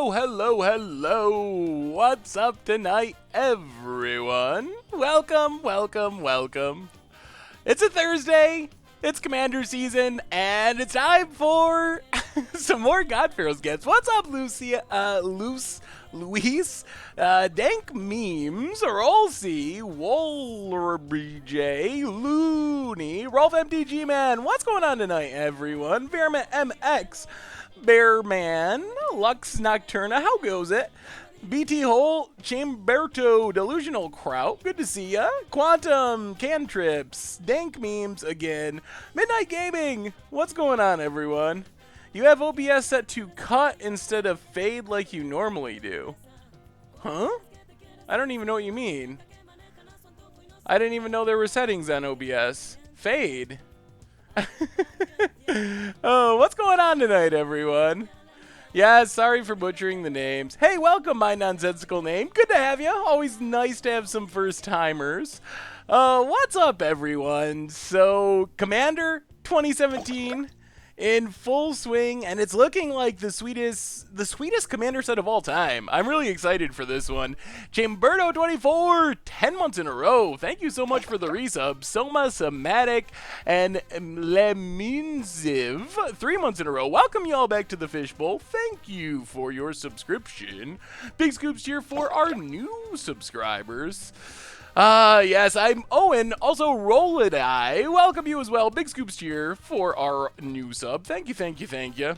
Hello. What's up tonight, everyone? Welcome. It's a Thursday, it's Commander season, and it's time for some more God Pharaohs gets. What's up, Luis, Dank Memes, Rolsey, Wolrby Looney, Rolf MTG Man. What's going on tonight, everyone? Bearman MX, Bearman, Lux Nocturna, how goes it? BT Hole, Chamberto, Delusional Kraut, good to see ya. Quantum, Cantrips, Dank Memes again. Midnight Gaming, what's going on, everyone? You have OBS set to cut instead of fade like you normally do. Huh? I don't even know what you mean. I didn't even know there were settings on OBS. Fade? Oh, what's going on tonight, everyone? Yeah, sorry for butchering the names. Hey, welcome, my nonsensical name. Good to have you. Always nice to have some first-timers. What's up, everyone? So, Commander 2017 in full swing, and it's looking like the sweetest Commander set of all time. I'm really excited for this one. Chamberto 24, 10 months in a row. Thank you so much for the resub. Soma Somatic and Leminziv, 3 months in a row. Welcome you all back to the Fishbowl. Thank you for your subscription. Big scoops here for our new subscribers. Yes, I'm Owen, also Rollideye. Welcome you as well. Big scoops here for our new sub. Thank you.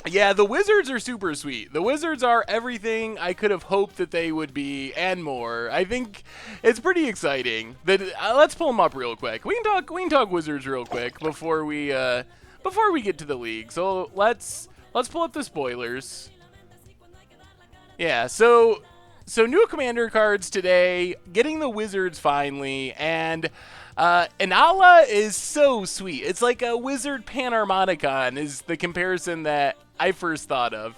Yeah, the wizards are super sweet. The wizards are everything I could have hoped that they would be and more. I think it's pretty exciting. Let's pull them up real quick. We can talk wizards real quick before we get to the league. So let's pull up the spoilers. Yeah, so new commander cards today, getting the wizards finally, and Inala is so sweet. It's like a wizard Panharmonicon is the comparison that I first thought of.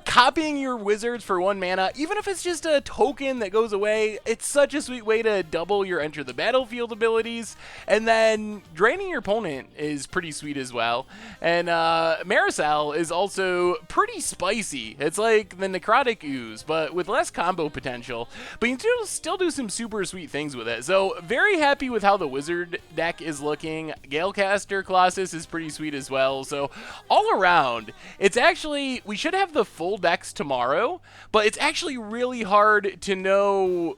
Copying your wizards for 1 mana, even if it's just a token that goes away, it's such a sweet way to double your enter the battlefield abilities, and then draining your opponent is pretty sweet as well. And Marisol is also pretty spicy. It's like the Necrotic Ooze, but with less combo potential, but you can still do some super sweet things with it. So very happy with how the wizard deck is looking. Galecaster Colossus is pretty sweet as well. So all around, it's actually, we should have the full decks tomorrow, but it's actually really hard to know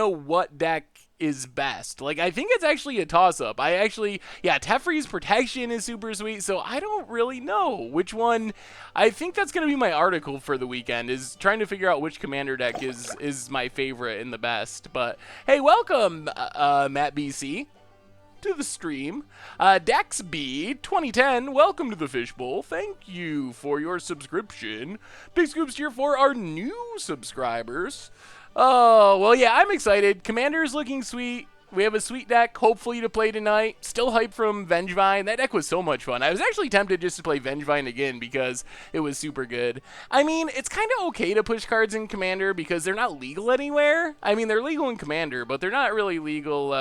what deck is best. Like, I think it's actually a toss-up. Teferi's Protection is super sweet, so I don't really know which one. I think that's going to be my article for the weekend, is trying to figure out which commander deck is my favorite and the best. But hey, welcome, Matt BC, to the stream. Dex B 2010, welcome to the Fishbowl. Thank you for your subscription. Big scoops here for our new subscribers. Oh, well, yeah, I'm excited. Commander's looking sweet. We have a sweet deck, hopefully, to play tonight. Still hyped from Vengevine. That deck was so much fun. I was actually tempted just to play Vengevine again because it was super good. I mean, it's kind of okay to push cards in Commander because they're not legal anywhere. I mean, they're legal in Commander, but they're not really legal,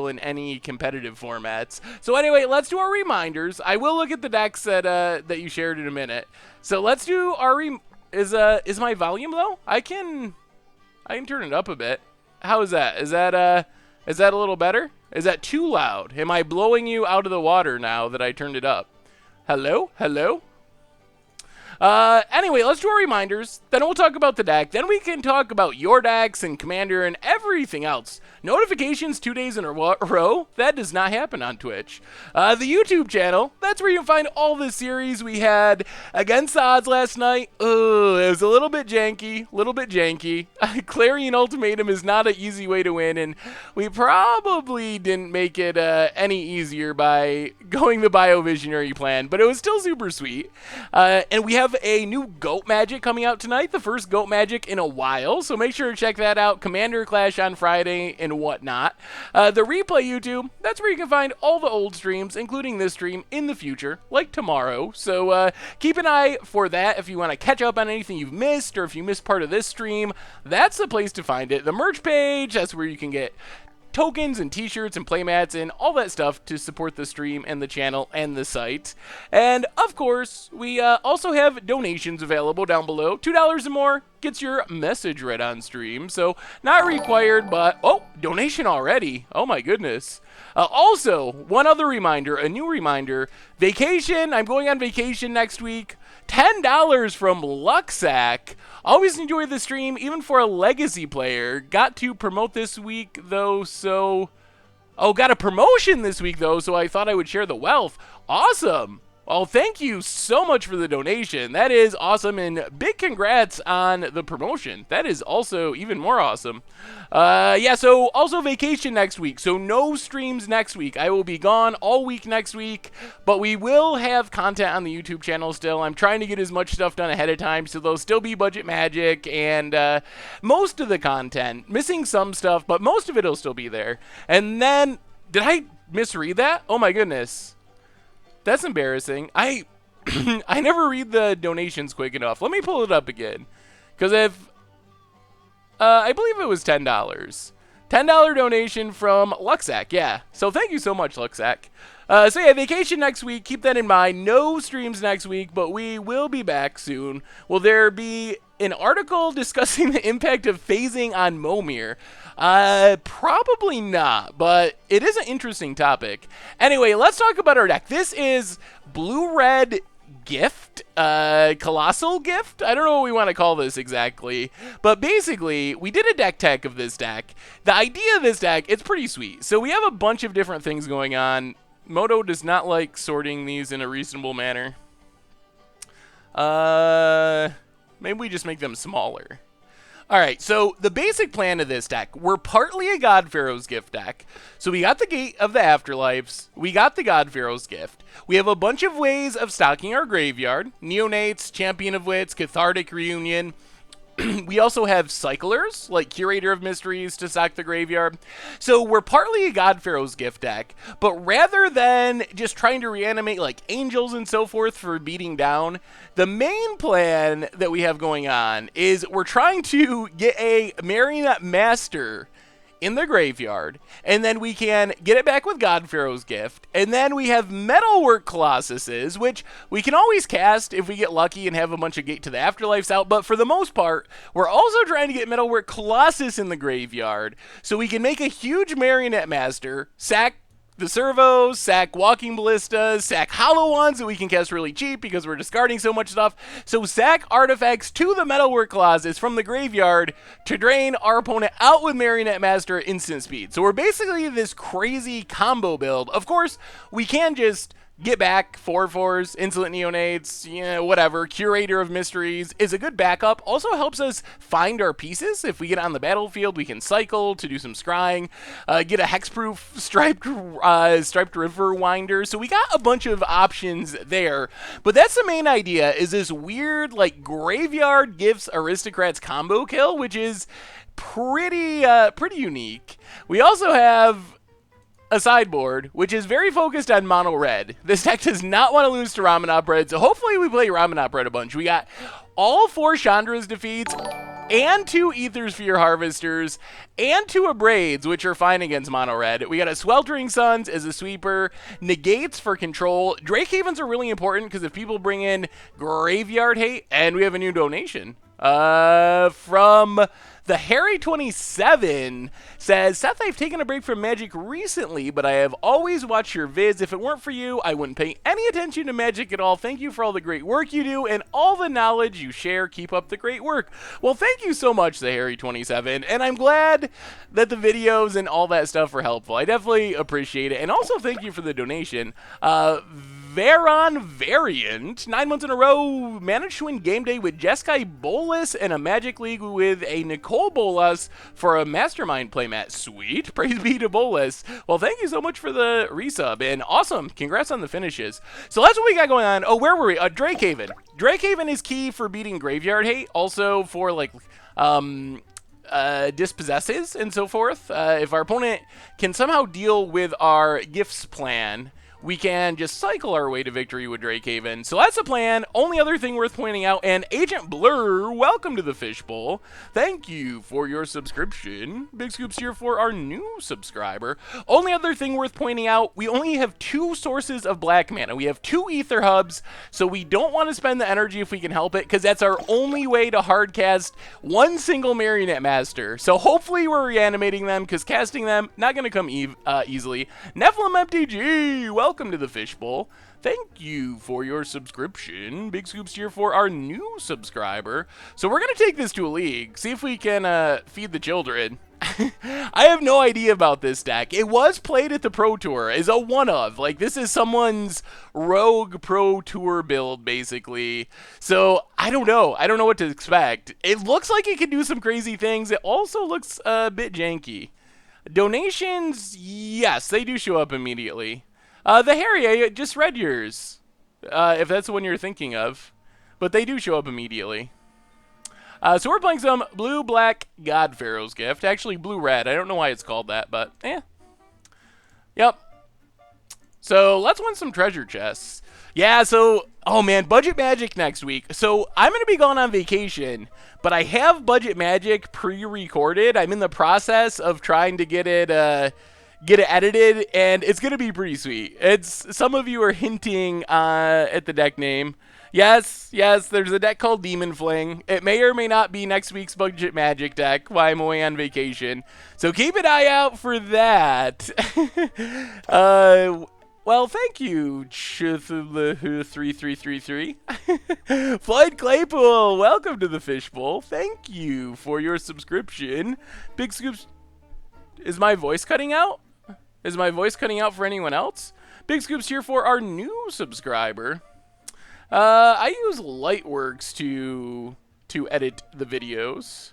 in any competitive formats. So anyway, let's do our reminders. I will look at the decks that you shared in a minute. So let's do our is my volume low? I can turn it up a bit. How is that? Is that a little better? Is that too loud? Am I blowing you out of the water now that I turned it up? Hello? Anyway, let's do our reminders, then we'll talk about the deck, then we can talk about your decks and Commander and everything else. Notifications 2 days in a row? That does not happen on Twitch. The YouTube channel, that's where you can find all the series we had against the odds last night. It was a little bit janky. Clarion Ultimatum is not an easy way to win, and we probably didn't make it any easier by going the Biovisionary plan, but it was still super sweet. And we have a new Goat Magic coming out tonight, the first Goat Magic in a while, so make sure to check that out. Commander Clash on Friday and whatnot. The replay YouTube, that's where you can find all the old streams, including this stream, in the future, like tomorrow. So keep an eye for that if you want to catch up on anything you've missed, or if you missed part of this stream, that's the place to find it. The merch page, that's where you can get tokens and t-shirts and playmats and all that stuff to support the stream and the channel and the site. And of course, we also have donations available down below. $2 or more gets your message read on stream. So not required, but oh, donation already. Oh my goodness. Also, one other reminder, a new reminder, vacation. I'm going on vacation next week. $10 from Luxac. Always enjoy the stream, even for a legacy player. Got to promote this week, though, so... Oh, got a promotion this week, though, so I thought I would share the wealth. Awesome. Well, thank you so much for the donation. That is awesome, and big congrats on the promotion. That is also even more awesome. Yeah, so also vacation next week, so no streams next week. I will be gone all week next week, but we will have content on the YouTube channel still. I'm trying to get as much stuff done ahead of time, so there'll still be Budget Magic and most of the content. Missing some stuff, but most of it will still be there. And then, did I misread that? Oh my goodness. That's embarrassing. I never read the donations quick enough. Let me pull it up again. Because if... I believe it was $10. $10 donation from Luxac, yeah. So thank you so much, Luxac. So yeah, vacation next week. Keep that in mind. No streams next week, but we will be back soon. Will there be an article discussing the impact of phasing on Momir? Probably not, but it is an interesting topic. Anyway, let's talk about our deck. This is Blue-Red Gift, Colossal Gift? I don't know what we want to call this exactly, but basically, we did a deck tech of this deck. The idea of this deck, it's pretty sweet. So we have a bunch of different things going on. Moto does not like sorting these in a reasonable manner. Maybe we just make them smaller. Alright, so the basic plan of this deck, we're partly a God Pharaoh's Gift deck. So we got the Gate of the Afterlives, we got the God Pharaoh's Gift. We have a bunch of ways of stocking our graveyard. Neonates, Champion of Wits, Cathartic Reunion. We also have cyclers, like Curator of Mysteries, to stock the graveyard. So we're partly a God Pharaoh's Gift deck, but rather than just trying to reanimate like angels and so forth for beating down, the main plan that we have going on is we're trying to get a Marionette Master in the graveyard, and then we can get it back with God Pharaoh's Gift, and then we have Metalwork Colossuses, which we can always cast if we get lucky and have a bunch of Gate to the Afterlives out, but for the most part, we're also trying to get Metalwork Colossus in the graveyard, so we can make a huge Marionette Master, sack the servos, sack Walking Ballistas, sack Hollow Ones that we can cast really cheap because we're discarding so much stuff. So sack artifacts to the Metalwork Colossus from the graveyard to drain our opponent out with Marionette Master at instant speed. So we're basically this crazy combo build. Of course, we can just get back 4/4s, Insolent Neonates, whatever. Curator of Mysteries is a good backup. Also helps us find our pieces. If we get on the battlefield, we can cycle to do some scrying. Get a hexproof striped river winder. So we got a bunch of options there. But that's the main idea, is this weird like graveyard gifts aristocrats combo kill, which is pretty unique. We also have a sideboard, which is very focused on mono red. This deck does not want to lose to Ramanop Red, so hopefully we play Ramanop Red a bunch. We got all 4 Chandra's defeats, and 2 Aethersphere Harvesters, and 2 Abrades, which are fine against mono red. We got a Sweltering Suns as a sweeper, negates for control. Drake Havens are really important because if people bring in Graveyard Hate, and we have a new donation from the Harry27 says, Seth, I've taken a break from Magic recently, but I have always watched your vids. If it weren't for you, I wouldn't pay any attention to Magic at all. Thank you for all the great work you do and all the knowledge you share. Keep up the great work. Well, thank you so much, the Harry27, and I'm glad that the videos and all that stuff are helpful. I definitely appreciate it, and also thank you for the donation. Veron Variant, 9 months in a row, managed to win game day with Jeskai Bolas and a Magic League with a Nicole Bolas for a Mastermind playmat. Sweet. Praise be to Bolas. Well, thank you so much for the resub, and awesome. Congrats on the finishes. So that's what we got going on. Oh, where were we? Drakehaven. Drakehaven is key for beating Graveyard Hate, also for, like, dispossesses and so forth. If our opponent can somehow deal with our gifts plan, we can just cycle our way to victory with Drakehaven. So that's the plan. Only other thing worth pointing out, and Agent Blur, welcome to the Fishbowl. Thank you for your subscription. Big Scoops here for our new subscriber. Only other thing worth pointing out, we only have 2 sources of black mana. We have 2 ether hubs, so we don't want to spend the energy if we can help it, because that's our only way to hardcast one single Marionette Master. So hopefully we're reanimating them, because casting them, not going to come easily. Nephilim MTG, welcome to the Fishbowl. Thank you for your subscription. Big Scoops here for our new subscriber. So we're going to take this to a league, see if we can feed the children. I have no idea about this deck. It was played at the Pro Tour as a one-of. Like, this is someone's rogue Pro Tour build, basically. So, I don't know. I don't know what to expect. It looks like it can do some crazy things. It also looks a bit janky. Donations, yes, they do show up immediately. The Harry, I just read yours, if that's the one you're thinking of. But they do show up immediately. So we're playing some Blue-Black God Pharaoh's Gift. Actually, Blue-Red. I don't know why it's called that, but Yep. So let's win some treasure chests. Yeah, so, oh man, Budget Magic next week. So I'm going to be going on vacation, but I have Budget Magic pre-recorded. I'm in the process of trying to get it edited, and it's going to be pretty sweet. Some of you are hinting at the deck name. Yes, there's a deck called Demon Fling. It may or may not be next week's Budget Magic deck while I'm away on vacation. So keep an eye out for that. Well, thank you, 3333. Floyd Claypool, welcome to the Fishbowl. Thank you for your subscription. Big Scoops, is my voice cutting out? Is my voice cutting out for anyone else? Big Scoops here for our new subscriber. I use Lightworks to edit the videos.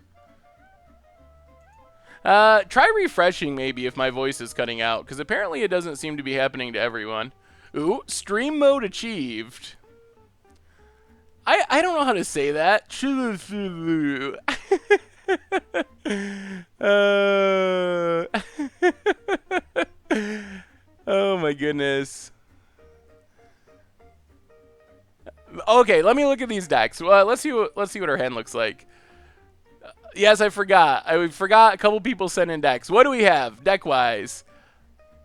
Try refreshing maybe if my voice is cutting out, because apparently it doesn't seem to be happening to everyone. Ooh, stream mode achieved. I don't know how to say that. Oh my goodness. Okay, let me look at these decks. Well, let's see what our hand looks like. Yes, I forgot. I forgot a couple people sent in decks. What do we have deck-wise?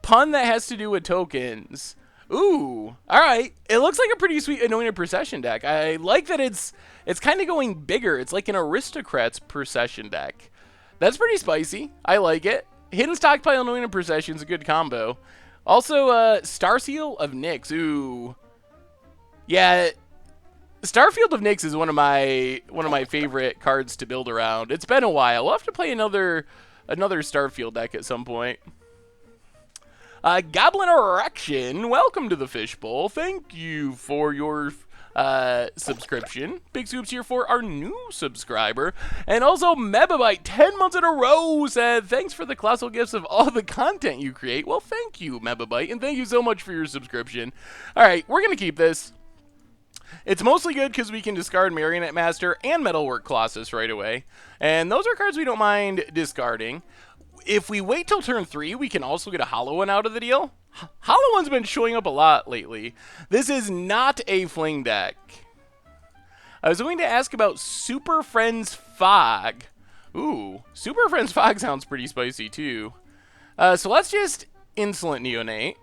Pun that has to do with tokens. Ooh, all right. It looks like a pretty sweet Anointed Procession deck. I like that it's kind of going bigger. It's like an Aristocrats Procession deck. That's pretty spicy. I like it. Hidden Stockpile Anointed Procession is a good combo. Also, Starseal of Nyx. Ooh, yeah. Starfield of Nyx is one of my favorite cards to build around. It's been a while. We'll have to play another Starfield deck at some point. Goblin Erection, welcome to the Fishbowl. Thank you for your subscription. Big Scoops here for our new subscriber. And also Mebabyte, 10 months in a row, said, thanks for the colossal gifts of all the content you create. Well, thank you, Mebabyte, and thank you so much for your subscription. All right, we're going to keep this. It's mostly good because we can discard Marionette Master and Metalwork Colossus right away. And those are cards we don't mind discarding. If we wait till turn 3, we can also get a Hollow One out of the deal. Hollow One's been showing up a lot lately. This is not a Fling deck. I was going to ask about Super Friends Fog. Ooh, Super Friends Fog sounds pretty spicy too. So let's just Insolent Neonate.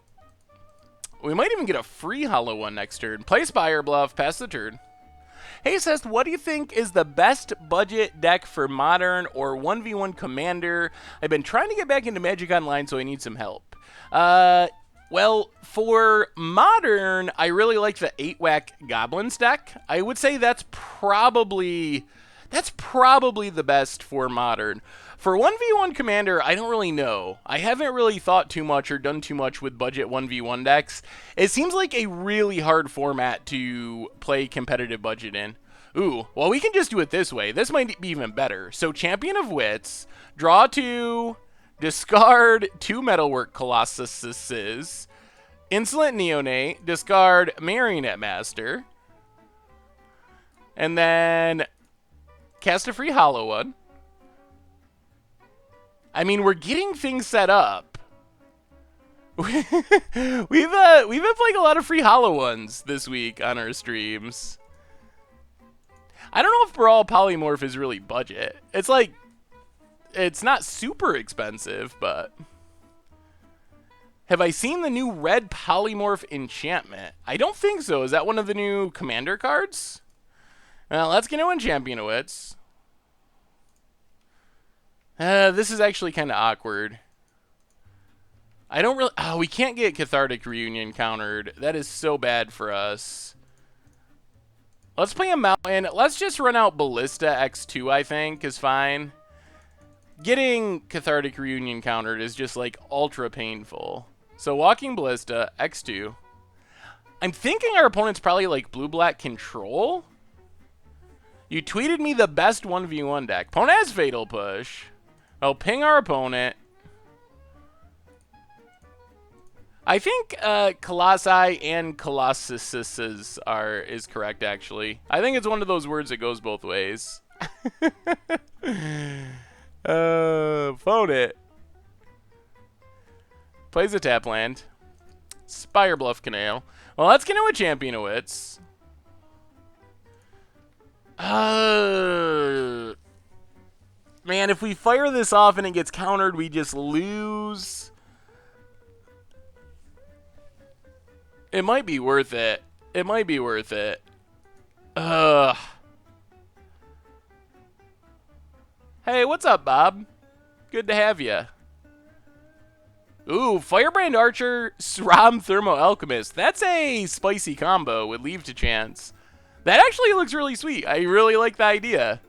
We might even get a free Hollow One next turn. Play Spire Bluff, pass the turn. Hey Seth, what do you think is the best budget deck for Modern or 1v1 Commander? I've been trying to get back into Magic Online, so I need some help. Well, for Modern, I really like the 8-Whack Goblins deck. I would say that's probably the best for Modern. For 1v1 Commander, I don't really know. I haven't really thought too much or done too much with budget 1v1 decks. It seems like a really hard format to play competitive budget in. Ooh, well, we can just do it this way. This might be even better. So, Champion of Wits, draw 2, discard 2 Metalwork Colossuses, Insolent Neonate, discard Marionette Master, and then cast a free Hollow One. I mean, we're getting things set up. We've been playing a lot of free hollow ones this week on our streams. I don't know if Brawl Polymorph is really budget. It's like, it's not super expensive, but... Have I seen the new red Polymorph enchantment? I don't think so. Is that one of the new commander cards? Well, let's get into Champion of Wits. This is actually kind of awkward. I don't really... Oh, we can't get Cathartic Reunion countered. That is so bad for us. Let's play a mountain. Let's just run out Ballista X2, I think, is fine. Getting Cathartic Reunion countered is just, like, ultra painful. So, Walking Ballista, X2. I'm thinking our opponent's probably, like, blue-black control. You tweeted me the best 1v1 deck. Opponent has Fatal Push. I'll ping our opponent. I think Colossi and Colossus is correct, actually. I think it's one of those words that goes both ways. Phone it. Plays a tap land. Spire Bluff Canal. Well, let's get into a Champion of Wits. Man, if we fire this off and it gets countered, we just lose. It might be worth it. It might be worth it. Hey, what's up, Bob? Good to have you. Ooh, Firebrand Archer, Sram Thermo Alchemist. That's a spicy combo with Leave to Chance. That actually looks really sweet. I really like the idea.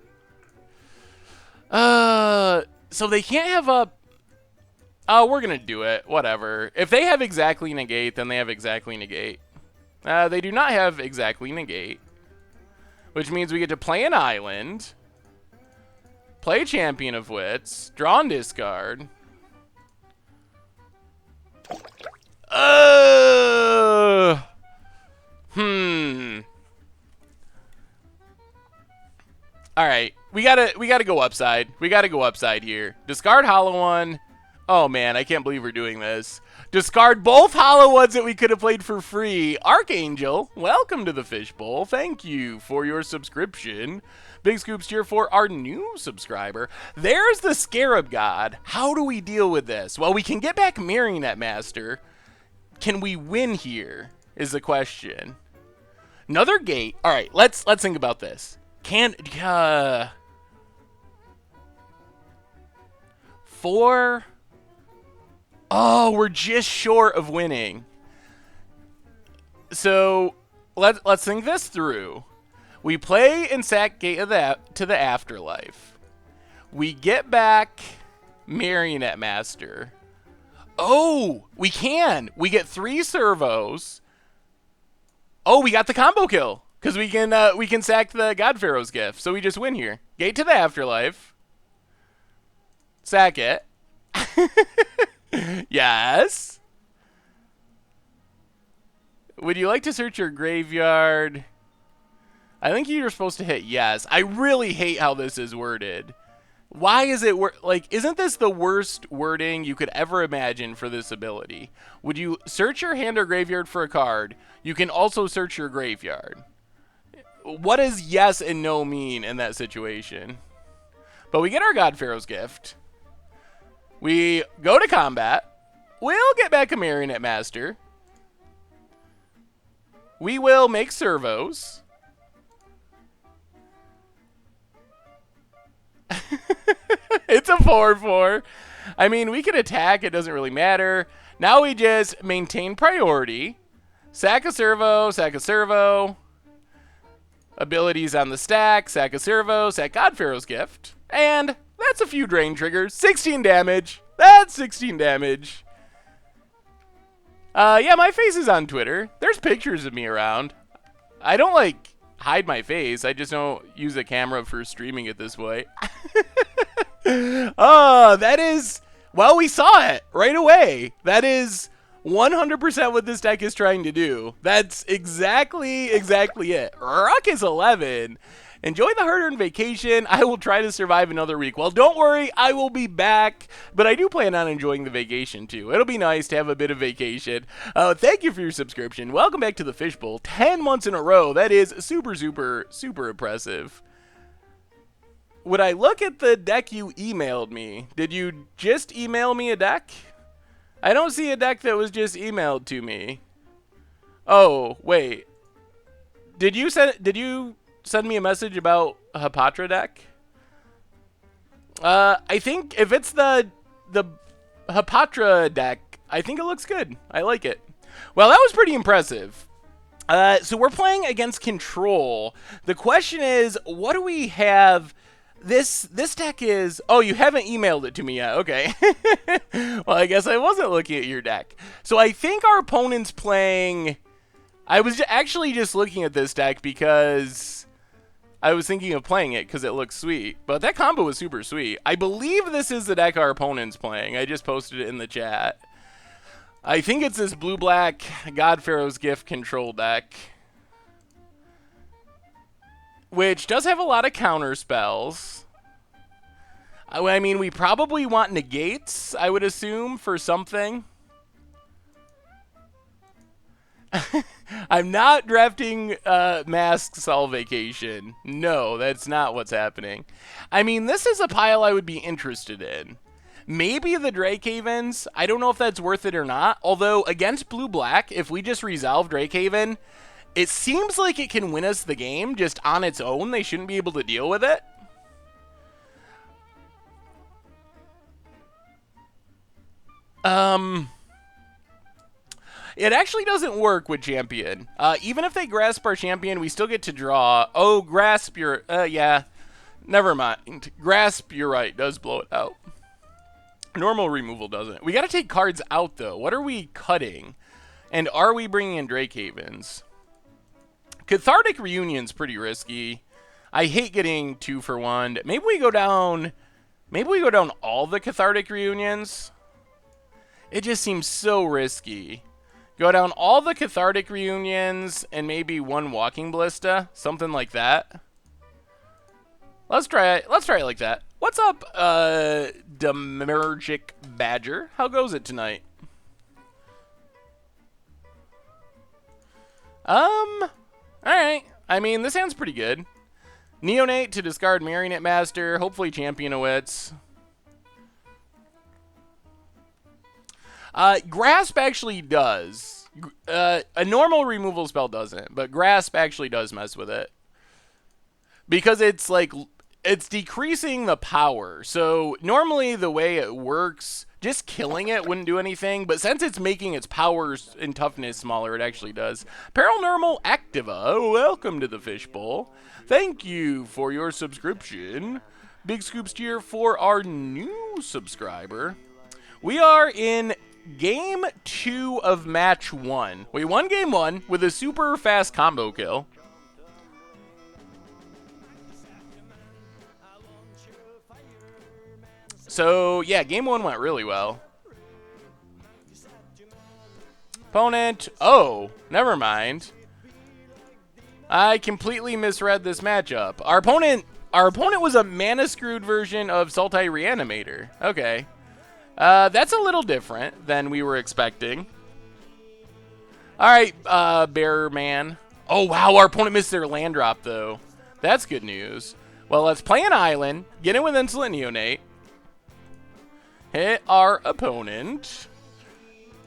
So they can't have a... Oh, we're going to do it. Whatever. If they have Exactly Negate, then they have Exactly Negate. They do not have Exactly Negate. Which means we get to play an island. Play Champion of Wits. Draw and discard. Alright. We gotta go upside. We gotta go upside here. Discard Hollow One. Oh man, I can't believe we're doing this. Discard both hollow ones that we could have played for free. Archangel, welcome to the Fishbowl. Thank you for your subscription. Big Scoops cheer for our new subscriber. There's the Scarab God. How do we deal with this? Well, we can get back Marionette Master. Can we win here is the question. Another gate. All right, let's think about this. Four... Oh, we're just short of winning. So let's think this through. We play and sack Gate of to the Afterlife. We get back Marionette Master. Oh, we can. We get 3 servos. Oh, we got the combo kill because we can sack the God Pharaoh's gift. So we just win here. Gate to the Afterlife. Sack it. Yes. Would you like to search your graveyard? I think you're supposed to hit yes. I really hate how this is worded. Why is it like, isn't this the worst wording you could ever imagine for this ability? Would you search your hand or graveyard for a card? You can also search your graveyard. What does yes and no mean in that situation? But we get our God Pharaoh's gift. We go to combat. We'll get back a Marionette Master. We will make servos. It's a 4/4. I mean, we could attack. It doesn't really matter. Now we just maintain priority. Sack a servo, sack a servo. Abilities on the stack. Sack a servo, sack God Pharaoh's gift. And... that's a few drain triggers. 16 damage. That's 16 damage. Yeah, my face is on Twitter. There's pictures of me around. I don't, like, hide my face. I just don't use a camera for streaming it this way. Oh, that is... well, we saw it right away. That is 100% what this deck is trying to do. That's exactly it. Ruckus 11. Enjoy the hard-earned vacation. I will try to survive another week. Well, don't worry, I will be back, but I do plan on enjoying the vacation too. It'll be nice to have a bit of vacation. Thank you for your subscription. Welcome back to the Fishbowl. 10 months in a row. That is super, super, super impressive. Would I look at the deck you emailed me? Did you just email me a deck? I don't see a deck that was just emailed to me. Oh, wait. Did you send me a message about a Hapatra deck? I think if it's the Hapatra deck, I think it looks good. I like it. Well, that was pretty impressive. So we're playing against Control. The question is, what do we have? This deck is... Oh, you haven't emailed it to me yet. Okay. Well, I guess I wasn't looking at your deck. So I think our opponent's playing... I was actually just looking at this deck because I was thinking of playing it because it looks sweet. But that combo was super sweet. I believe this is the deck our opponent's playing. I just posted it in the chat. I think it's this blue-black God Pharaoh's Gift control deck, which does have a lot of counter spells. I mean, we probably want negates, I would assume, for something. I'm not drafting Masks all vacation. No, that's not what's happening. I mean, this is a pile I would be interested in. Maybe the Drake Havens. I don't know if that's worth it or not. Although, against blue-black, if we just resolve Drake Haven, it seems like it can win us the game just on its own. They shouldn't be able to deal with it. It actually doesn't work with Champion. Even if they grasp our Champion, we still get to draw. Oh, grasp your... yeah. Never mind. Grasp, you're right, does blow it out. Normal removal doesn't. We got to take cards out, though. What are we cutting? And are we bringing in Drake Havens? Cathartic Reunion's pretty risky. I hate getting 2 for 1. Maybe we go down... Maybe we go down all the Cathartic Reunions. It just seems so risky. Go down all the Cathartic Reunions and maybe 1 Walking Ballista. Something like that. Let's try it. Let's try it like that. What's up, Demergic Badger? How goes it tonight? Alright. I mean, this hand's pretty good. Neonate to discard Marionette Master. Hopefully Champion of Wits. Grasp actually does. A normal removal spell doesn't, but Grasp actually does mess with it. Because it's like... It's decreasing the power. So normally the way it works, just killing it wouldn't do anything. But since it's making its powers and toughness smaller, it actually does. Paranormal Activa, welcome to the Fishbowl. Thank you for your subscription. Big Scoops tier for our new subscriber. We are in game 2 of match 1. We won game 1 with a super fast combo kill. So, yeah, game 1 went really well. Opponent. Oh, never mind. I completely misread this matchup. Our opponent was a mana-screwed version of Sultai Reanimator. Okay. That's a little different than we were expecting. Alright, Bear Man. Oh, wow, our opponent missed their land drop, though. That's good news. Well, let's play an island, get in with Insolent Neonate, hit our opponent,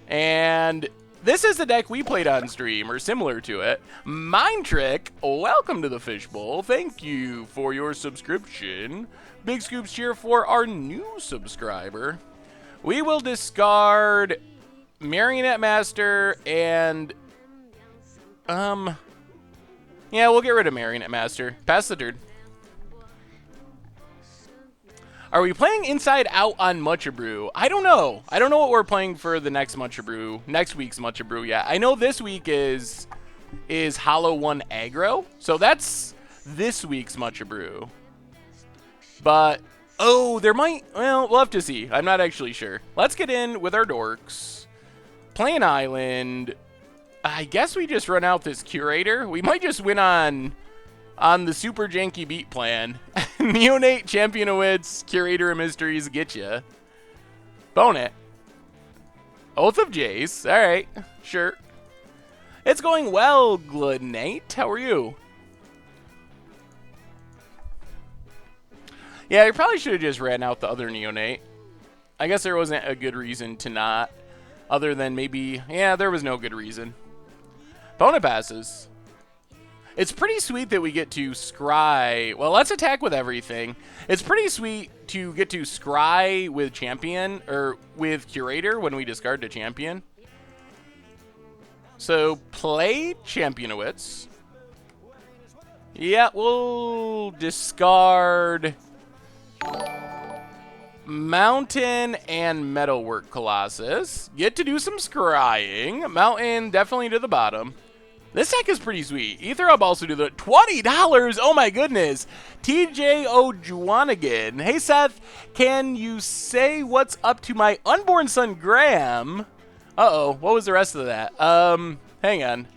and this is the deck we played on stream, or similar to it. Mind Trick, welcome to the Fishbowl. Thank you for your subscription. Big Scoops cheer for our new subscriber. We will discard Marionette Master and... yeah, we'll get rid of Marionette Master. Pass the turn. Are we playing Inside Out on Mucha Brew? I don't know. I don't know what we're playing for the next Mucha Brew, next week's Mucha Brew yet. I know this week is Hollow 1 Aggro, so that's this week's Mucha Brew. But, oh, there might, well, we'll have to see. I'm not actually sure. Let's get in with our dorks. Play an island. I guess we just run out this Curator. We might just win on on the super janky beat plan. Neonate, Champion of Wits, Curator of Mysteries, get ya. Bone it. Oath of Jace. Alright, sure. It's going well, Glenate. How are you? Yeah, I probably should have just ran out the other Neonate. I guess there wasn't a good reason to not. Other than maybe... Yeah, there was no good reason. Bone it passes. It's pretty sweet that we get to scry. Well, let's attack with everything. It's pretty sweet to get to scry with champion, or with curator when we discard the champion. So, play Champion of Wits. Yeah, we'll discard Mountain and Metalwork Colossus. Get to do some scrying. Mountain definitely to the bottom. This deck is pretty sweet. Ether Up also do the $20. Oh my goodness. TJ Ojuanigan. Hey Seth, can you say what's up to my unborn son Graham? Uh-oh, what was the rest of that? Hang on.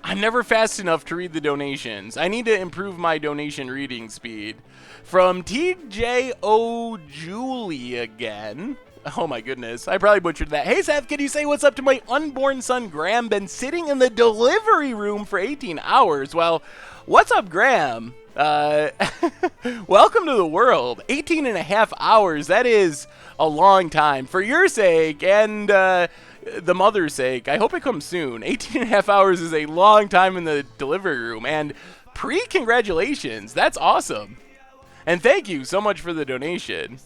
I'm never fast enough to read the donations. I need to improve my donation reading speed. From TJ O'Julie again. Oh my goodness, I probably butchered that. Hey Seth, can you say what's up to my unborn son Graham? Been sitting in the delivery room for 18 hours. Well, what's up Graham? Welcome to the world. 18 and a half hours, that is a long time. For your sake and the mother's sake, I hope it comes soon. 18 and a half hours is a long time in the delivery room. And pre-congratulations, that's awesome. And thank you so much for the donation.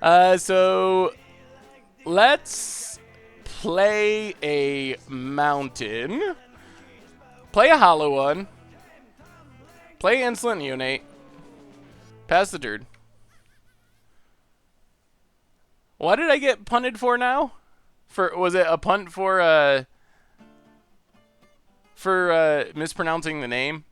So let's play a mountain, play a hollow one, play Insolent Neonate, pass the turn. What did I get punted for now? Was it a punt for mispronouncing the name?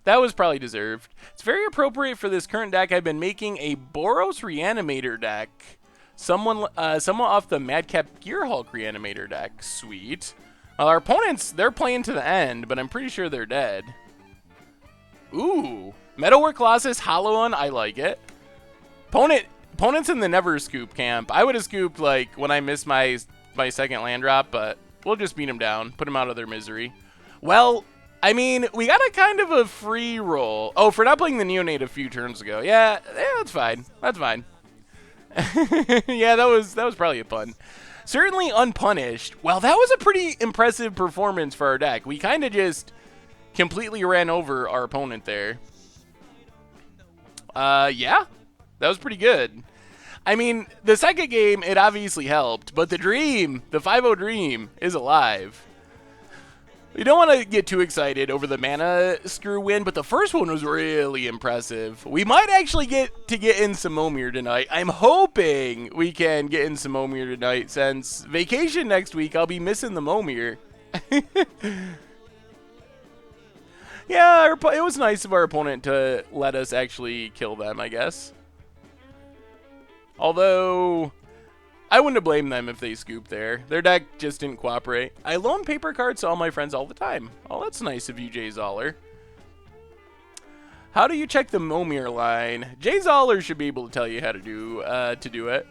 That was probably deserved. It's very appropriate for this current deck. I've been making a Boros Reanimator deck. Someone off the Madcap Gearhulk Reanimator deck. Sweet. Well, our opponents, they're playing to the end, but I'm pretty sure they're dead. Ooh. Metalwork Colossus, hollow one. I like it. Opponents in the never scoop camp. I would have scooped, like, when I missed my second land drop, but we'll just beat them down. Put them out of their misery. Well... I mean, we got a kind of a free roll. Oh, for not playing the Neonate a few turns ago. Yeah, that's fine. That's fine. Yeah, that was probably a pun. Certainly unpunished. Well, that was a pretty impressive performance for our deck. We kind of just completely ran over our opponent there. Yeah, that was pretty good. I mean, the second game, it obviously helped, but the dream, the 5-0 dream, is alive. You don't want to get too excited over the mana screw win, but the first one was really impressive. We might actually get in some Momir tonight. I'm hoping we can get in some Momir tonight, since vacation next week, I'll be missing the Momir. Yeah, it was nice of our opponent to let us actually kill them, I guess. Although... I wouldn't have blamed them if they scooped there. Their deck just didn't cooperate. I loan paper cards to all my friends all the time. Oh, that's nice of you, Jay Zoller. How do you check the Momir line? Jay Zoller should be able to tell you how to do it.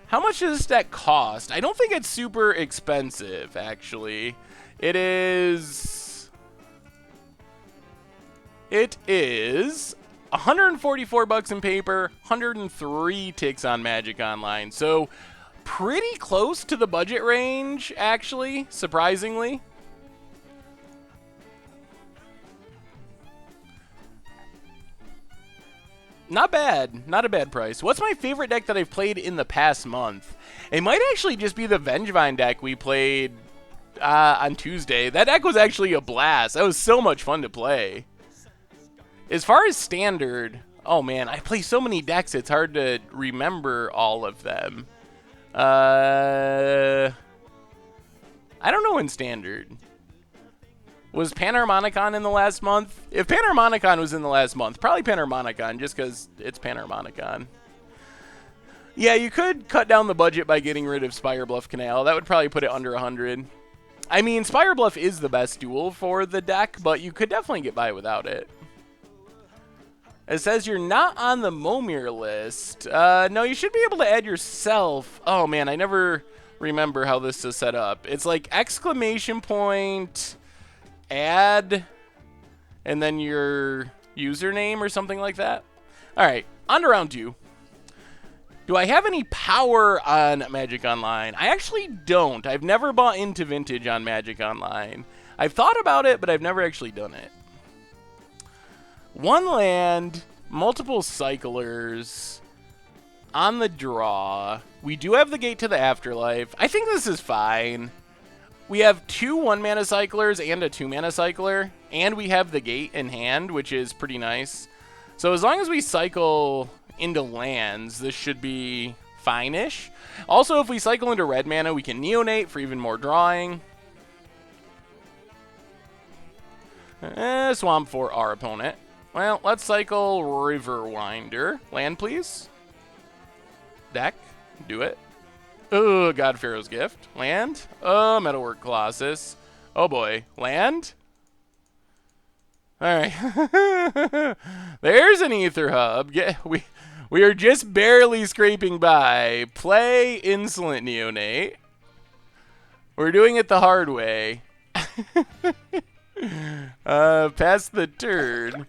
How much does this deck cost? I don't think it's super expensive, actually. It is 144 bucks in paper, 103 ticks on Magic Online. So pretty close to the budget range, actually, surprisingly. Not bad. Not a bad price. What's my favorite deck that I've played in the past month? It might actually just be the Vengevine deck we played on Tuesday. That deck was actually a blast. That was so much fun to play. As far as standard, oh man, I play so many decks, it's hard to remember all of them. I don't know in standard. Was Panharmonicon in the last month? If Panharmonicon was in the last month, probably Panharmonicon, just because it's Panharmonicon. Yeah, you could cut down the budget by getting rid of Spire Bluff Canal. That would probably put it under 100. I mean, Spire Bluff is the best duel for the deck, but you could definitely get by without it. It says you're not on the Momir list. No, you should be able to add yourself. Oh, man, I never remember how this is set up. It's like exclamation point, add, and then your username or something like that. All right, on to round 2. Do I have any power on Magic Online? I actually don't. I've never bought into Vintage on Magic Online. I've thought about it, but I've never actually done it. 1 land, multiple cyclers, on the draw. We do have the Gate to the Afterlife. I think this is fine. We have 2 1-mana cyclers and a 2-mana cycler, and we have the Gate in hand, which is pretty nice. So as long as we cycle into lands, this should be fine-ish. Also, if we cycle into red mana, we can neonate for even more drawing. Swamp for our opponent. Well, let's cycle Riverwinder. Land, please. Deck. Do it. Oh, God Pharaoh's Gift. Land. Oh, Metalwork Colossus. Oh, boy. Land. All right. There's an Ether Hub. We are just barely scraping by. Play Insolent Neonate. We're doing it the hard way. Pass the turn.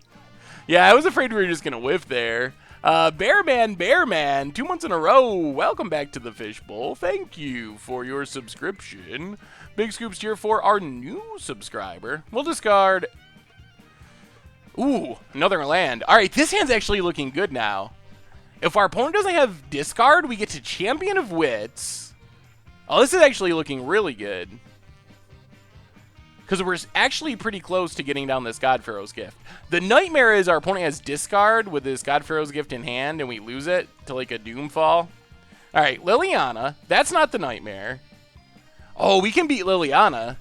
Yeah, I was afraid we were just going to whiff there. Bearman, 2 months in a row. Welcome back to the Fishbowl. Thank you for your subscription. Big Scoops tier for our new subscriber. We'll discard. Ooh, another land. All right, this hand's actually looking good now. If our opponent doesn't have discard, we get to Champion of Wits. Oh, this is actually looking really good. Because we're actually pretty close to getting down this God Pharaoh's Gift. The nightmare is our opponent has discard with this God Pharaoh's Gift in hand, and we lose it to like a Doomfall. All right, Liliana. That's not the nightmare. Oh, we can beat Liliana.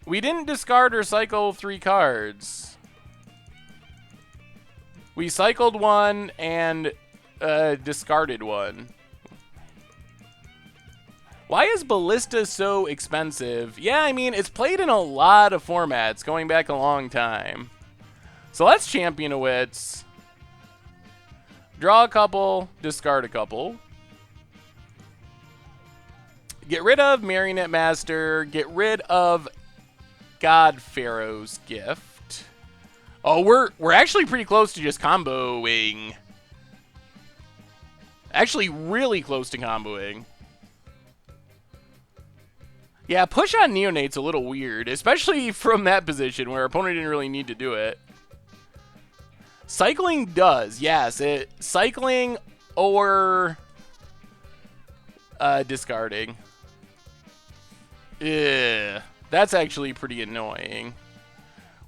We didn't discard or cycle 3 cards. We cycled 1 and discarded 1. Why is Ballista so expensive? Yeah, I mean, it's played in a lot of formats going back a long time. So let's Champion of Wits. Draw a couple, discard a couple. Get rid of Marionette Master. Get rid of God Pharaoh's Gift. Oh, we're actually pretty close to just comboing. Actually, really close to comboing. Yeah, push on Neonate's a little weird, especially from that position where our opponent didn't really need to do it. Cycling does, yes. Cycling or discarding. Yeah, that's actually pretty annoying.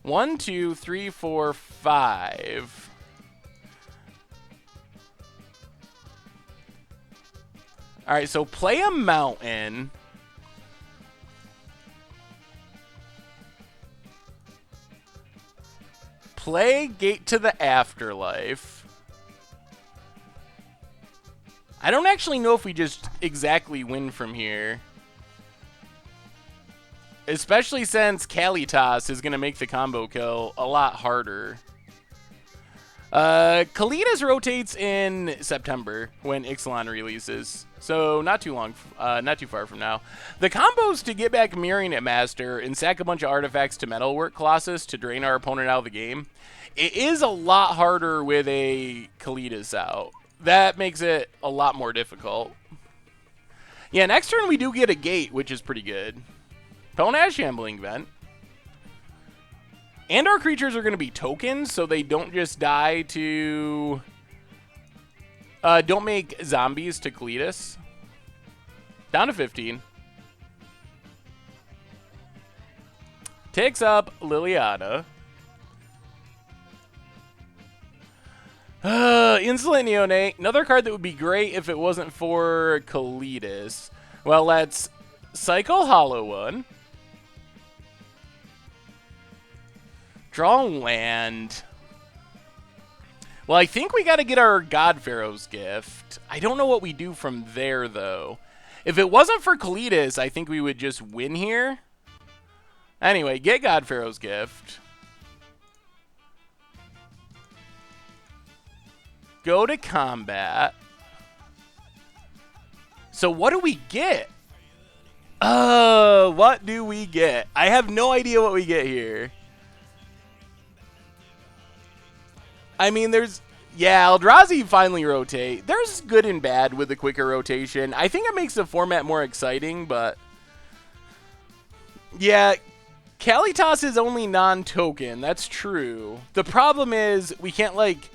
1, 2, 3, 4, 5. All right, so play a mountain. Play Gate to the Afterlife. I don't actually know if we just exactly win from here. Especially since Kalitas is going to make the combo kill a lot harder. Kalitas rotates in September when Ixalan releases. So not too long, not too far from now. The combos to get back Marionette Master and sack a bunch of artifacts to Metalwork Colossus to drain our opponent out of the game. It is a lot harder with a Kalitas out. That makes it a lot more difficult. Yeah, next turn we do get a Gate, which is pretty good. Opponent has Shambling Vent. And our creatures are going to be tokens, so they don't just die to... don't make zombies to Cletus. Down to 15. Takes up Liliana. Insolent Neonate. Another card that would be great if it wasn't for Cletus. Well, let's cycle Hollow One. Draw land. Well, I think we got to get our God Pharaoh's gift. I don't know what we do from there, though. If it wasn't for Colossus, I think we would just win here. Anyway, get God Pharaoh's gift. Go to combat. So what do we get? What do we get? I have no idea what we get here. I mean, there's... Yeah, Eldrazi finally rotate. There's good and bad with the quicker rotation. I think it makes the format more exciting, but... Yeah, Kalitas is only non-token. That's true. The problem is, we can't, like...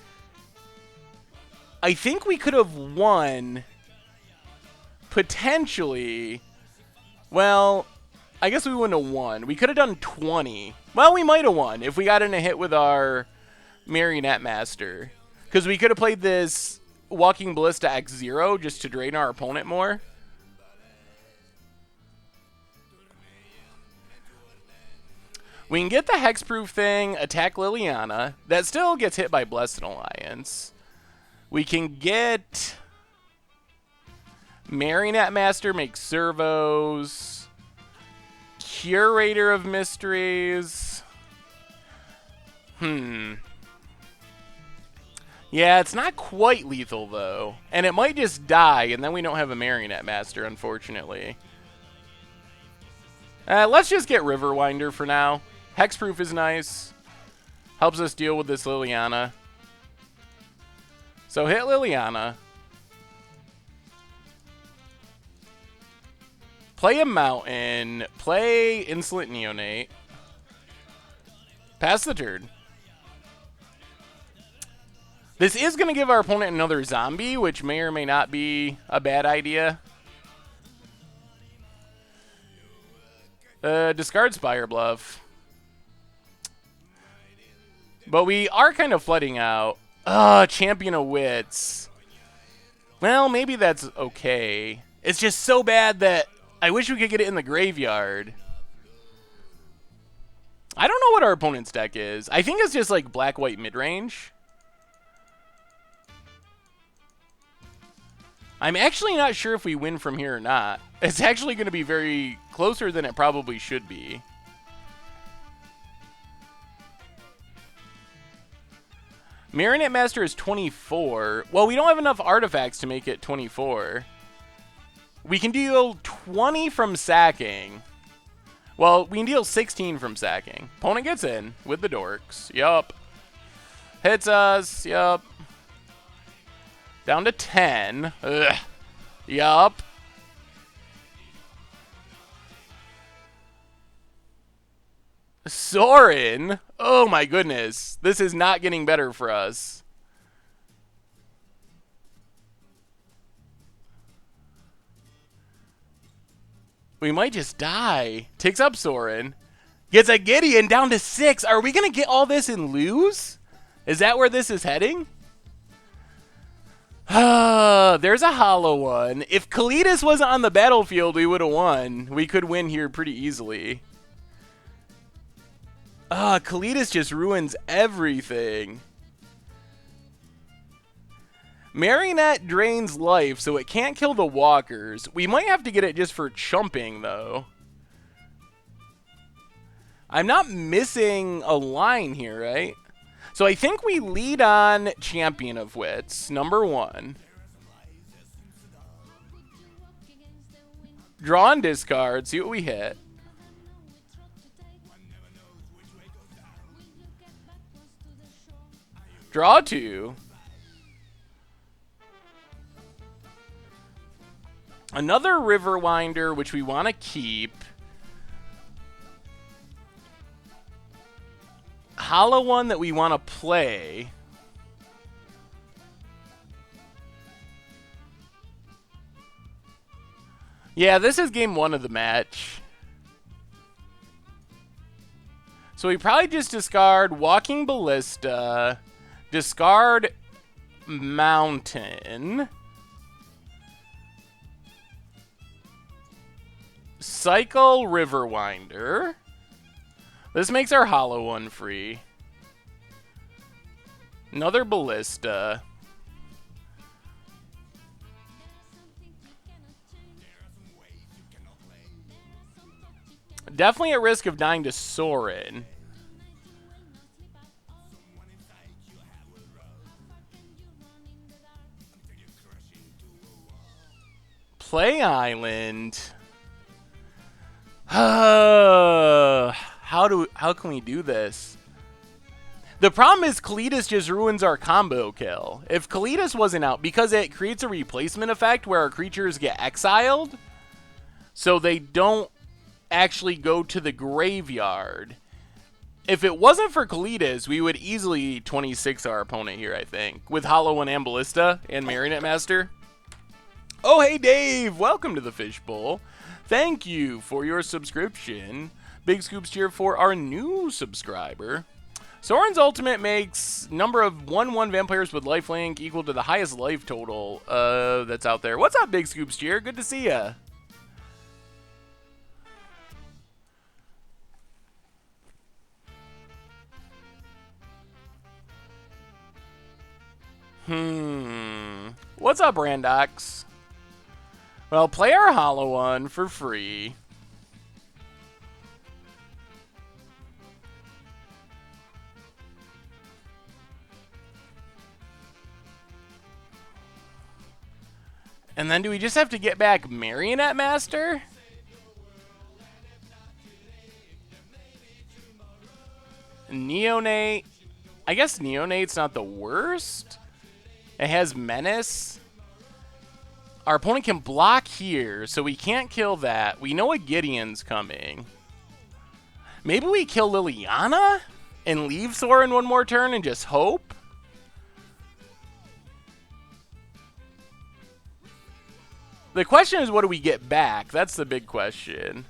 I think we could have won... Potentially... Well, I guess we wouldn't have won. We could have done 20. Well, we might have won if we got in a hit with our Marionette Master. Because we could have played this Walking Ballista X0 just to drain our opponent more. We can get the Hexproof thing, attack Liliana. That still gets hit by Blessed Alliance. We can get... Marionette Master, make servos. Curator of Mysteries. Yeah, it's not quite lethal, though. And it might just die, and then we don't have a Marionette Master, unfortunately. Let's just get Riverwinder for now. Hexproof is nice. Helps us deal with this Liliana. So hit Liliana. Play a Mountain. Play Insolent Neonate. Pass the turn. This is going to give our opponent another zombie, which may or may not be a bad idea. Discard Spire Bluff. But we are kind of flooding out. Champion of Wits. Well, maybe that's okay. It's just so bad that I wish we could get it in the graveyard. I don't know what our opponent's deck is. I think it's just like black-white mid-range. I'm actually not sure if we win from here or not. It's actually going to be very closer than it probably should be. Marionette Master is 24. Well, we don't have enough artifacts to make it 24. We can deal 20 from sacking. Well, we can deal 16 from sacking. Opponent gets in with the dorks. Yup. Hits us. Yup. Down to 10. Ugh. Yup. Sorin. Oh my goodness. This is not getting better for us. We might just die. Takes up Sorin. Gets a Gideon down to 6. Are we going to get all this and lose? Is that where this is heading? There's a hollow one. If Colossus wasn't on the battlefield, we would have won. We could win here pretty easily. Colossus just ruins everything. Marionette drains life, so it can't kill the walkers. We might have to get it just for chumping, though. I'm not missing a line here, right? So I think we lead on Champion of Wits, number 1. Draw and discard, see what we hit. Draw 2. Another Riverwinder, which we want to keep. Hollow one that we want to play. Yeah, this is game 1 of the match. So we probably just discard Walking Ballista, discard Mountain, cycle Riverwinder. This makes our hollow one free. Another ballista. Definitely at risk of dying to Sorin. Play Island. How can we do this? The problem is Colossus just ruins our combo kill. If Colossus wasn't out, because it creates a replacement effect where our creatures get exiled, so they don't actually go to the graveyard. If it wasn't for Colossus, we would easily 26 our opponent here, I think, with Hollow One and Ballista and Marionette Master. Oh, hey, Dave! Welcome to the Fishbowl. Thank you for your subscription. Big scoops cheer for our new subscriber. Sorin's ultimate makes number of 1/1 vampires with lifelink equal to the highest life total that's out there. What's up, Big Scoops cheer? Good to see ya. What's up, Randox? Well, play our Hollow One for free. And then do we just have to get back Marionette Master? Neonate. I guess Neonate's not the worst. It has Menace. Our opponent can block here, so we can't kill that. We know a Gideon's coming. Maybe we kill Liliana and leave Sorin one more turn and just hope? The question is, what do we get back? That's the big question.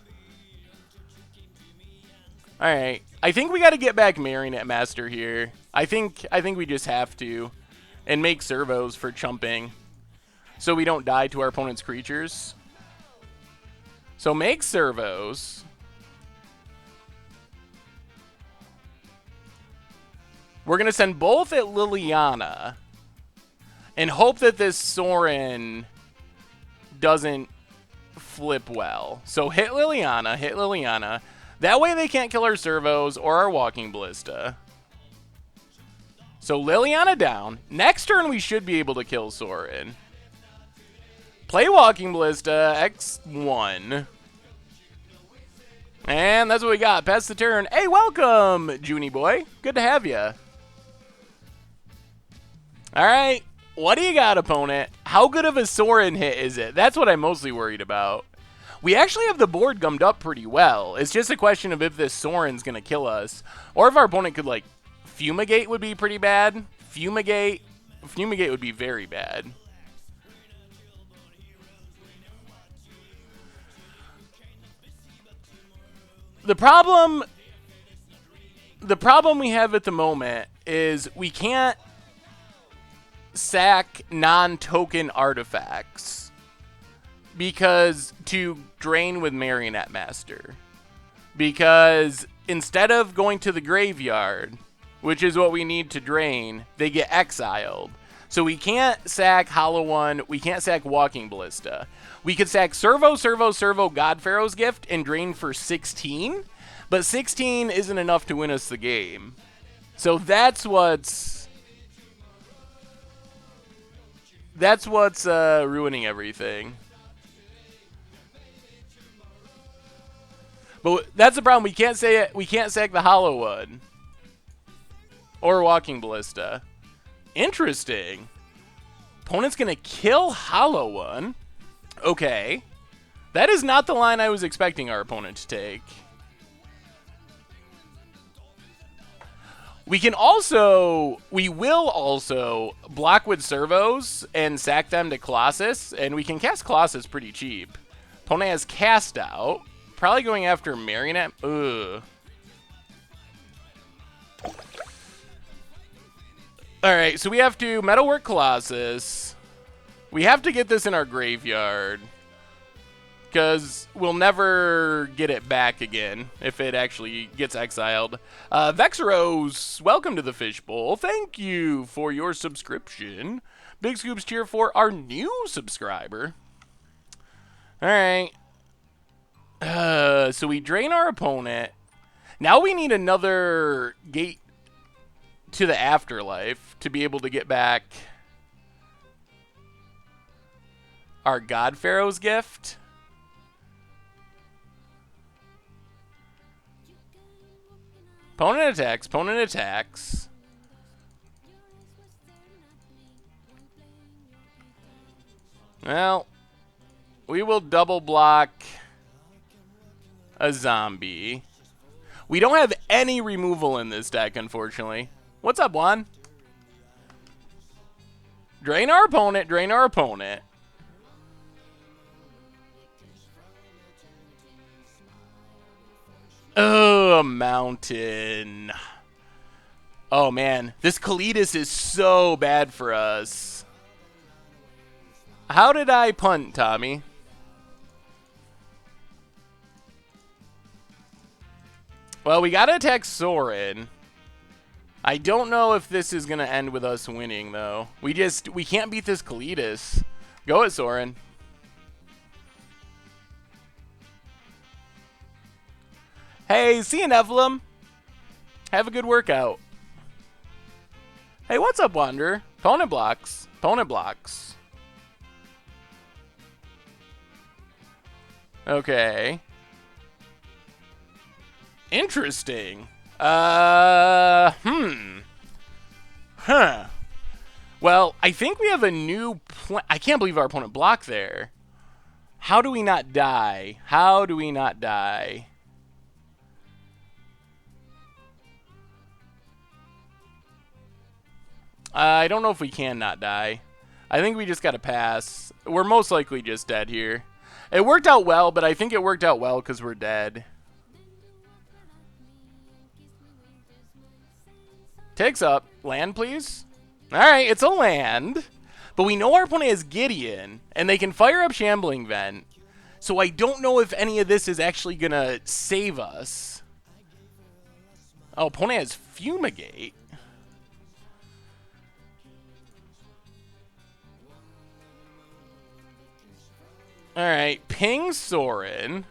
Alright. I think we got to get back Marionette Master here. I think we just have to. And make servos for chumping, so we don't die to our opponent's creatures. So make servos. We're going to send both at Liliana and hope that this Sorin doesn't flip well. So hit Liliana, hit Liliana. That way they can't kill our servos or our walking ballista. So Liliana down. Next turn we should be able to kill Sorin. Play walking ballista, X1. And that's what we got. Pass the turn. Hey, welcome, Junie boy. Good to have you. All right. What do you got, opponent? How good of a Sorin hit is it? That's what I'm mostly worried about. We actually have the board gummed up pretty well. It's just a question of if this Sorin's going to kill us. Or if our opponent could, like, Fumigate would be pretty bad. Fumigate would be very bad. The problem we have at the moment is we can't sack non-token artifacts because to drain with Marionette Master. Because instead of going to the graveyard, which is what we need to drain, they get exiled. So we can't sack Hollow One, we can't sack Walking Ballista. We could sack Servo, God Pharaoh's Gift, and drain for 16, but 16 isn't enough to win us the game. So that's what's ruining everything. But that's the problem. We can't sack the Hollow One. Or Walking Ballista. Interesting. Opponent's going to kill Hollow One. Okay. That is not the line I was expecting our opponent to take. We will also block with servos and sack them to Colossus, and we can cast Colossus pretty cheap. Opponent has Cast Out. Probably going after Marionette. Ugh. Alright, so we have to Metalwork Colossus. We have to get this in our graveyard. because we'll never get it back again if it actually gets exiled. Vexeros, welcome to the Fishbowl. Thank you for your subscription. Big Scoops cheer for our new subscriber. All right. So we drain our opponent. Now we need another gate to the afterlife to be able to get back our God Pharaoh's gift. Opponent attacks, opponent attacks. Well, we will double block a zombie. We don't have any removal in this deck, unfortunately. What's up, Juan? Drain our opponent, drain our opponent. Oh, a mountain. Oh, man. This Colossus is so bad for us. How did I punt, Tommy? Well, we gotta attack Soren. I don't know if this is gonna end with us winning, though. We can't beat this Colossus. Go at Soren. Hey, see you, Nephilim. Have a good workout. Hey, what's up, Wanderer? Opponent blocks. Opponent blocks. Okay. Interesting. Huh. Well, I think we have a new plan. I can't believe our opponent blocked there. How do we not die? How do we not die? I don't know if we can not die. I think we just gotta pass. We're most likely just dead here. It worked out well, but I think it worked out well because we're dead. Takes up. Land, please. Alright, it's a land. But we know our opponent is Gideon, and they can fire up Shambling Vent. So I don't know if any of this is actually gonna save us. Oh, opponent has Fumigate. Alright, ping Soren.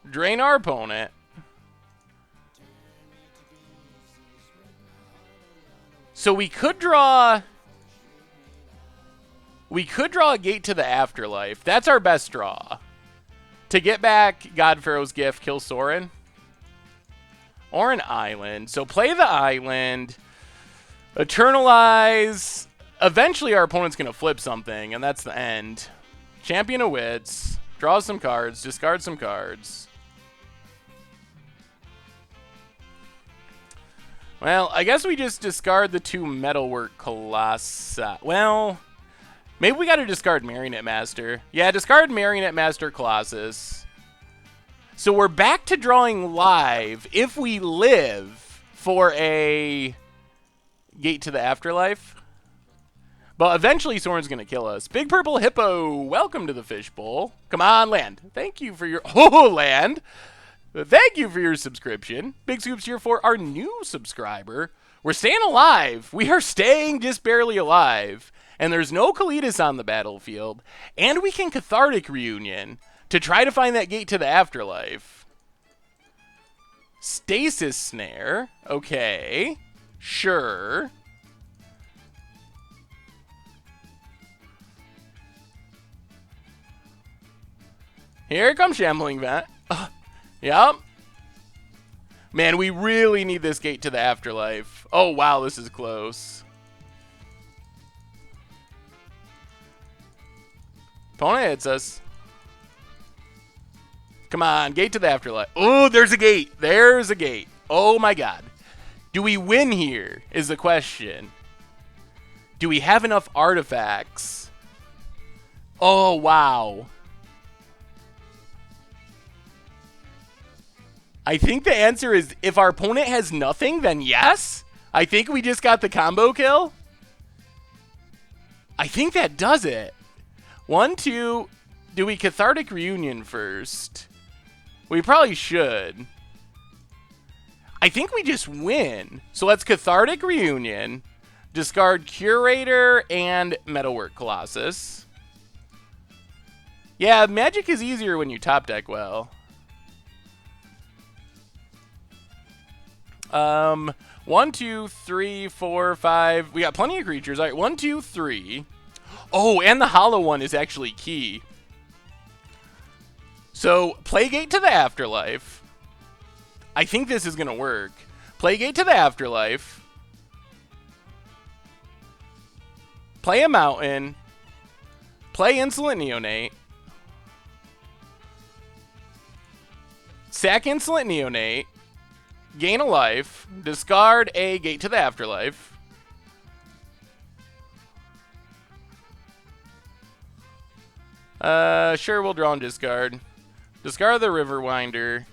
Drain our opponent. So we could draw a gate to the afterlife. That's our best draw. To get back God Pharaoh's gift, kill Soren. Or an island. So play the island. Eternalize. Eventually our opponent's going to flip something, and that's the end. Champion of Wits. Draw some cards. Discard some cards. Well, I guess we just discard the two Metalwork Colossus. Well, maybe we got to discard Marionette Master. Yeah, discard Marionette Master Colossus. So we're back to drawing live if we live for a gate to the afterlife. But eventually Soren's going to kill us. Big Purple Hippo, welcome to the Fishbowl. Come on, land. Thank you for your... Oh, land. Thank you for your subscription. Big Scoops here for our new subscriber. We're staying alive. We are staying just barely alive. And there's no Colossus on the battlefield. And we can Cathartic Reunion to try to find that gate to the afterlife. Stasis Snare. Okay. Sure. Here comes Shambling Vent. Yep. Man, we really need this gate to the afterlife. Oh, wow, this is close. Opponent hits us. Come on, gate to the afterlife. Oh, there's a gate. There's a gate. Oh, my God. Do we win here is the question. Do we have enough artifacts? Oh, wow. I think the answer is if our opponent has nothing, then yes. I think we just got the combo kill. I think that does it. 1, 2. Do we Cathartic Reunion first? We probably should. I think we just win. So let's Cathartic Reunion, discard Curator and Metalwork Colossus. Yeah, Magic is easier when you top deck well. 1, 2, 3, 4, 5. We got plenty of creatures. All right, 1, 2, 3. Oh, and the hollow one is actually key. So, Playgate to the Afterlife. I think this is going to work. Playgate to the Afterlife. Play a Mountain. Play Insolent Neonate. Sack Insolent Neonate. Gain a life. Discard a Gate to the Afterlife. Sure, we'll draw and discard. Discard the Riverwinder.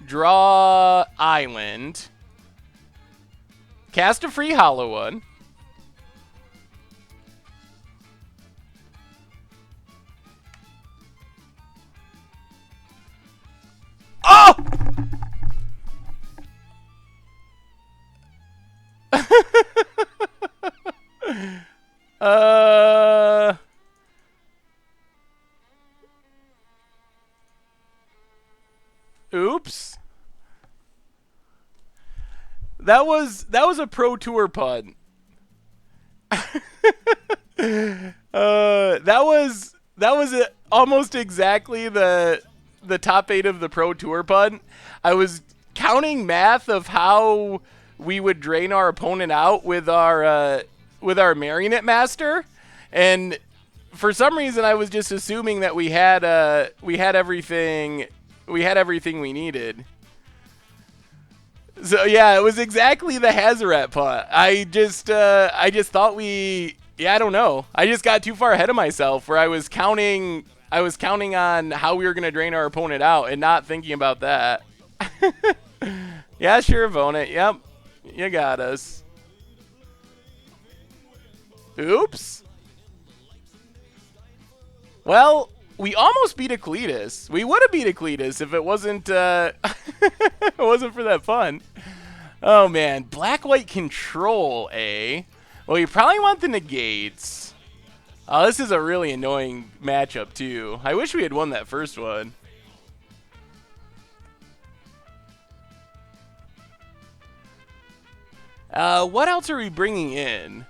Draw Island. Cast a free hollow one. Oh! Oops. That was a Pro Tour pun. That was almost exactly the top 8 of the Pro Tour pun. I was counting math of how we would drain our opponent out with our Marionette Master, and for some reason I was just assuming that we had everything we needed. So yeah, it was exactly the Hazaret punt. I just thought I don't know. I just got too far ahead of myself where I was counting on how we were going to drain our opponent out and not thinking about that. Yeah, sure, Vonit. Yep. You got us. Oops. Well, we almost beat Ecletus. We would have beat Ecletus if it wasn't it wasn't for that fun. Oh man, black-white control, eh? Well, you probably want the negates. Oh, this is a really annoying matchup too. I wish we had won that first one. What else are we bringing in?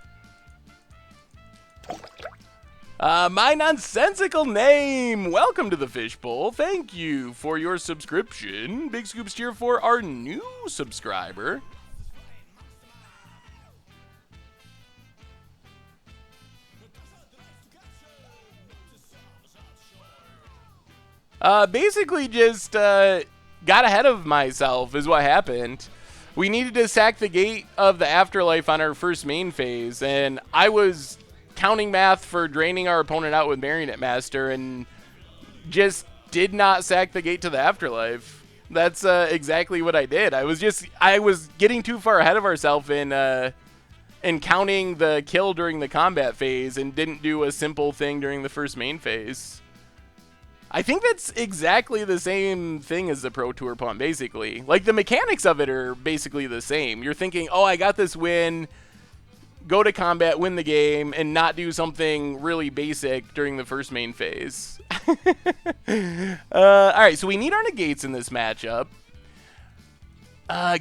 My nonsensical name! Welcome to the Fishbowl. Thank you for your subscription. Big Scoops cheer for our new subscriber. Basically just got ahead of myself is what happened. We needed to sack the Gate of the Afterlife on our first main phase, and I was counting math for draining our opponent out with Marionette Master and just did not sack the Gate to the Afterlife. That's exactly what I did. I was getting too far ahead of ourselves in counting the kill during the combat phase and didn't do a simple thing during the first main phase. I think that's exactly the same thing as the Pro Tour punt, basically. Like, the mechanics of it are basically the same. You're thinking, oh, I got this win, go to combat, win the game, and not do something really basic during the first main phase. Alright, so we need our negates in this matchup.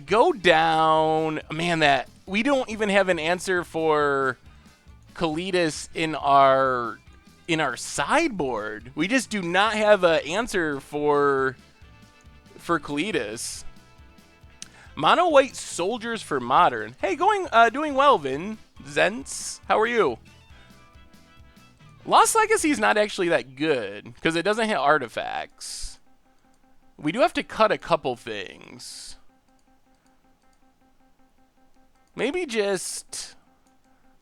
Go down. Man, we don't even have an answer for Colossus in our sideboard. We just do not have an answer for Colossus. Mono white soldiers for modern. Hey, doing well, Vin. Zents, how are you? Lost Legacy is not actually that good because it doesn't hit artifacts. We do have to cut a couple things. Maybe just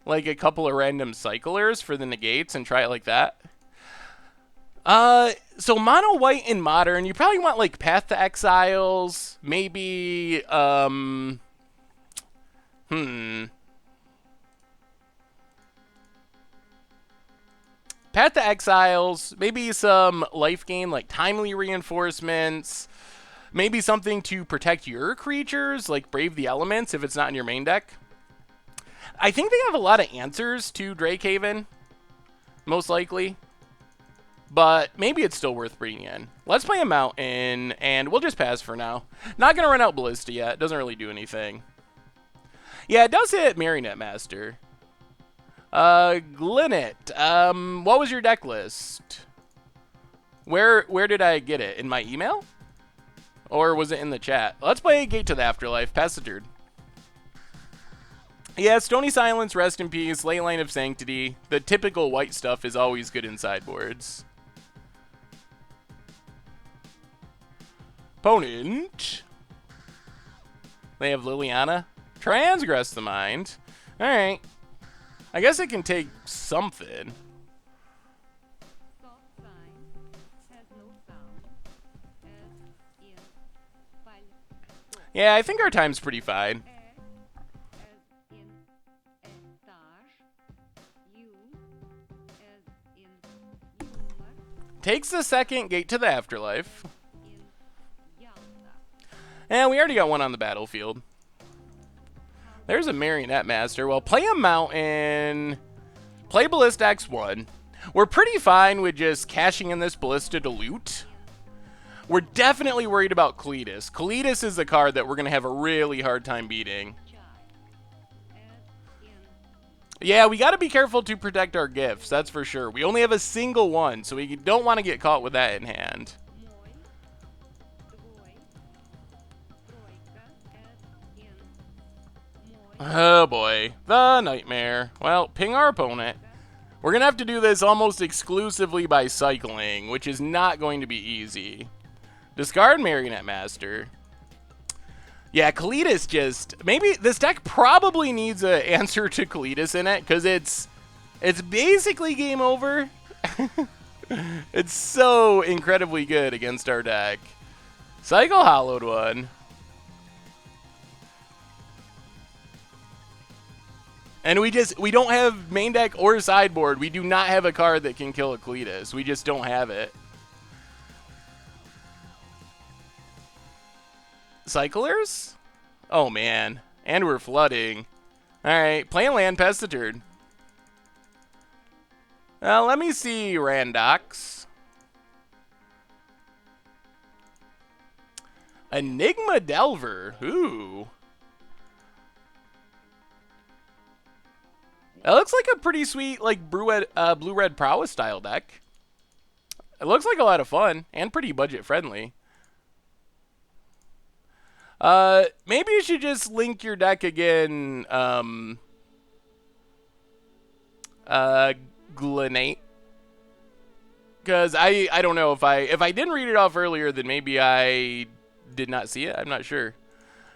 like a couple of random cyclers for the negates and try it like that. So mono white in modern, you probably want like Path to Exiles, maybe Path to Exiles, maybe some life gain like Timely Reinforcements, maybe something to protect your creatures like Brave the Elements if it's not in your main deck. I think they have a lot of answers to Drakehaven, most likely. But maybe it's still worth bringing in. Let's play a Mountain, and we'll just pass for now. Not going to run out Ballista yet. Doesn't really do anything. Yeah, it does hit Marionette Master. Glinnet. What was your deck list? Where did I get it? In my email? Or was it in the chat? Let's play Gate to the Afterlife. Pass the turn. Yeah, Stony Silence, Rest in Peace, Ley Line of Sanctity. The typical white stuff is always good in sideboards. Opponent. They have Liliana. Transgress the Mind. Alright. I guess it can take something. Yeah, I think our time's pretty fine. Takes the second Gate to the Afterlife. And we already got one on the battlefield. There's a Marionette Master. Well, play a Mountain. Play Ballista X1. We're pretty fine with just cashing in this Ballista to loot. We're definitely worried about Colossus. Colossus is the card that we're going to have a really hard time beating. Yeah, we got to be careful to protect our gifts, that's for sure. We only have a single one, so we don't want to get caught with that in hand. Oh boy, the Nightmare. Well, ping our opponent. We're going to have to do this almost exclusively by cycling, which is not going to be easy. Discard Marionette Master. Yeah, Colossus just... Maybe this deck probably needs an answer to Colossus in it, because it's basically game over. It's so incredibly good against our deck. Cycle Hollowed One. And we don't have main deck or sideboard. We do not have a card that can kill a Colossus. We just don't have it. Cyclers? Oh, man. And we're flooding. Alright, playing land, pass the turn. Let me see Randox. Enigma Delver. Ooh. That looks like a pretty sweet, like, blue-red prowess style deck. It looks like a lot of fun and pretty budget-friendly. Maybe you should just link your deck again, Glinate. Because I don't know if I didn't read it off earlier, then maybe I did not see it. I'm not sure.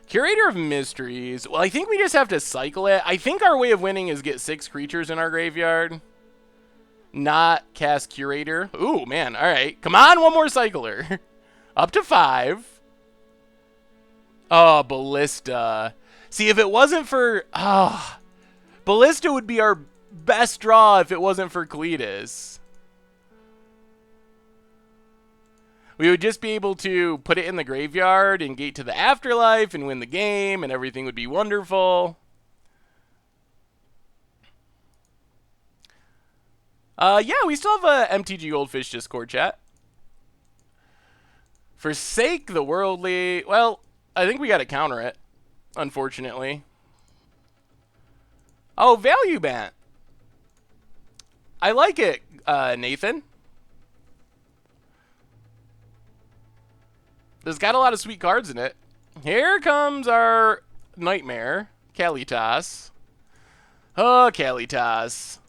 Curator of Mysteries. Well, I think we just have to cycle it. I think our way of winning is get 6 creatures in our graveyard. Not cast Curator. Ooh, man. All right. Come on, one more cycler. Up to 5. Oh, Ballista. See, if it wasn't for... Ballista would be our best draw if it wasn't for Colossus. We would just be able to put it in the graveyard and Gate to the Afterlife and win the game, and everything would be wonderful. Yeah, we still have a MTG Goldfish Discord chat. Forsake the Worldly. Well, I think we got to counter it, unfortunately. Oh, Value Bant. I like it, Nathan. There's got a lot of sweet cards in it. Here comes our Nightmare, Kalitas. Oh, Kalitas.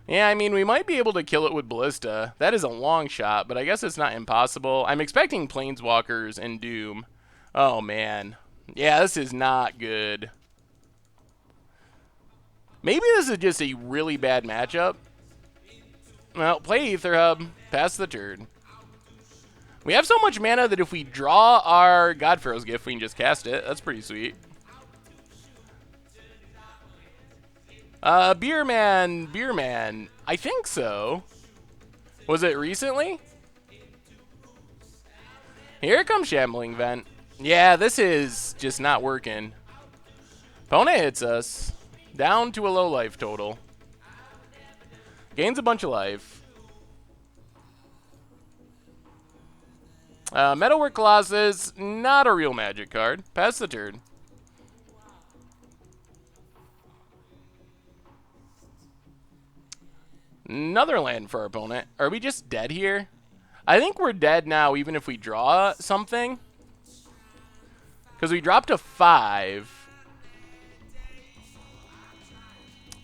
Yeah, I mean, we might be able to kill it with Ballista. That is a long shot, but I guess it's not impossible. I'm expecting Planeswalkers and Doom. Oh, man. Yeah, this is not good. Maybe this is just a really bad matchup. Well, play Aether Hub. Pass the turn. We have so much mana that if we draw our Godpharaoh's Gift, we can just cast it. That's pretty sweet. Beer Man. I think so. Was it recently? Here comes Shambling Vent. Yeah, this is just not working. Opponent hits us. Down to a low life total. Gains a bunch of life. Metalwork Colossus, not a real magic card. Pass the turn. Another land for our opponent. Are we just dead here? I think we're dead now, even if we draw something. Because we dropped a 5.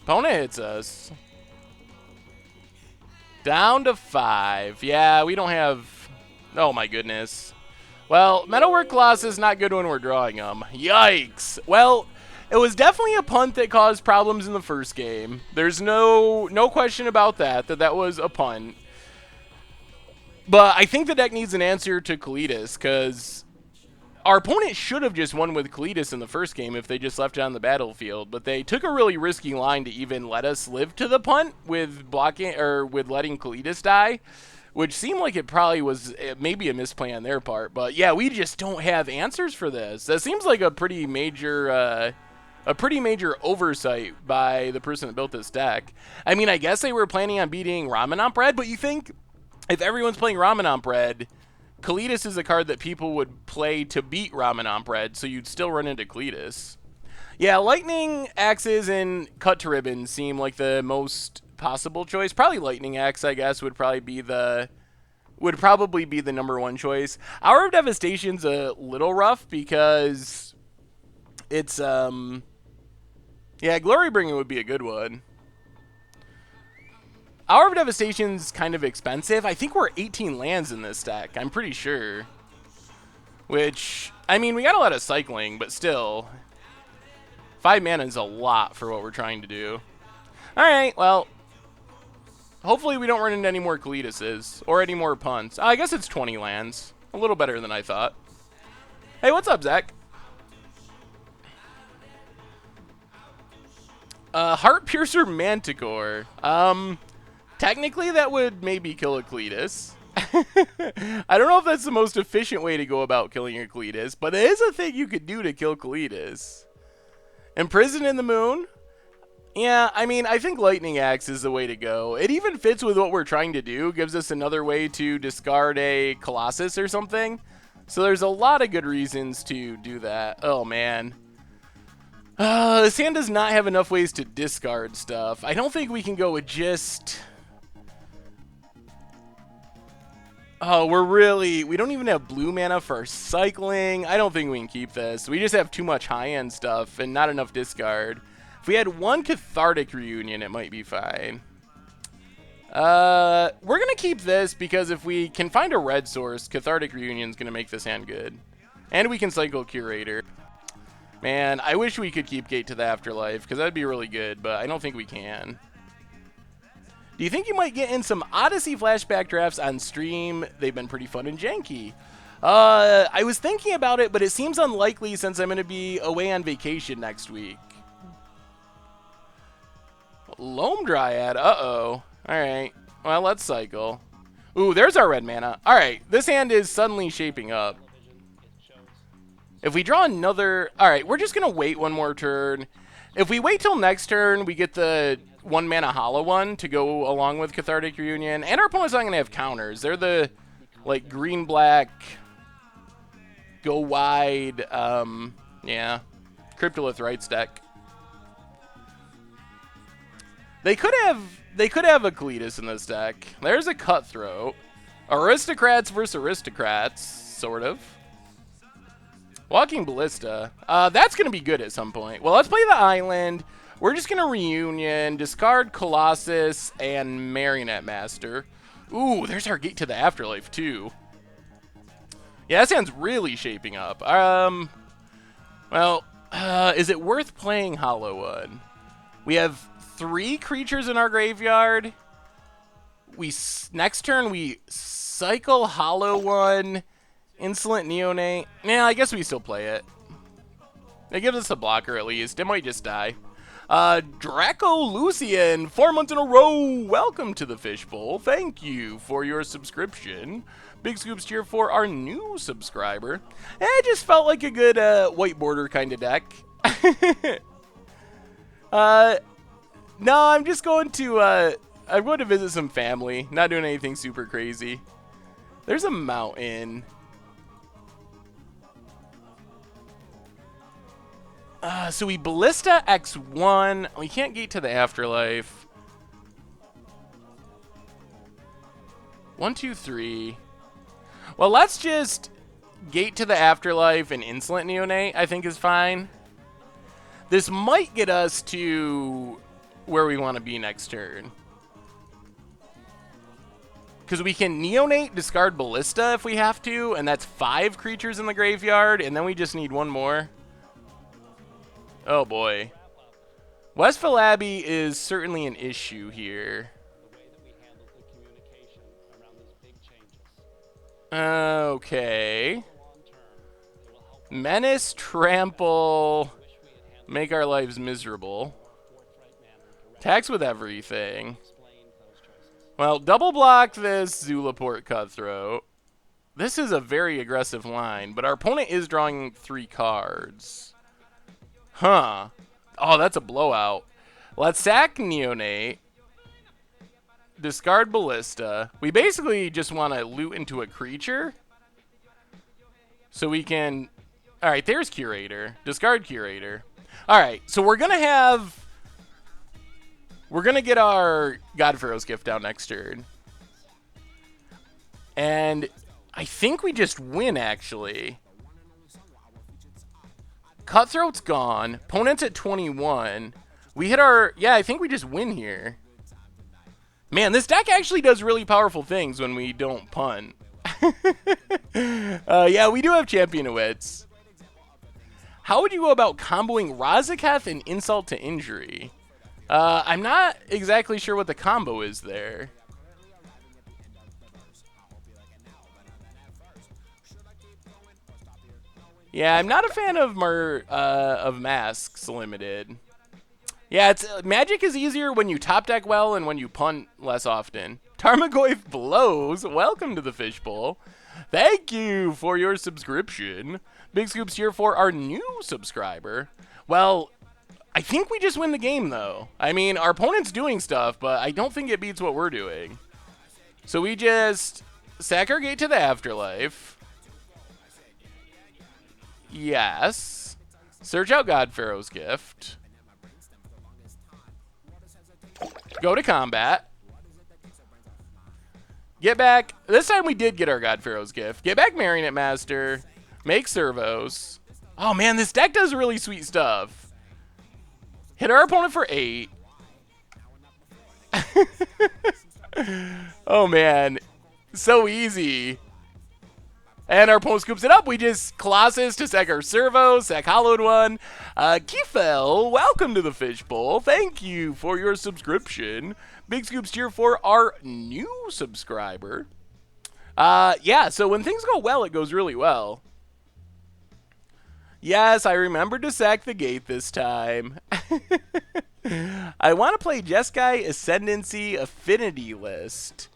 Opponent hits us. Down to 5. Yeah, we don't have... Oh my goodness. Well, Metalwork Colossus is not good when we're drawing them. Yikes. Well, it was definitely a punt that caused problems in the first game. There's no question about that was a punt. But I think the deck needs an answer to Colossus, because our opponent should have just won with Colossus in the first game if they just left it on the battlefield. But they took a really risky line to even let us live to the punt with blocking or with letting Colossus die, which seemed like it probably was maybe a misplay on their part. But yeah, we just don't have answers for this. That seems like a pretty major oversight by the person that built this deck. I mean, I guess they were planning on beating Ramen Bread, but you think if everyone's playing Ramen Bread, Colossus is a card that people would play to beat Ramen Bread, so you'd still run into Colossus. Yeah, Lightning Axes and Cut to Ribbons seem like the most possible choice. Probably Lightning Axe, I guess, would probably be the number one choice. Hour of Devastation's a little rough because it's yeah, Glorybringer would be a good one. Hour of Devastation's kind of expensive. I think we're 18 lands in this deck. I'm pretty sure. Which, I mean, we got a lot of cycling, but still. 5 mana is a lot for what we're trying to do. Alright, well. Hopefully we don't run into any more Colossuses. Or any more punts. I guess it's 20 lands. A little better than I thought. Hey, what's up, Zach? Heartpiercer Manticore. Technically, that would maybe kill a Colossus. I don't know if that's the most efficient way to go about killing a Colossus, but it is a thing you could do to kill Colossus. Imprison in the Moon? Yeah, I mean, I think Lightning Axe is the way to go. It even fits with what we're trying to do. Gives us another way to discard a Colossus or something. So there's a lot of good reasons to do that. Oh, man. This hand does not have enough ways to discard stuff. I don't think we can go with just... Oh, we don't even have blue mana for cycling. I don't think we can keep this. We just have too much high-end stuff and not enough discard. If we had one Cathartic Reunion, it might be fine. We're going to keep this because if we can find a red source, Cathartic Reunion is going to make this hand good. And we can cycle Curator. Man, I wish we could keep Gate to the Afterlife because that'd be really good, but I don't think we can. Do you think you might get in some Odyssey flashback drafts on stream? They've been pretty fun and janky. I was thinking about it, but it seems unlikely since I'm going to be away on vacation next week. Loam Dryad, uh-oh. Alright, well, let's cycle. Ooh, there's our red mana. Alright, this hand is suddenly shaping up. If we draw another... Alright, we're just going to wait one more turn. If we wait till next turn, we get the 1 mana hollow one to go along with Cathartic Reunion. And our opponent's not going to have counters. They're the, like, green-black, go wide, yeah, Cryptolith Rights deck. They could have a Colossus in this deck. There's a Cutthroat. Aristocrats versus Aristocrats, sort of. Walking Ballista. That's going to be good at some point. Well, let's play the island. We're just going to Reunion, discard Colossus, and Marionette Master. Ooh, there's our Gate to the Afterlife, too. Yeah, that sounds really shaping up. Well, is it worth playing Hollow One? We have 3 creatures in our graveyard. Next turn, we cycle Hollow One, Insolent Neonate. Yeah, I guess we still play it. It gives us a blocker at least. It might just die. Draco Lucian, 4 months in a row. Welcome to the Fishbowl. Thank you for your subscription. Big scoops cheer for our new subscriber. It just felt like a good white border kind of deck. No, I'm just going to I'm going to visit some family. Not doing anything super crazy. There's a mountain. So we Ballista X1. We can't gate to the afterlife. 1, 2, 3. Well, let's just gate to the afterlife and insolent neonate, I think is fine. This might get us to where we want to be next turn. Because we can neonate, discard Ballista if we have to, and that's 5 creatures in the graveyard, and then we just need one more. Oh boy. Westville Abbey is certainly an issue here. Okay. Menace, trample, make our lives miserable. Tax with everything. Well, double block this Zulaport Cutthroat. This is a very aggressive line, but our opponent is drawing 3 cards. Huh. Oh, that's a blowout. Let's sack Neonate. Discard Ballista. We basically just want to loot into a creature. So we can... Alright, there's Curator. Discard Curator. Alright, so we're going to have... We're going to get our God Pharaoh's Gift down next turn. And I think we just win, actually. Cutthroat's gone. Opponent's at 21. We hit our... Yeah, I think we just win here. Man, this deck actually does really powerful things when we don't punt. Yeah, we do have Champion of Wits. How would you go about comboing Razaketh and Insult to Injury? I'm not exactly sure what the combo is there. Yeah, I'm not a fan of Masks Limited. Yeah, Magic is easier when you top deck well and when you punt less often. Tarmogoyf blows. Welcome to the Fishbowl. Thank you for your subscription. Big scoops here for our new subscriber. Well, I think we just win the game, though. I mean, our opponent's doing stuff, but I don't think it beats what we're doing. So we just sack our gate to the afterlife. Yes. Search out God Pharaoh's Gift. Go to combat. Get back. This time we did get our God Pharaoh's Gift. Get back Marionette Master. Make servos. Oh man, this deck does really sweet stuff. Hit our opponent for 8. Oh man. So easy. And our opponent scoops it up. We just Colossus to sack our servo, sack Hollowed One. Kiefel, welcome to the Fishbowl. Thank you for your subscription. Big scoops here for our new subscriber. Yeah, so when things go well, it goes really well. Yes, I remembered to sack the gate this time. I want to play Jeskai Ascendancy Affinity list.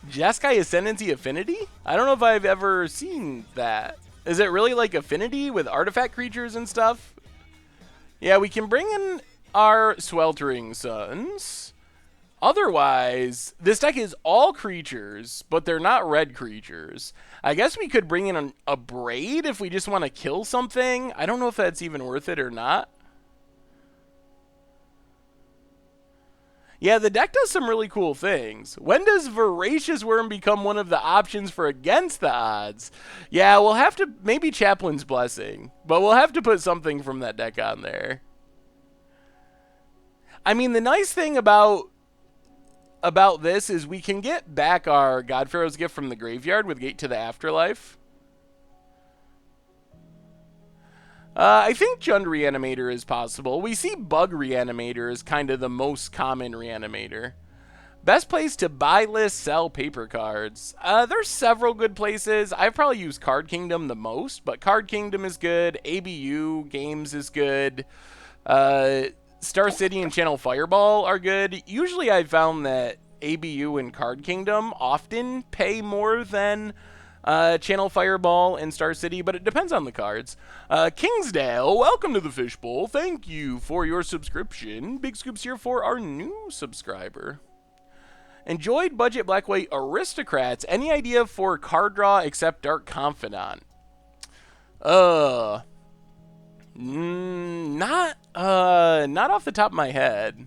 Jeskai Ascendancy Affinity? I don't know if I've ever seen that. Is it really like Affinity with artifact creatures and stuff? Yeah, we can bring in our Sweltering Suns. Otherwise, this deck is all creatures, but they're not red creatures. I guess we could bring in a Braid if we just want to kill something. I don't know if that's even worth it or not. Yeah, the deck does some really cool things. When does Voracious Worm become one of the options for against the odds? Yeah, we'll have to, maybe Chaplain's Blessing, but we'll have to put something from that deck on there. I mean, the nice thing about this is we can get back our God Pharaoh's Gift from the graveyard with Gate to the Afterlife. I think Jund Reanimator is possible. We see Bug Reanimator as kind of the most common Reanimator. Best place to buy, list, sell paper cards. There's several good places. I've probably used Card Kingdom the most, but Card Kingdom is good. ABU Games is good. Star City and Channel Fireball are good. Usually I've found that ABU and Card Kingdom often pay more than Channel Fireball and Star City, but it depends on the cards. Kingsdale, welcome to the Fishbowl. Thank you for your subscription. Big Scoops here for our new subscriber. Enjoyed Budget Black-White Aristocrats. Any idea for card draw except Dark Confidant? Not off the top of my head.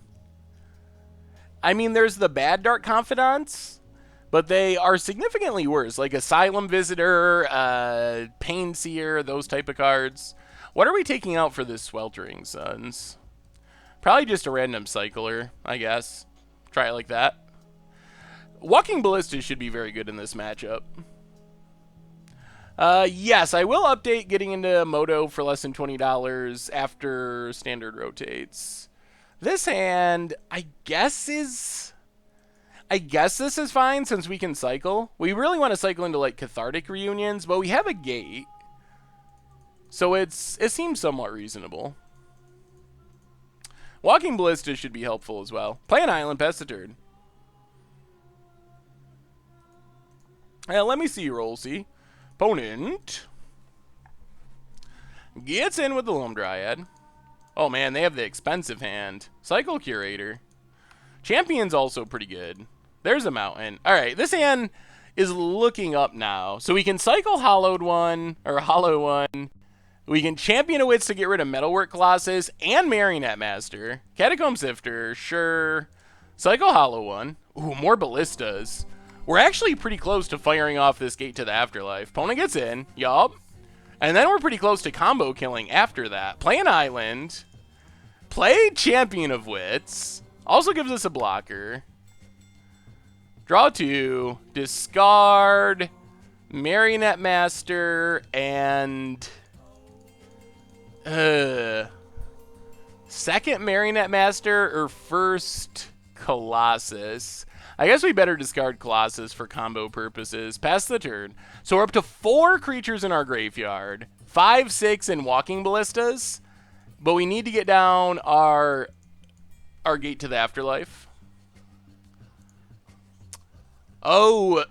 I mean, there's the bad Dark Confidants, but they are significantly worse, like Asylum Visitor, Pain Seer, those type of cards. What are we taking out for this Sweltering Suns? Probably just a random Cycler, I guess. Try it like that. Walking Ballista should be very good in this matchup. Yes, I will update getting into Moto for less than $20 after Standard rotates. This hand, I guess this is fine since we can cycle. We really want to cycle into like Cathartic Reunions, but we have a gate. So it seems somewhat reasonable. Walking Ballista should be helpful as well. Play an Island Pescatard. Let me see, Rollsy. Opponent gets in with the Loam Dryad. Oh man, they have the expensive hand. Cycle Curator. Champion's also pretty good. There's a Mountain. Alright, this hand is looking up now. So we can cycle Hollow One. We can Champion of Wits to get rid of Metalwork Colossus and Marionette Master. Catacomb Sifter, sure. Cycle Hollow One. Ooh, more Ballistas. We're actually pretty close to firing off this Gate to the Afterlife. Opponent gets in. Yup. And then we're pretty close to combo killing after that. Play an Island. Play Champion of Wits. Also gives us a blocker. Draw 2. Discard Marionette Master and... second Marionette Master or first Colossus? I guess we better discard Colossus for combo purposes. Pass the turn. So we're up to 4 creatures in our graveyard. 5, 6, and Walking Ballistas. But we need to get down our Gate to the Afterlife. Oh,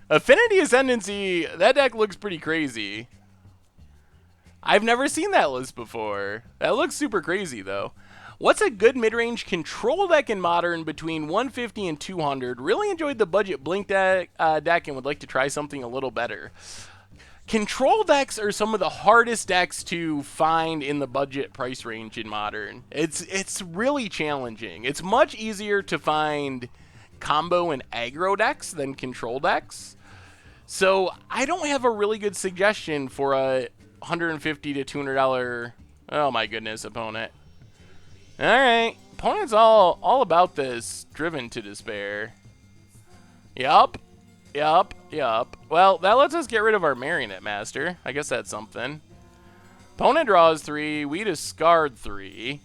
Affinity Ascendancy. That deck looks pretty crazy. I've never seen that list before. That looks super crazy, though. What's a good mid-range control deck in Modern between 150 and 200? Really enjoyed the budget Blink deck and would like to try something a little better. Control decks are some of the hardest decks to find in the budget price range in Modern. It's really challenging. It's much easier to find combo and aggro decks than control decks. So I don't have a really good suggestion for a $150 to $200, oh my goodness, opponent. Alright, opponent's all about this Driven to Despair. Yup. Well, that lets us get rid of our Marionette Master. I guess that's something. Opponent draws 3, we discard 3.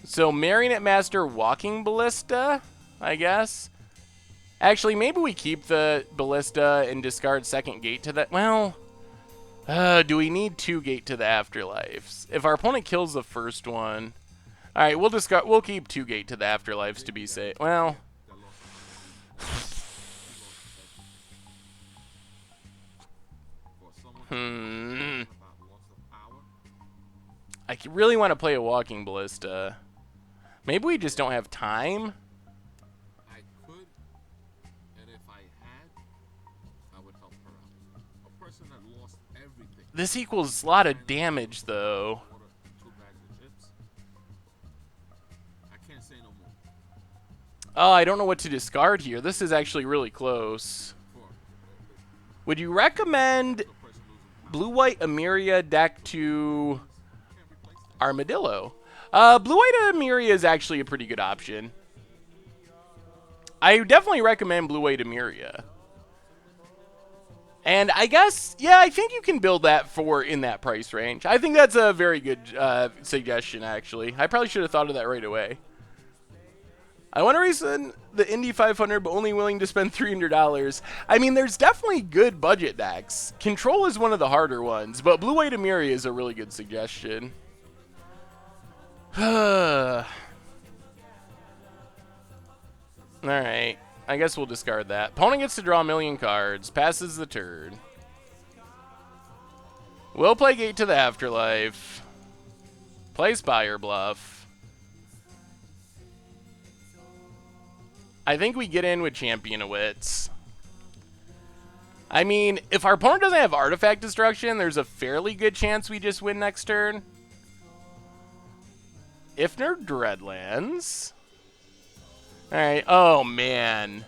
So Marionette Master, Walking Ballista, I guess. Actually, maybe we keep the Ballista and discard second Gate to that. Well... do we need 2 Gate to the Afterlives? If our opponent kills the first one... Alright, we'll keep 2 Gate to the Afterlives to be safe. Well... I really want to play a Walking Ballista. Maybe we just don't have time? This equals a lot of damage, though. Oh, I don't know what to discard here. This is actually really close. Would you recommend Blue-White Emiria deck to Armadillo? Blue-White Emiria is actually a pretty good option. I definitely recommend Blue-White Emiria. And I guess, yeah, I think you can build that for in that price range. I think that's a very good suggestion, actually. I probably should have thought of that right away. I want to reason the Indy 500, but only willing to spend $300. I mean, there's definitely good budget decks. Control is one of the harder ones, but Blue-White Emiria is a really good suggestion. Alright. I guess we'll discard that. Opponent gets to draw a million cards. Passes the turn. We'll play Gate to the Afterlife. Play Spire Bluff. I think we get in with Champion of Wits. I mean, if our opponent doesn't have Artifact Destruction, there's a fairly good chance we just win next turn. Ifnir Dreadlands. Alright, oh man.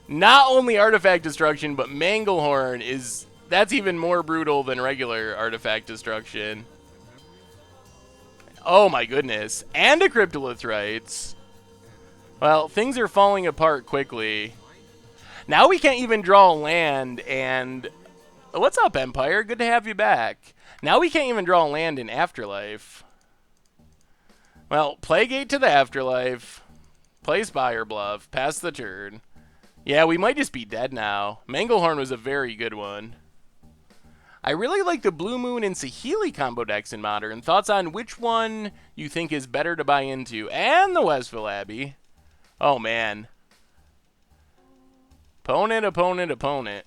Not only Artifact Destruction, but Manglehorn is... That's even more brutal than regular Artifact Destruction. Oh my goodness. And a Cryptolith Rites. Well, things are falling apart quickly. Now we can't even draw a land, and... What's up, Empire? Good to have you back. Now we can't even draw a land in Afterlife. Well, play Gate to the Afterlife. Play Spire Bluff. Pass the turn. Yeah, we might just be dead now. Manglehorn was a very good one. I really like the Blue Moon and Saheeli combo decks in Modern. Thoughts on which one you think is better to buy into? And the Westville Abbey. Oh, man. Opponent, opponent, opponent.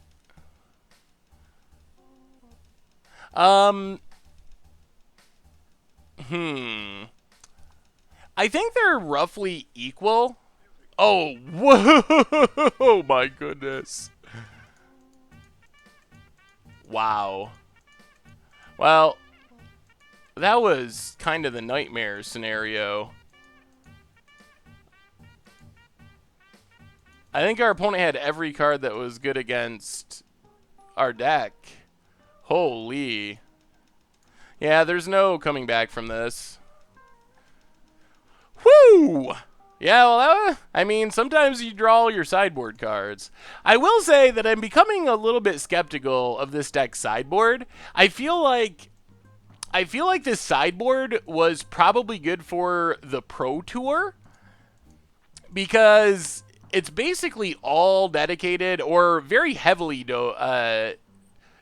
I think they're roughly equal. Oh, whoa! Oh my goodness. Wow. Well, that was kind of the nightmare scenario. I think our opponent had every card that was good against our deck. Holy. Yeah, there's no coming back from this. Woo! Yeah, well, I mean, sometimes you draw all your sideboard cards. I will say that I'm becoming a little bit skeptical of this deck's sideboard. I feel like this sideboard was probably good for the Pro Tour because it's basically all dedicated or very heavily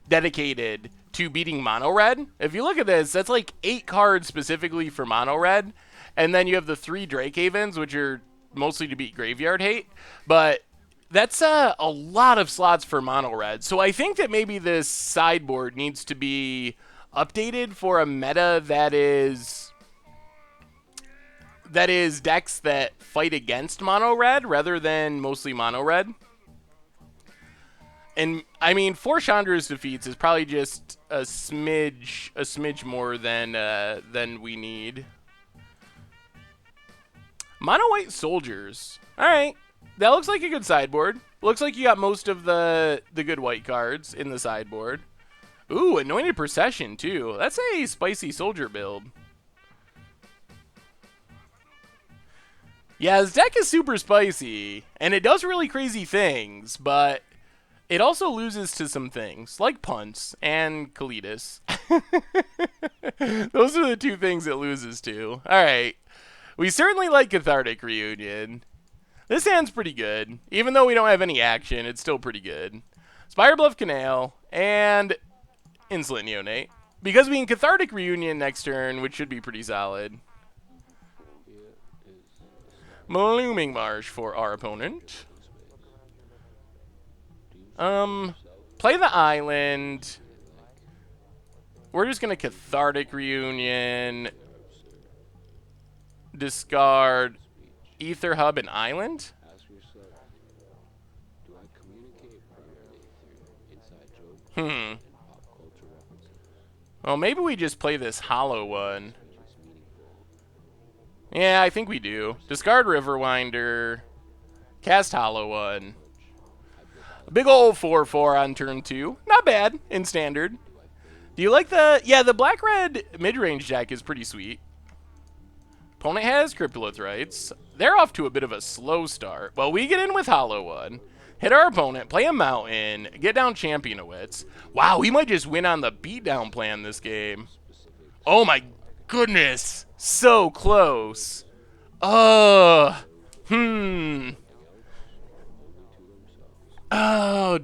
dedicated to beating Mono Red. If you look at this, that's like 8 cards specifically for Mono Red. And then you have the 3 Drake Havens, which are mostly to beat Graveyard Hate. But that's a lot of slots for Mono Red. So I think that maybe this sideboard needs to be updated for a meta that is decks that fight against Mono Red rather than mostly Mono Red. And I mean, 4 Chandra's defeats is probably just a smidge more than we need. Mono White Soldiers. Alright. That looks like a good sideboard. Looks like you got most of the good white cards in the sideboard. Ooh, Anointed Procession, too. That's a spicy soldier build. Yeah, this deck is super spicy, and it does really crazy things, but it also loses to some things, like punts and Kalidas. Those are the 2 things it loses to. Alright. We certainly like Cathartic Reunion. This hand's pretty good. Even though we don't have any action, it's still pretty good. Spire Bluff Canal and Insolent Neonate. Because we can Cathartic Reunion next turn, which should be pretty solid. Blooming Marsh for our opponent. Play the island. We're just going to Cathartic Reunion. Discard Ether Hub and Island. Well, maybe we just play this hollow one. Yeah, I think we do. Discard Riverwinder. Cast hollow one. A big old 4/4 on turn 2. Not bad in standard. Do you like the... Yeah, the black-red mid-range deck is pretty sweet. Opponent has Cryptolith Rites. They're off to a bit of a slow start. Well, we get in with Hollow One. Hit our opponent, play a Mountain, get down Champion of Wits. Wow, we might just win on the beatdown plan this game. Oh my goodness. So close. Oh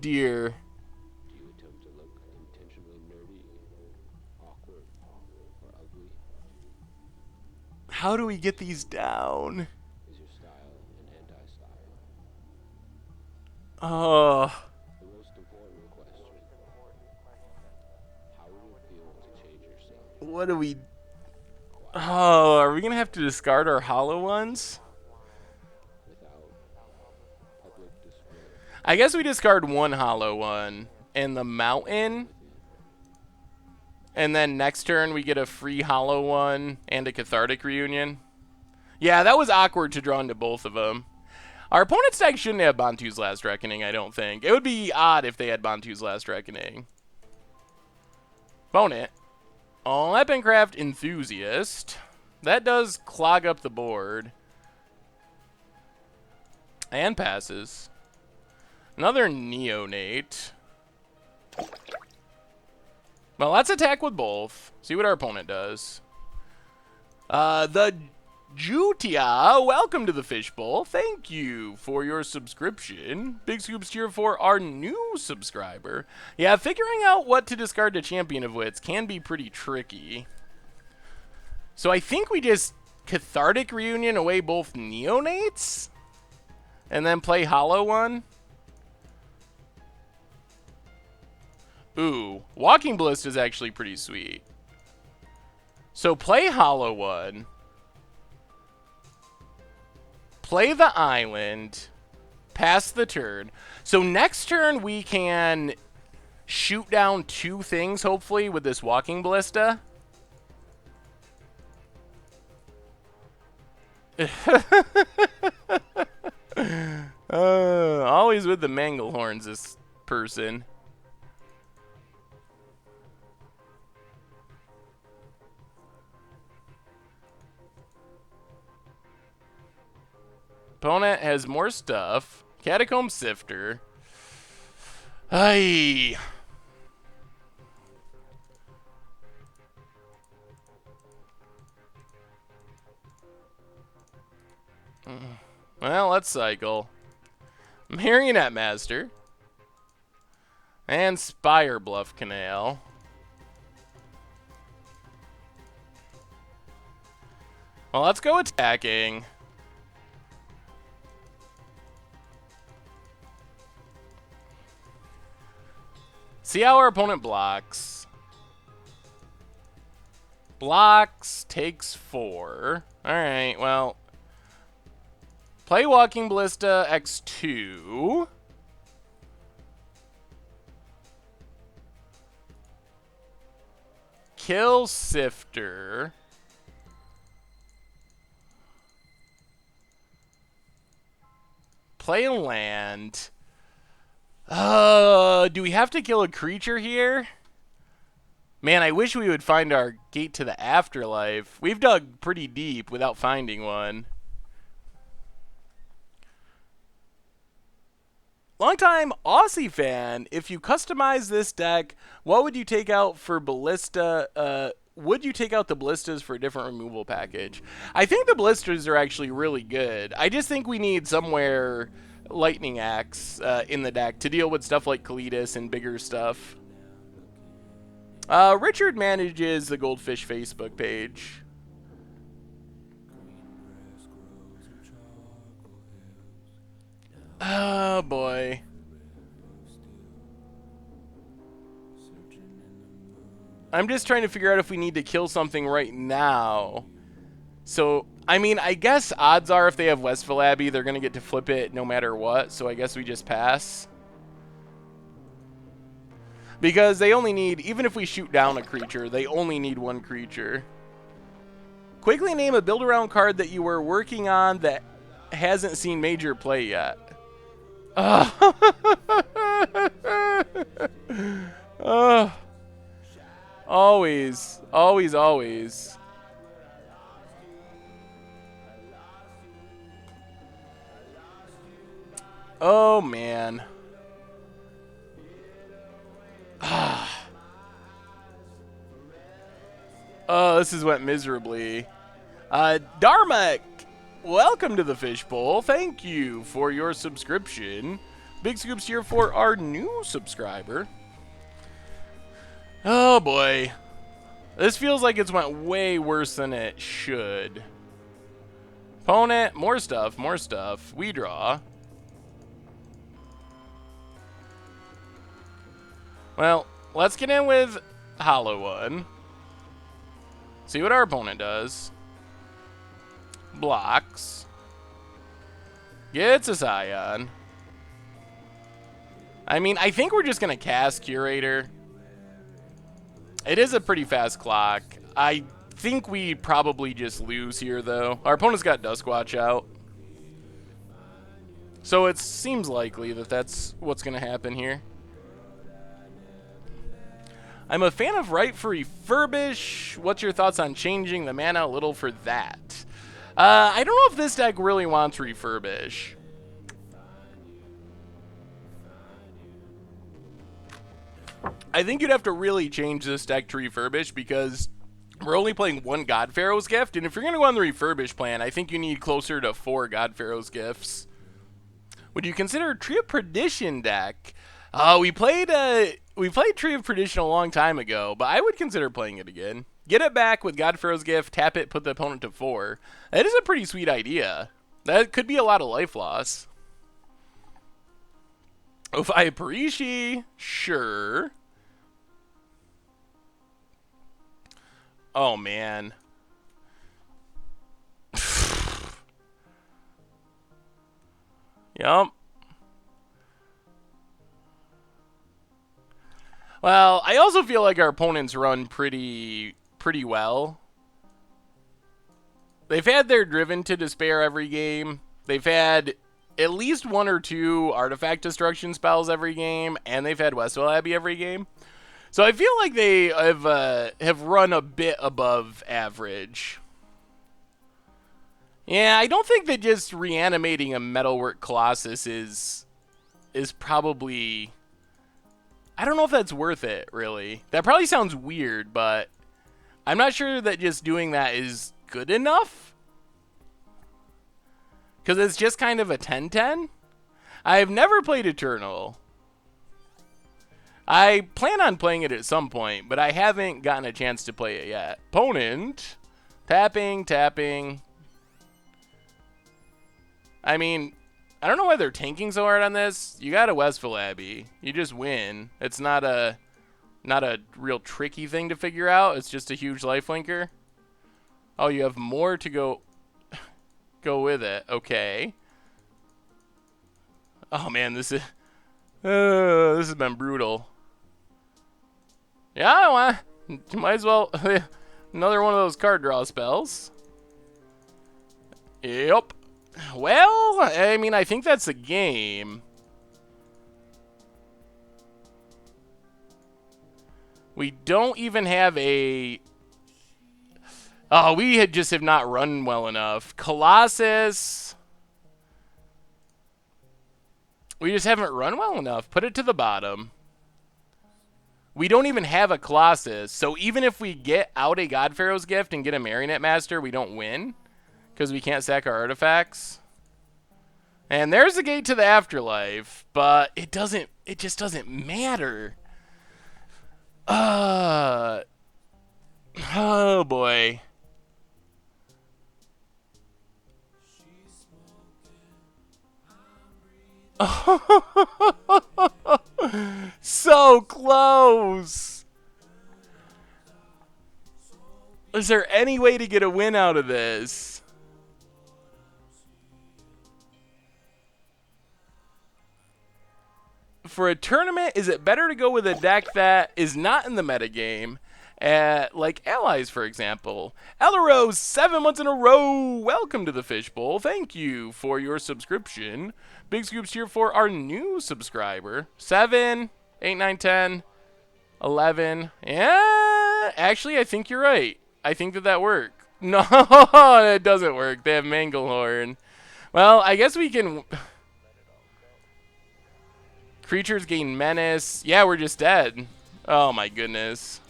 dear. How do we get these down? Is your style an anti-style? Oh. The most important question. How would it feel to change yourself What do we... Oh, are we going to have to discard our hollow ones? without public display? I guess we discard one hollow one and the mountain. And then next turn we get a free hollow one and a cathartic reunion. Yeah, that was awkward to draw into both of them. Our opponent's deck shouldn't have Bantu's Last Reckoning, I don't think. It would be odd if they had Bantu's Last Reckoning. Opponent. Weaponcraft Enthusiast. That does clog up the board. And passes. Another Neonate. Well, let's attack with both. See what our opponent does. The Jutia, welcome to the Fishbowl. Thank you for your subscription. Big Scoops tier for our new subscriber. Yeah, figuring out what to discard to Champion of Wits can be pretty tricky. So I think we just Cathartic Reunion away both Neonates? And then play Hollow one? Ooh, Walking Ballista is actually pretty sweet. So play Hollow one. Play the island. Pass the turn. So next turn we can shoot down 2 things, hopefully, with this Walking Ballista. Always with the Manglehorns, this person. Opponent has more stuff. Catacomb Sifter. Aye. Well, let's cycle. Marionette Master. And Spire Bluff Canal. Well, let's go attacking. See how our opponent blocks. Blocks, takes 4. Alright, well. Play Walking Ballista X2. Kill Sifter. Play land. Do we have to kill a creature here? Man, I wish we would find our gate to the afterlife. We've dug pretty deep without finding one. Longtime Aussie fan, if you customize this deck, what would you take out for Ballista? Would you take out the Ballistas for a different removal package? I think the Ballistas are actually really good. I just think we need somewhere Lightning Axe in the deck to deal with stuff like Colossus and bigger stuff. Richard manages the Goldfish Facebook page. Oh boy. I'm just trying to figure out if we need to kill something right now. So, I mean, I guess odds are if they have Westville Abbey, they're going to get to flip it no matter what. So I guess we just pass. Because they only need, even if we shoot down a creature, they only need 1 creature. Quickly name a build-around card that you were working on that hasn't seen major play yet. Always, always, always. Oh, man. Oh, this has went miserably. Dharmak, welcome to the Fishbowl. Thank you for your subscription. Big Scoops here for our new subscriber. Oh, boy. This feels like it's went way worse than it should. Opponent, more stuff, more stuff. We draw. Well, let's get in with Hollow One. See what our opponent does. Blocks. Gets a Scion. I mean, I think we're just going to cast Curator. It is a pretty fast clock. I think we probably just lose here, though. Our opponent's got Duskwatch out. So it seems likely that that's what's going to happen here. I'm a fan of Right for Refurbish. What's your thoughts on changing the mana a little for that? I don't know if this deck really wants Refurbish. I think you'd have to really change this deck to Refurbish because we're only playing one God Pharaoh's Gift, and if you're going to go on the Refurbish plan, I think you need closer to 4 God Pharaoh's Gifts. Would you consider a Tree of Perdition deck? We played Tree of Perdition a long time ago, but I would consider playing it again. Get it back with God Pharaoh's Gift, tap it, put the opponent to 4. That is a pretty sweet idea. That could be a lot of life loss. Ofai Parishi, sure. Oh, man. Yup. Well, I also feel like our opponents run pretty well. They've had their Driven to Despair every game. They've had at least 1 or 2 artifact destruction spells every game, and they've had Westwell Abbey every game. So I feel like they have run a bit above average. Yeah, I don't think that just reanimating a Metalwork Colossus is probably... I don't know if that's worth it, really. That probably sounds weird, but I'm not sure that just doing that is good enough. Because it's just kind of a 10-10. I've never played Eternal. I plan on playing it at some point, but I haven't gotten a chance to play it yet. Opponent. Tapping, tapping. I mean, I don't know why they're tanking so hard on this. You got a Westfall Abbey. You just win. It's not a real tricky thing to figure out. It's just a huge lifelinker. Oh, you have more to go with it. Okay. Oh man, this has been brutal. Yeah, might as well another one of those card draw spells. Yep. Well, I mean, I think that's a game. We don't even have a... Oh, we just have not run well enough. Colossus. We just haven't run well enough. Put it to the bottom. We don't even have a Colossus. So even if we get out a God Pharaoh's Gift and get a Marionette Master, we don't win. Because we can't sack our artifacts. And there's a gate to the afterlife. But it just doesn't matter. Oh boy. So close. Is there any way to get a win out of this? For a tournament, is it better to go with a deck that is not in the metagame? Like Allies, for example. Elrose, 7 months in a row. Welcome to the Fishbowl. Thank you for your subscription. Big scoops here for our new subscriber. 7, 8, 9, 10, 11. Yeah, actually, I think you're right. I think that works. No, it doesn't work. They have Manglehorn. Well, I guess we can... Creatures gain menace. Yeah, we're just dead. Oh, my goodness.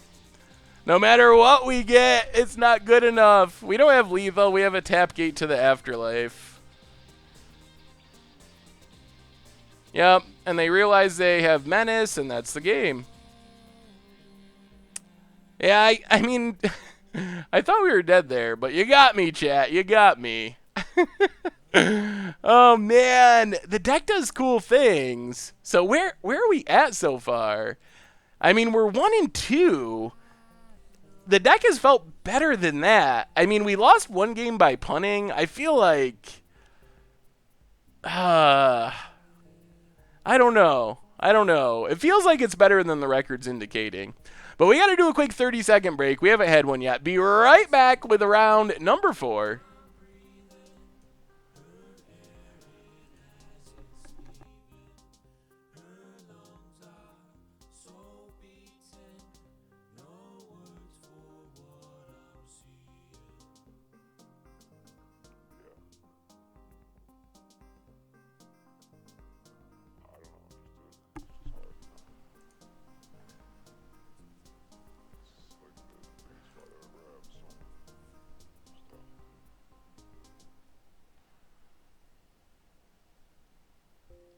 No matter what we get, it's not good enough. We don't have lethal. We have a tap gate to the afterlife. Yep, and they realize they have menace, and that's the game. Yeah, I mean, I thought we were dead there, but you got me, chat. You got me. Oh man, the deck does cool things. So where are we at so far? I mean, we're 1-2. The deck has felt better than that. I mean, we lost one game by punting. I feel like I don't know. I don't know. It feels like it's better than the record's indicating. But we got to do a quick 30-second break. We haven't had one yet. Be right back with round number 4.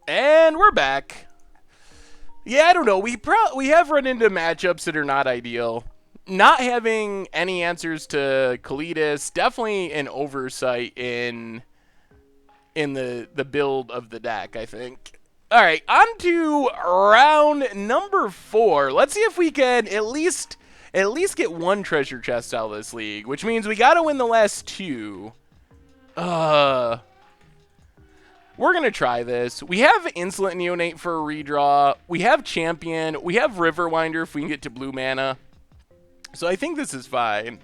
And we're back. Yeah, I don't know. We have run into matchups that are not ideal. Not having any answers to Colossus, definitely an oversight in the build of the deck, I think. All right, on to round number 4. Let's see if we can at least get one treasure chest out of this league, which means we got to win the last 2. We're going to try this. We have Insolent Neonate for a redraw. We have Champion. We have Riverwinder if we can get to blue mana. So I think this is fine.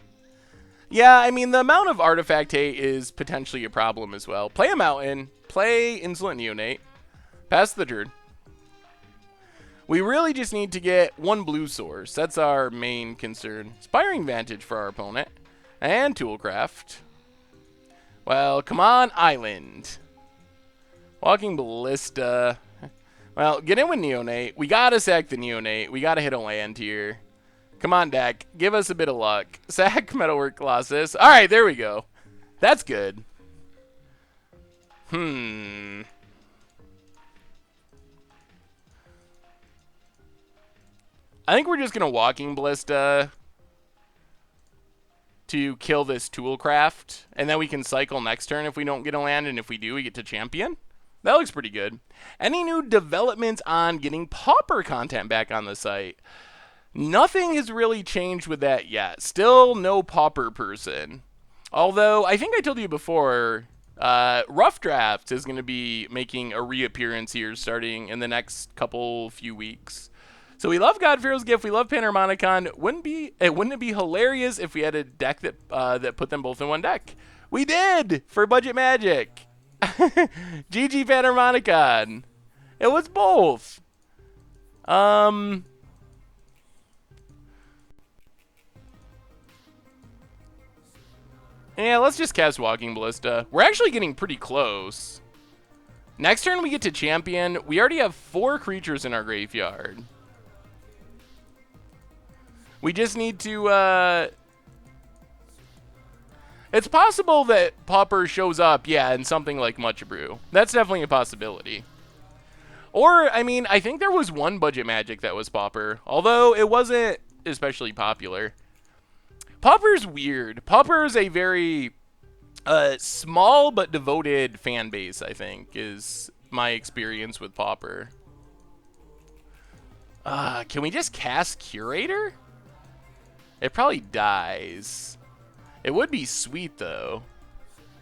Yeah, I mean, the amount of Artifact hate is potentially a problem as well. Play a Mountain. Play Insolent Neonate. Pass the turn. We really just need to get one blue source. That's our main concern. Inspiring Vantage for our opponent. And Toolcraft. Well, come on, Island. Walking Ballista. Well, get in with Neonate. We gotta sack the Neonate. We gotta hit a land here. Come on, deck. Give us a bit of luck. Sack Metalwork Colossus. Alright, there we go. That's good. I think we're just gonna Walking Ballista to kill this Toolcraft. And then we can cycle next turn if we don't get a land. And if we do, we get to Champion. That looks pretty good. Any new developments on getting Pauper content back on the site? Nothing has really changed with that yet. Still no Pauper person. Although, I think I told you before, Rough Draft is going to be making a reappearance here starting in the next few weeks. So we love God-Pharaoh's Gift. We love Panharmonicon. Wouldn't it be hilarious if we had a deck that put them both in one deck? We did! For Budget Magic. GG Panharmonicon. It was both. Yeah, let's just cast Walking Ballista. We're actually getting pretty close. Next turn we get to Champion. We already have 4 creatures in our graveyard. We just need to, It's possible that Pauper shows up, yeah, in something like Much Brew. That's definitely a possibility. Or, I mean, I think there was one Budget Magic that was Pauper, although it wasn't especially popular. Pauper's weird. Pauper is a very small but devoted fan base, I think, is my experience with Pauper. Can we just cast Curator? It probably dies. It would be sweet, though.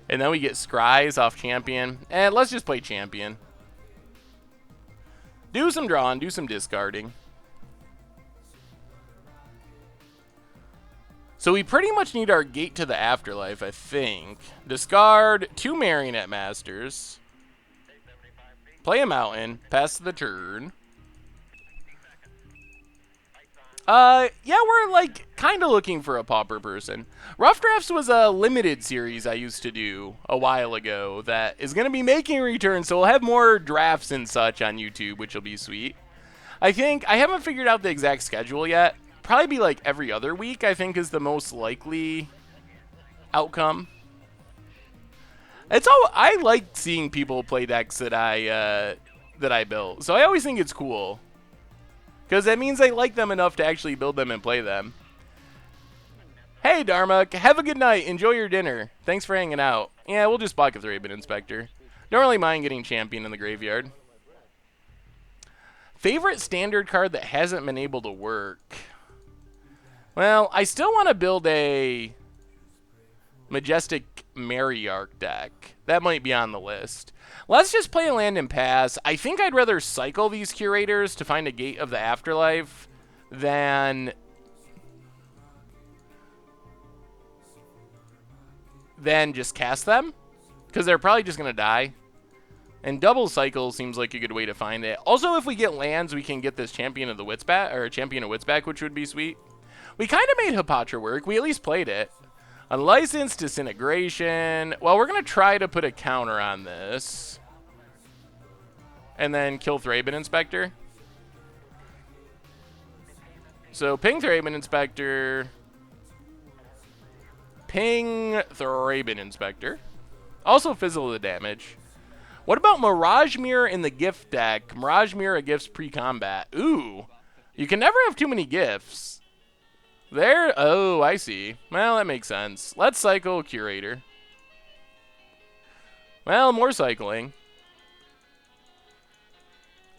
And then we get Scries off Champion. And let's just play Champion. Do some drawing, do some discarding. So we pretty much need our Gate to the Afterlife, I think. Discard 2 Marionette Masters. Play a Mountain. Pass the turn. Yeah, we're, like, kind of looking for a Pauper person. Rough Drafts was a limited series I used to do a while ago that is going to be making a return, so we'll have more drafts and such on YouTube, which will be sweet. I haven't figured out the exact schedule yet. Probably be, like, every other week, I think, is the most likely outcome. I like seeing people play decks that I built, so I always think it's cool. Because that means I like them enough to actually build them and play them. Hey, Dharma, have a good night. Enjoy your dinner. Thanks for hanging out. Yeah, we'll just block a Thraben Inspector. Don't really mind getting champion in the graveyard. Favorite standard card that hasn't been able to work? Well, I still want to build a Majestic Mariarch deck. That might be on the list. Let's just play a land and pass. I think I'd rather cycle these Curators to find a Gate of the Afterlife than just cast them, because they're probably just going to die. And double cycle seems like a good way to find it. Also, if we get lands, we can get this Champion of the Wits back, or Champion of Wits back, which would be sweet. We kind of made Hapatra work. We at least played it. Unlicensed Disintegration. Well, we're going to try to put a counter on this. And then kill Thraben Inspector. So, ping Thraben Inspector. Ping Thraben Inspector. Also fizzle the damage. What about Mirage Mirror in the gift deck? Mirage Mirror gifts pre-combat. Ooh. You can never have too many gifts. There. Oh, I see. Well, that makes sense. Let's cycle Curator. Well, more cycling.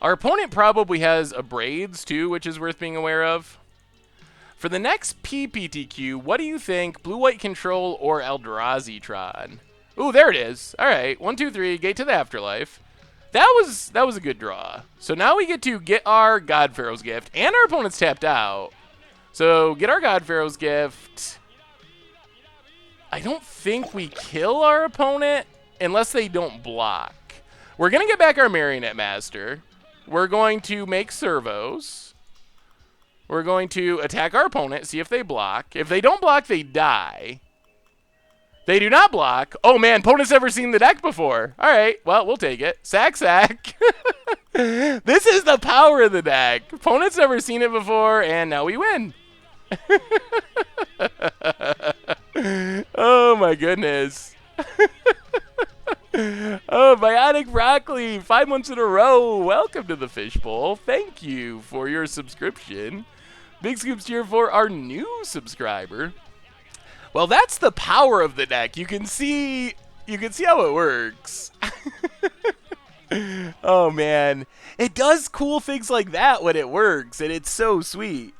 Our opponent probably has Abrades too, which is worth being aware of. For the next PPTQ, what do you think? Blue-White Control or Eldrazi Tron? Ooh, there it is. All right, 1, 2, 3, Gate to the Afterlife. That was a good draw. So now we get to get our God Pharaoh's Gift, and our opponent's tapped out. So get our God Pharaoh's Gift. I don't think we kill our opponent unless they don't block. We're going to get back our Marionette Master. We're going to make servos. We're going to attack our opponent, see if they block. If they don't block, they die. They do not block. Oh, man, opponent's never seen the deck before. All right, well, we'll take it. Sack, sack. This is the power of the deck. Opponent's never seen it before, and now we win. Oh, my goodness. Oh, Bionic Broccoli, 5 months in a row. Welcome to the Fishbowl. Thank you for your subscription. Big scoops here for our new subscriber. Well, that's the power of the deck. You can see how it works. Oh man, it does cool things like that when it works, and it's so sweet.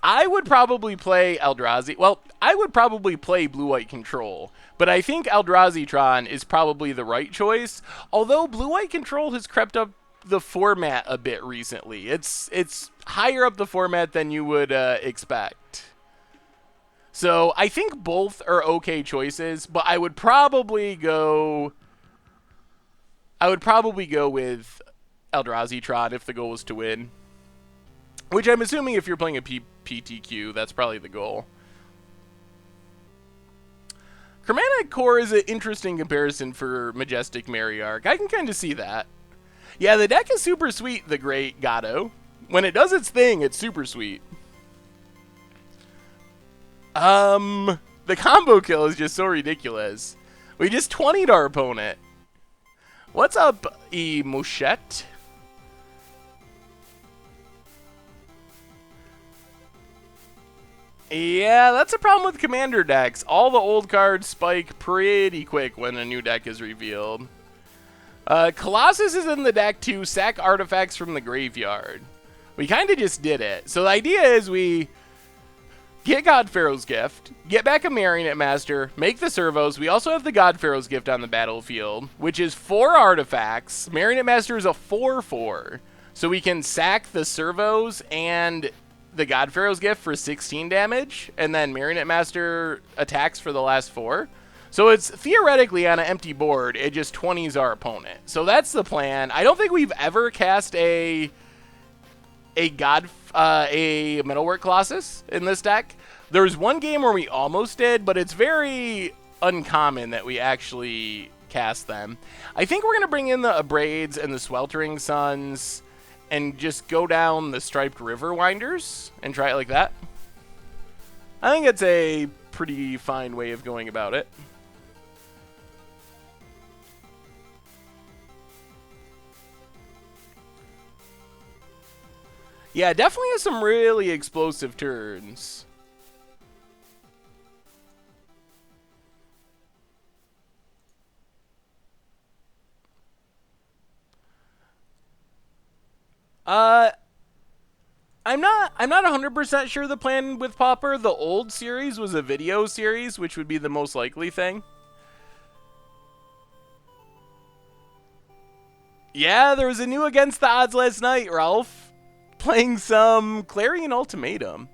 I would probably play Eldrazi. Well, I would probably play Blue-White Control, but I think Eldrazi Tron is probably the right choice. Although Blue-White Control has crept up the format a bit recently. It's higher up the format than you would expect. So I think both are okay choices, but I would probably go with Eldrazi Tron if the goal was to win. Which I'm assuming if you're playing a PTQ, that's probably the goal. Chromatic Core is an interesting comparison for Majestic Mariarch. I can kind of see that. Yeah, the deck is super sweet, the Great Gato. When it does its thing, it's super sweet. The combo kill is just so ridiculous. We just 20'd our opponent. What's up, Mouchette? Yeah, that's a problem with commander decks. All the old cards spike pretty quick when a new deck is revealed. Colossus is in the deck to sack artifacts from the graveyard. We kind of just did it. So the idea is we get God Pharaoh's Gift, get back a Marionette Master, make the servos. We also have the God Pharaoh's Gift on the battlefield, which is 4 artifacts. Marionette Master is a 4/4. So we can sack the servos and the God Pharaoh's Gift for 16 damage, and then Marionette Master attacks for the last 4. So it's theoretically on an empty board, it just 20s our opponent. So that's the plan. I don't think we've ever cast a Metalwork Colossus in this deck. There was one game where we almost did, but it's very uncommon that we actually cast them. I think we're going to bring in the Abrades and the Sweltering Suns and just go down the Striped River Winders and try it like that. I think it's a pretty fine way of going about it. Yeah, definitely has some really explosive turns. Uh, I'm not 100% sure the plan with Pauper. The old series was a video series, which would be the most likely thing. Yeah, there was a new Against the Odds last night, Ralph. Playing some Clarion Ultimatum.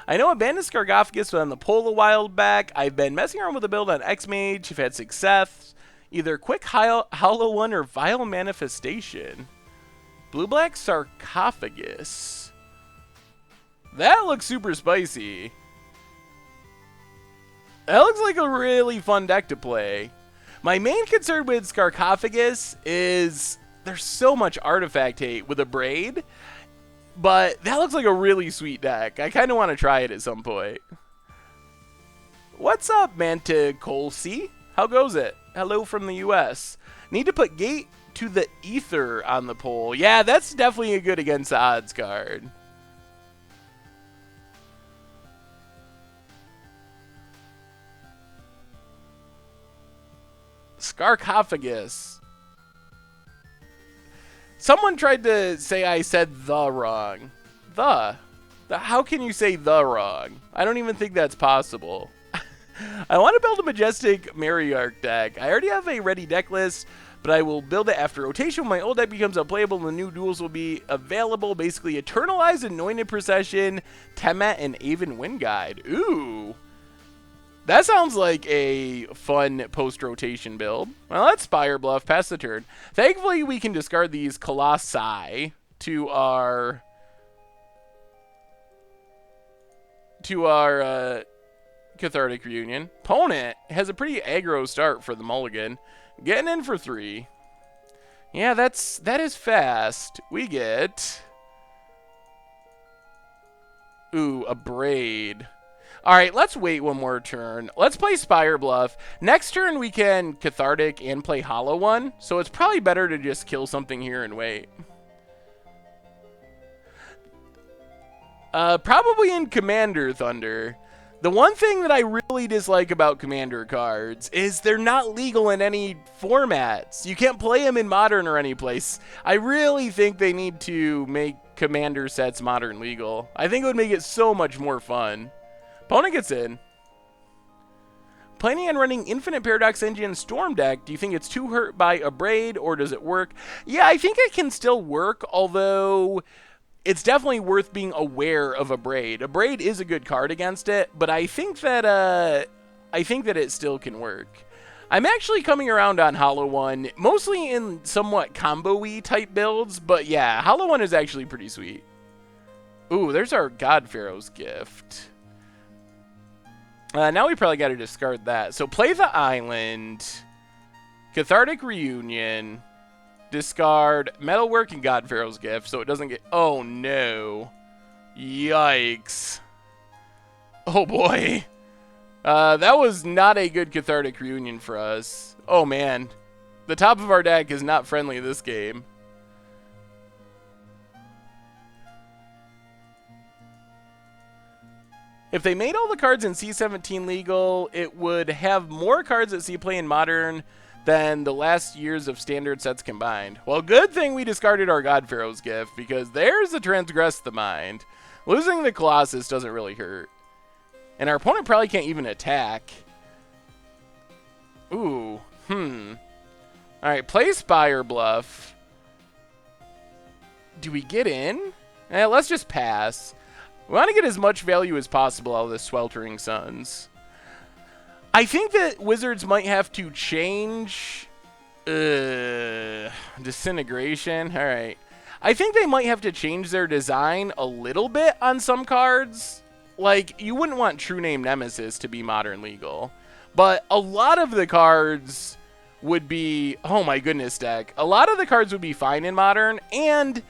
I know Abandoned Scargophagus was on the poll a while back. I've been messing around with a build on X-Mage. I've had success. Either Quick Hollow One or Vile Manifestation. Blue-Black Sarcophagus. That looks super spicy. That looks like a really fun deck to play. My main concern with Sarcophagus is there's so much artifact hate with a Braid, but that looks like a really sweet deck. I kind of want to try it at some point. What's up, Manticolsi? How goes it? Hello from the US. Need to put Gate to the Ether on the poll. Yeah, that's definitely a good Against the Odds card. Sarcophagus. Someone tried to say I said the wrong. How can you say the wrong? I don't even think that's possible. I want to build a Majestic Marionette deck. I already have a ready deck list, but I will build it after rotation when my old deck becomes unplayable and the new duels will be available. Basically, Eternalized, Anointed Procession, Temet, and Aven Wind Guide. Ooh. That sounds like a fun post-rotation build. Well, let's Spire Bluff, pass the turn. Thankfully, we can discard these Colossi to our Cathartic Reunion. Opponent has a pretty aggro start for the mulligan. Getting in for 3. Yeah, that is fast. We get... Ooh, a Braid. Alright, let's wait one more turn. Let's play Spire Bluff. Next turn we can Cathartic and play Hollow One, so it's probably better to just kill something here and wait. Probably in Commander Thunder. The one thing that I really dislike about Commander cards is they're not legal in any formats. You can't play them in Modern or any place. I really think they need to make Commander sets Modern legal. I think it would make it so much more fun. Opponent gets in. Planning on running Infinite Paradox Engine Storm deck, do you think it's too hurt by a Braid, or does it work? Yeah, I think it can still work, although it's definitely worth being aware of a Braid. A Braid is a good card against it, but I think that it still can work. I'm actually coming around on Hollow One, mostly in somewhat combo-y type builds, but yeah, Hollow One is actually pretty sweet. Ooh, there's our God Pharaoh's Gift. Now we probably got to discard that. So play the Island, Cathartic Reunion, discard Metalwork and God Pharaoh's Gift, so it doesn't get... Oh, no. Yikes. Oh, boy. That was not a good Cathartic Reunion for us. Oh, man. The top of our deck is not friendly this game. If they made all the cards in C17 legal, it would have more cards that see play in Modern than the last years of Standard sets combined. Well, good thing we discarded our God Pharaoh's Gift, because there's a Transgress the Mind. Losing the Colossus doesn't really hurt. And our opponent probably can't even attack. Ooh, Alright, play Spire Bluff. Do we get in? Let's just pass. We want to get as much value as possible out of the Sweltering Suns. I think that Wizards might have to change... Disintegration? Alright. I think they might have to change their design a little bit on some cards. Like, you wouldn't want True Name Nemesis to be Modern legal. But a lot of the cards would be... Oh my goodness, deck. A lot of the cards would be fine in Modern, and...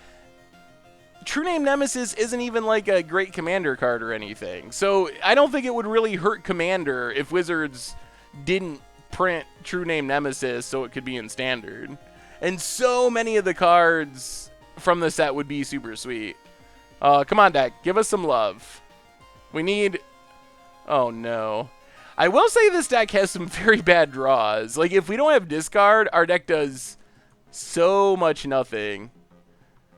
True Name Nemesis isn't even like a great Commander card or anything. So I don't think it would really hurt Commander if Wizards didn't print True Name Nemesis so it could be in Standard. And so many of the cards from the set would be super sweet. Come on, deck. Give us some love. We need... Oh, no. I will say this deck has some very bad draws. Like, if we don't have discard, our deck does so much nothing.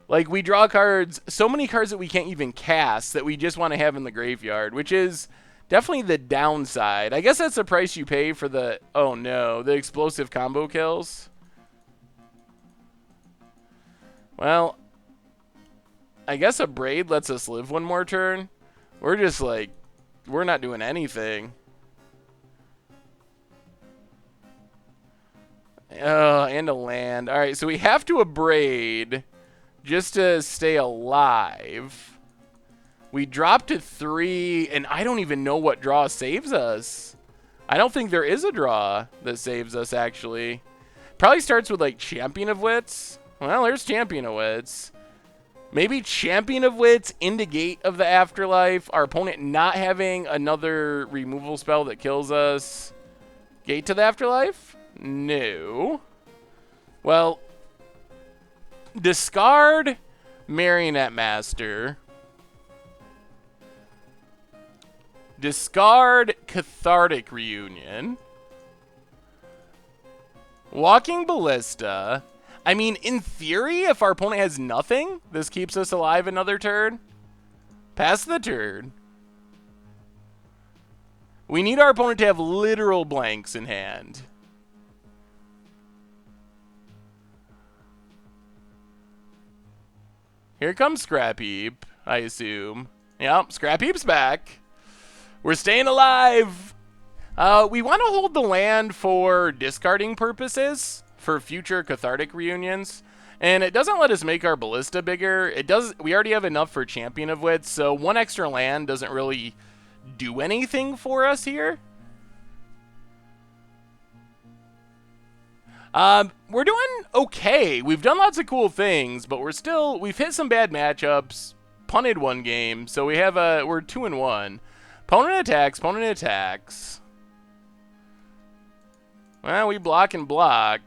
Like, we draw cards, so many cards that we can't even cast that we just want to have in the graveyard, which is definitely the downside. I guess that's the price you pay for the, oh no, the explosive combo kills. Well, I guess a Braid lets us live one more turn. We're just like, we're not doing anything. And a land. All right, so we have to Abrade just to stay alive. We drop to 3, and I don't even know what draw saves us. I don't think there is a draw that saves us, actually. Probably starts with, like, Champion of Wits. Well, there's Champion of Wits. Maybe Champion of Wits into Gate of the Afterlife. Our opponent not having another removal spell that kills us. Gate to the Afterlife? No. Well, discard Marionette Master. Discard Cathartic Reunion. Walking Ballista. I mean, in theory, if our opponent has nothing, this keeps us alive another turn. Pass the turn. We need our opponent to have literal blanks in hand. Here comes Scrap Heap, I assume. Yep, Scrap Heap's back. We're staying alive. We want to hold the land for discarding purposes for future Cathartic Reunions. And it doesn't let us make our Ballista bigger. It does. We already have enough for Champion of Wits, so one extra land doesn't really do anything for us here. We're doing okay. We've done lots of cool things, but we've hit some bad matchups, punted one game, so we're 2-1. Opponent attacks. Well, we block and block.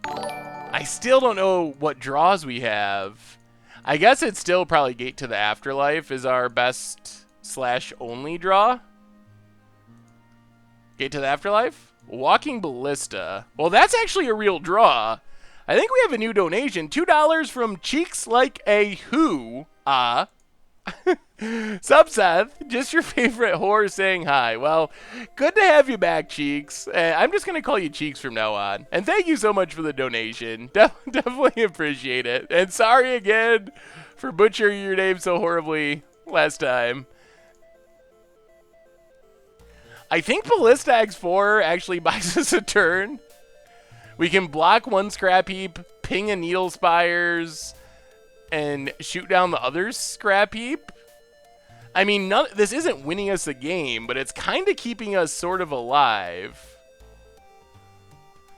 I still don't know what draws we have. I guess it's still probably Gate to the Afterlife is our best / only draw. Gate to the Afterlife? Walking Ballista. Well, that's actually a real draw. I think we have a new donation. $2 from Cheeks Like a Who. Sup, Seth? Just your favorite whore saying hi. Well, good to have you back, Cheeks. I'm just going to call you Cheeks from now on. And thank you so much for the donation. Definitely appreciate it. And sorry again for butchering your name so horribly last time. I think Ballista X4 actually buys us a turn. We can block one Scrap Heap, ping a Needle Spires, and shoot down the other Scrap Heap. I mean, this isn't winning us the game, but it's kind of keeping us sort of alive.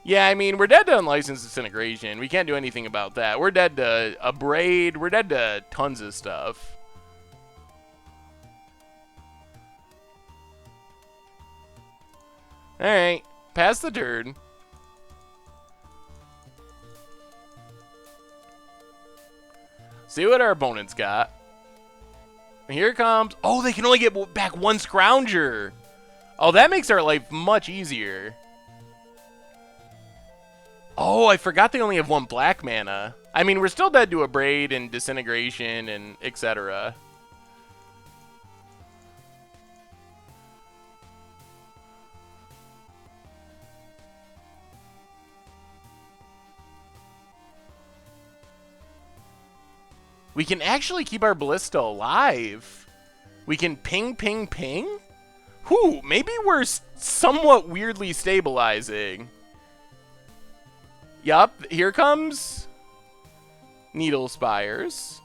Yeah, I mean, we're dead to Unlicensed Disintegration. We can't do anything about that. We're dead to Abrade. We're dead to tons of stuff. Alright, pass the turn. See what our opponent's got. Here comes... Oh, they can only get back one Scrounger. Oh, that makes our life much easier. Oh, I forgot they only have one black mana. I mean, we're still dead to Abrade and Disintegration and etc. We can actually keep our Ballista alive. We can ping, ping, ping? Whew, maybe we're somewhat weirdly stabilizing. Yup, here comes Needle Spires.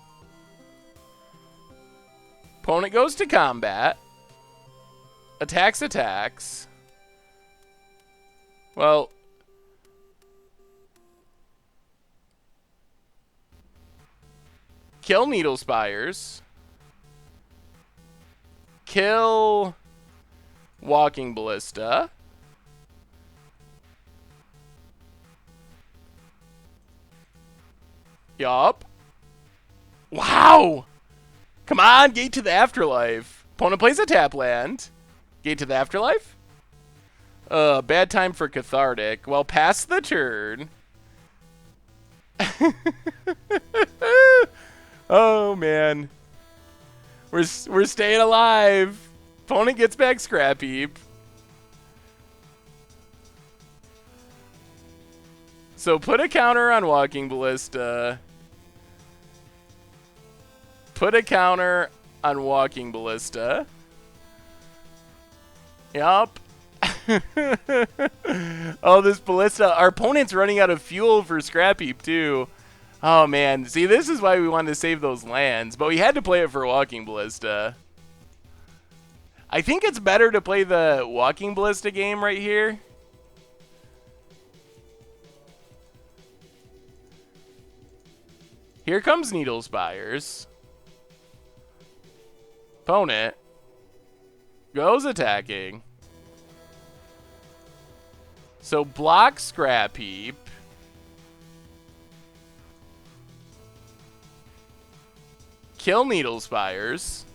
Opponent goes to combat. Attacks. Well... Kill Needle Spires. Kill Walking Ballista. Yup. Wow! Come on, Gate to the Afterlife. Opponent plays a tap land. Gate to the Afterlife. Bad time for cathartic. Well, pass the turn. Oh, man. We're staying alive. Opponent gets back scrap heap. So put a counter on Walking Ballista. Put a counter on Walking Ballista. Yup. Oh, this Ballista. Our opponent's running out of fuel for scrap heap, too. Oh, man. See, this is why we wanted to save those lands. But we had to play it for Walking Ballista. I think it's better to play the Walking Ballista game right here. Here comes Needle Spires. Opponent goes attacking. So block scrap heap. Kill Needle Spires.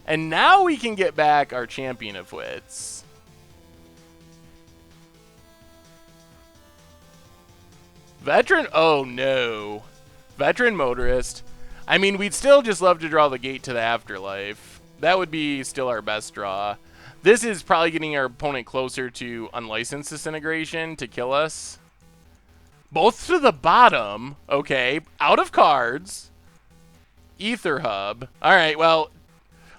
And now we can get back our Champion of Wits. Veteran, oh no. Veteran Motorist. I mean, we'd still just love to draw the Gate to the Afterlife. That would be still our best draw. This is probably getting our opponent closer to Unlicensed Disintegration to kill us. Both to the bottom. Okay, out of cards. Ether Hub. Alright, well,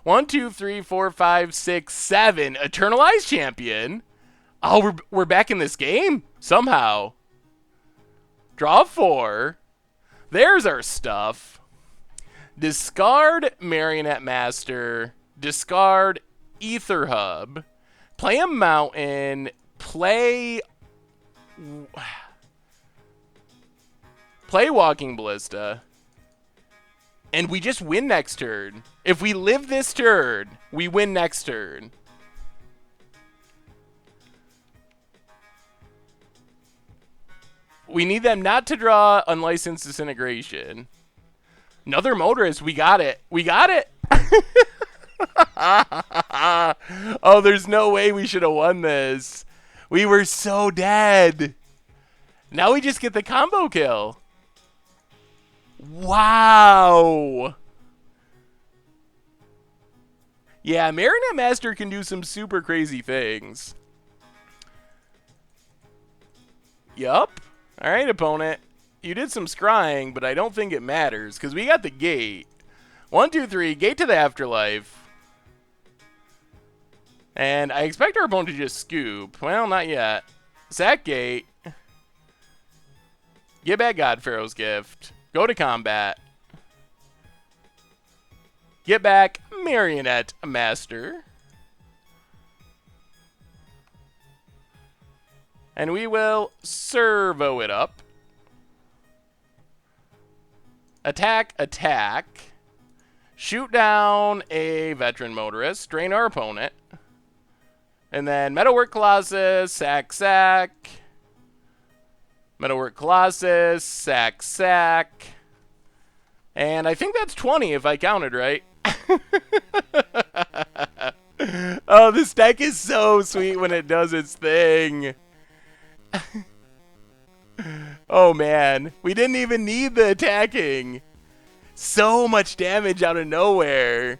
1, 2, 3, 4, 5, 6, 7. Eternalized Champion. Oh, we're back in this game? Somehow. Draw 4. There's our stuff. Discard Marionette Master. Discard Ether Hub. Play a Mountain. Play Walking Ballista. And we just win next turn. If we live this turn, we win next turn. We need them not to draw Unlicensed Disintegration. Another Motorist. We got it. We got it. Oh, there's no way we should have won this. We were so dead. Now we just get the combo kill. Wow. Yeah, Marionette Master can do some super crazy things. Yup. Alright, opponent. You did some scrying, but I don't think it matters, because we got the Gate. 1, 2, 3, Gate to the Afterlife. And I expect our opponent to just scoop. Well, not yet. Sack Gate. Get back God Pharaoh's Gift. Go to combat. Get back Marionette Master. And we will servo it up. Attack, attack. Shoot down a Veteran Motorist. Drain our opponent. And then Metalwork Colossus, sack, sack. Metalwork Colossus, sack, sack. And I think that's 20 if I counted right. Oh, this deck is so sweet when it does its thing. Oh, man. We didn't even need the attacking. So much damage out of nowhere.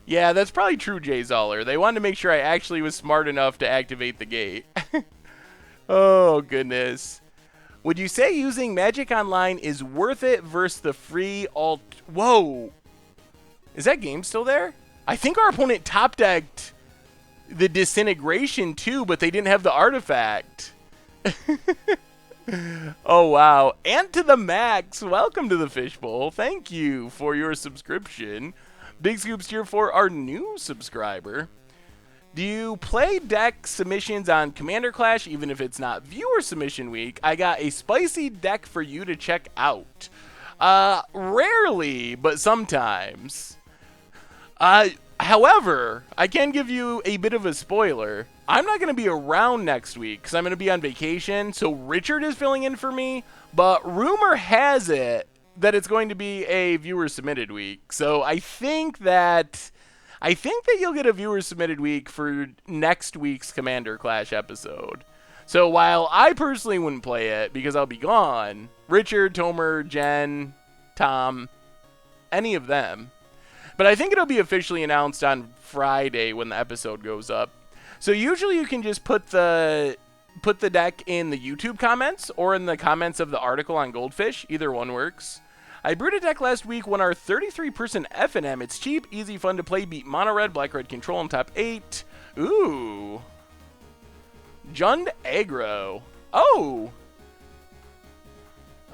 Yeah, that's probably true, Jay Zoller. They wanted to make sure I actually was smart enough to activate the Gate. Oh, goodness. Would you say using Magic Online is worth it versus the free alt... Whoa. Is that game still there? I think our opponent top-decked the Disintegration too, but they didn't have the artifact. Oh, wow. And to the Max, welcome to the Fishbowl. Thank you for your subscription. Big Scoops here for our new subscriber. Do you play deck submissions on Commander Clash even if it's not viewer submission week? I got a spicy deck for you to check out. Rarely, but sometimes. However, I can give you a bit of a spoiler. I'm not going to be around next week because I'm going to be on vacation, so Richard is filling in for me, but rumor has it that it's going to be a viewer submitted week. So I think that I think that you'll get a viewer submitted week for next week's Commander Clash episode. So while I personally wouldn't play it because I'll be gone, Richard, Tomer, Jen, Tom, any of them. But I think it'll be officially announced on Friday when the episode goes up. So usually you can just put the deck in the YouTube comments or in the comments of the article on Goldfish. Either one works. I brewed a deck last week, won our 33% FNM. It's cheap, easy, fun to play, beat mono red, black red control in top 8. Ooh. Jund aggro. Oh.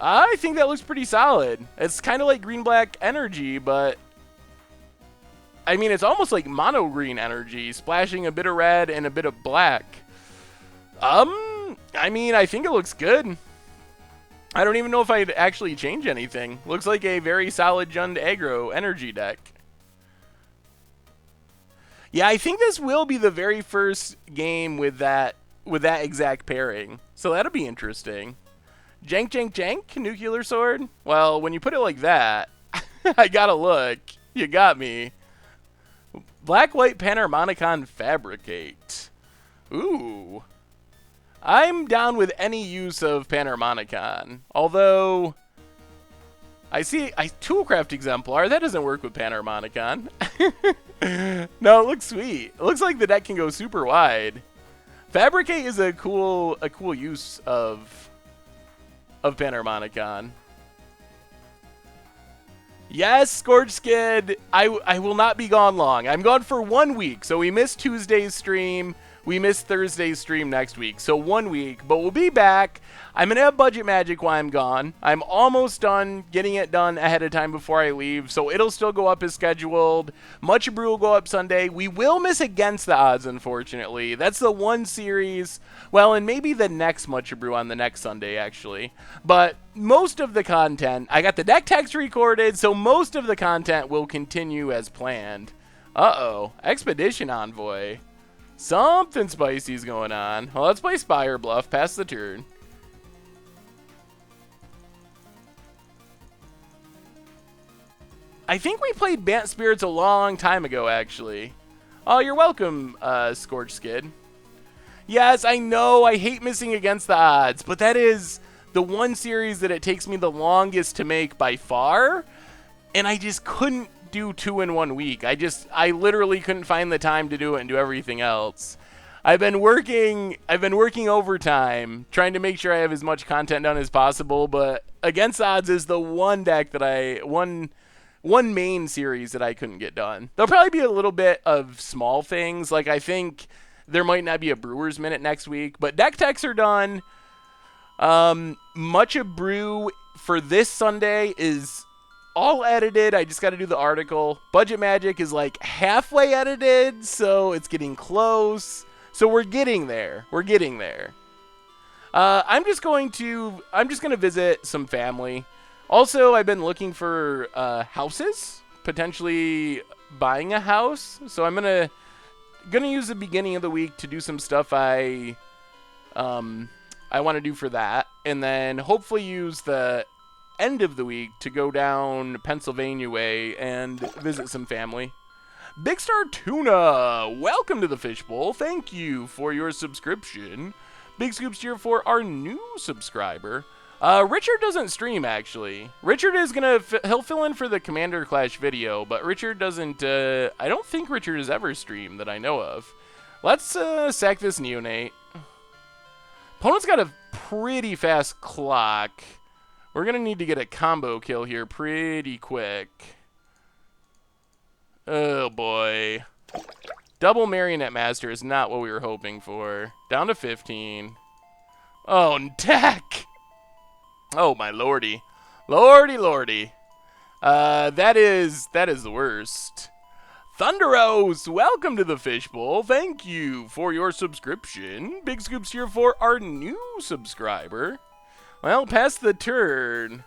I think that looks pretty solid. It's kind of like green-black energy, but I mean, it's almost like mono green energy, splashing a bit of red and a bit of black. I mean, I think it looks good. I don't even know if I'd actually change anything. Looks like a very solid Jund aggro energy deck. Yeah, I think this will be the very first game with that exact pairing. So that'll be interesting. Jank, jank, jank, nuclear sword. Well, when you put it like that, I gotta look. You got me. Black, white, Panharmonicon, fabricate. Ooh. I'm down with any use of Panharmonicon. Although, I see a Toolcraft exemplar. That doesn't work with Panharmonicon. No, it looks sweet. It looks like the deck can go super wide. Fabricate is a cool use of Panharmonicon. Yes, Scorch Skid. I will not be gone long. I'm gone for 1 week. So we missed Tuesday's stream. We missed Thursday's stream next week. So 1 week, but we'll be back. I'm going to have Budget Magic while I'm gone. I'm almost done getting it done ahead of time before I leave. So it'll still go up as scheduled. Much Brew will go up Sunday. We will miss Against the Odds, unfortunately. That's the one series. Well, and maybe the next Much Brew on the next Sunday, actually. But most of the content, I got the deck text recorded, so most of the content will continue as planned. Uh-oh. Expedition Envoy. Something spicy's going on. Well, let's play Spire Bluff. Pass the turn. I think we played Bant Spirits a long time ago, actually. Oh, you're welcome, Scorch Skid. Yes, I know. I hate missing Against the Odds, but that is the one series that it takes me the longest to make by far, and I just couldn't do 2 in 1 week. I literally couldn't find the time to do it and do everything else. I've been working overtime trying to make sure I have as much content done as possible, but Against Odds is the one deck that one main series that I couldn't get done. There'll probably be a little bit of small things, like I think there might not be a Brewers Minute next week, but deck techs are done. Much of Brew for this Sunday is all edited. I just got to do the article. Budget Magic is like halfway edited, so it's getting close. So we're getting there. We're getting there. I'm just gonna visit some family. Also, I've been looking for houses, potentially buying a house. So I'm gonna use the beginning of the week to do some stuff I want to do for that, and then hopefully use the end of the week to go down Pennsylvania way and visit some family. Big Star Tuna, welcome to the Fishbowl. Thank you for your subscription. Big scoops here for our new subscriber. Richard doesn't stream, actually. Richard is he'll fill in for the Commander Clash video, but Richard doesn't, I don't think Richard has ever streamed that I know of. Let's sack this Neonate. Opponent's got a pretty fast clock. We're going to need to get a combo kill here pretty quick. Oh, boy. Double Marionette Master is not what we were hoping for. Down to 15. Oh, deck! Oh, my lordy. Lordy, lordy. That is the worst. Thunderos, welcome to the Fishbowl. Thank you for your subscription. Big scoops here for our new subscriber. Well, pass the turn.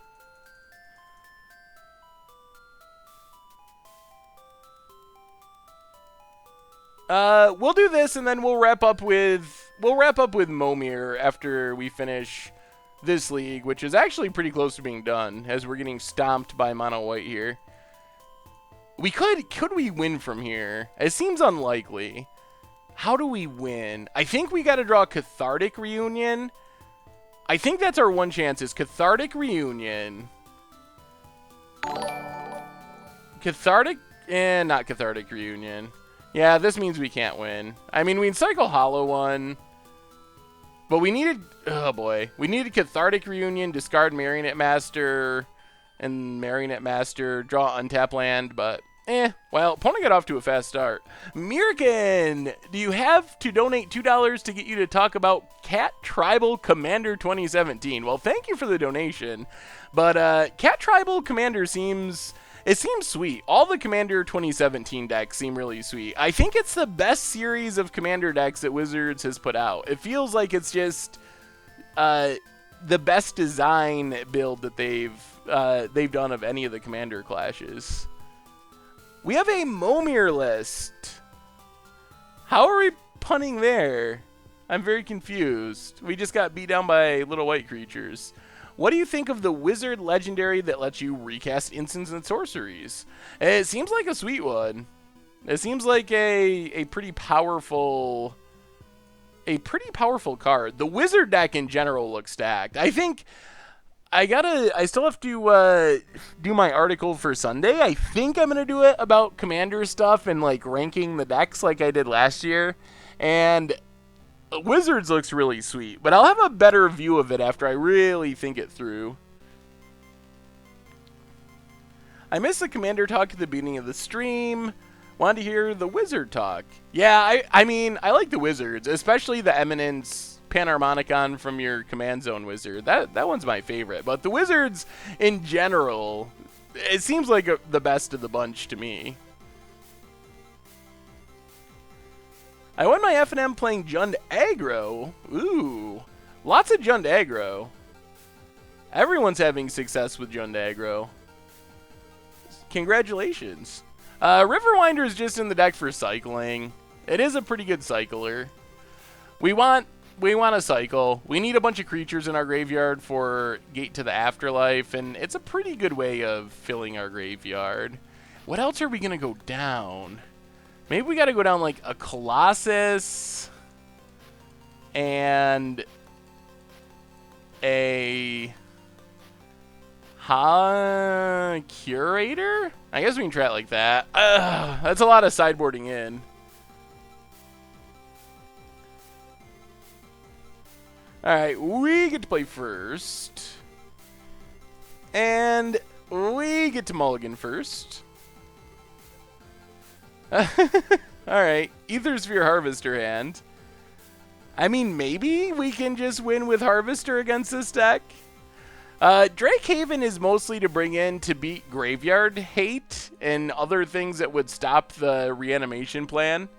We'll do this, and then we'll wrap up with Momir after we finish this league, which is actually pretty close to being done, as we're getting stomped by Mono White here. We could we win from here? It seems unlikely. How do we win? I think we got to draw a Cathartic Reunion. I think that's our one chance is Cathartic Reunion. Cathartic, not Cathartic Reunion. Yeah, this means we can't win. I mean, we can cycle Hollow one. But we needed, oh boy. We needed Cathartic Reunion, discard Marionette Master, and Marionette Master, draw untap land, but well, opponent got off to a fast start. Mirkin, do you have to donate $2 to get you to talk about Cat Tribal Commander 2017? Well, thank you for the donation, but Cat Tribal Commander seems sweet. All the Commander 2017 decks seem really sweet. I think it's the best series of Commander decks that Wizards has put out. It feels like it's just the best design build that they've done of any of the Commander clashes. We have a Momir list. How are we punning there? I'm very confused. We just got beat down by little white creatures. What do you think of the Wizard Legendary that lets you recast instants and sorceries? It seems like a sweet one. It seems like a pretty powerful card. The Wizard deck in general looks stacked. I think I still have to do my article for Sunday. I think I'm gonna do it about Commander stuff and like ranking the decks like I did last year. And Wizards looks really sweet, but I'll have a better view of it after I really think it through. I missed the Commander talk at the beginning of the stream. Wanted to hear the Wizard talk. Yeah, I mean, I like the Wizards, especially the Eminence Panharmonicon from your Command Zone Wizard. That one's my favorite. But the Wizards, in general, it seems like the best of the bunch to me. I won my F&M playing Jund Aggro. Ooh, lots of Jund Aggro. Everyone's having success with Jund Aggro. Congratulations. Riverwinder is just in the deck for cycling. It is a pretty good cycler. We want a cycle. We need a bunch of creatures in our graveyard for Gate to the Afterlife, and it's a pretty good way of filling our graveyard. What else are we going to go down? Maybe we got to go down like a Colossus and a Curator? I guess we can try it like that. That's a lot of sideboarding in. Alright, we get to play first. And we get to mulligan first. Alright, Ethersphere Harvester hand. I mean, maybe we can just win with Harvester against this deck. Drake Haven is mostly to bring in to beat Graveyard Hate and other things that would stop the reanimation plan.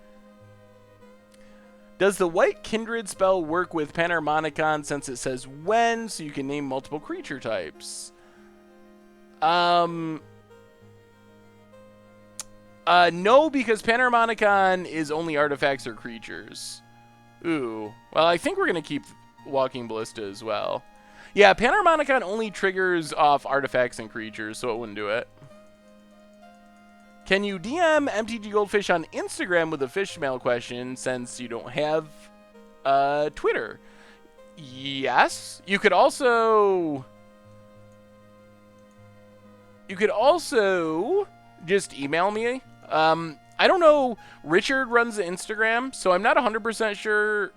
Does the White Kindred spell work with Panharmonicon since it says when, so you can name multiple creature types? No, because Panharmonicon is only artifacts or creatures. Ooh. Well, I think we're going to keep Walking Ballista as well. Yeah, Panharmonicon only triggers off artifacts and creatures, so it wouldn't do it. Can you DM MTG Goldfish on Instagram with a fish mail question since you don't have Twitter? Yes. You could also just email me. I don't know. Richard runs the Instagram, so I'm not 100% sure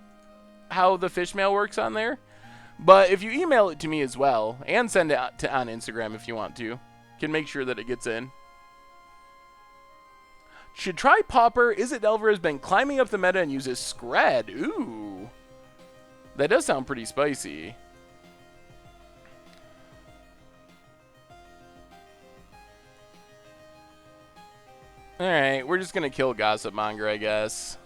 how the fish mail works on there. But if you email it to me as well, and send it on Instagram if you want to, can make sure that it gets in. Should try Pauper. Izzet Delver has been climbing up the meta and uses Scred. Ooh. That does sound pretty spicy. Alright, we're just going to kill Gossip Monger, I guess.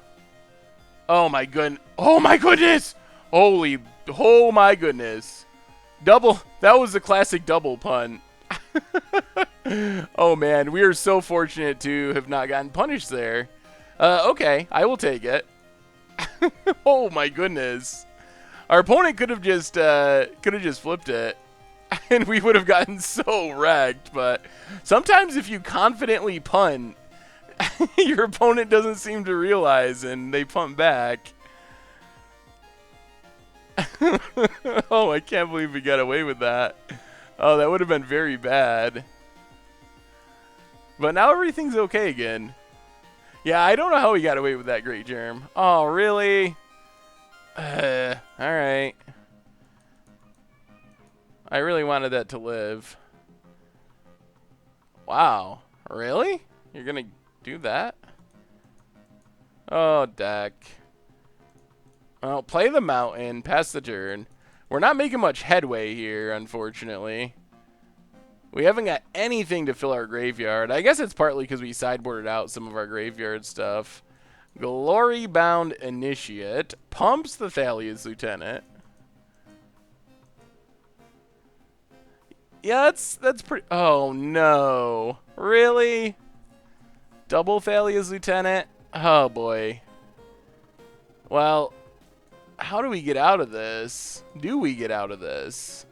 Oh my goodness. Oh my goodness! Holy, oh my goodness. Double, that was a classic double punt. Oh man, we are so fortunate to have not gotten punished there. Okay, I will take it. Oh my goodness. Our opponent could have just flipped it. and we would have gotten so wrecked. But sometimes if you confidently punt, your opponent doesn't seem to realize, and they punt back. Oh, I can't believe we got away with that. Oh, that would have been very bad. But now everything's okay again. Yeah, I don't know how we got away with that, Great Germ. Oh, really? Alright. I really wanted that to live. Wow. Really? You're gonna do that? Oh, deck. Well, play the mountain, pass the turn. We're not making much headway here, unfortunately. We haven't got anything to fill our graveyard. I guess it's partly because we sideboarded out some of our graveyard stuff. Glory-bound Initiate. Pumps the Thalia's Lieutenant. Yeah, that's pretty... Oh, no. Really? Double Thalia's Lieutenant? Oh, boy. Well, how do we get out of this? Do we get out of this?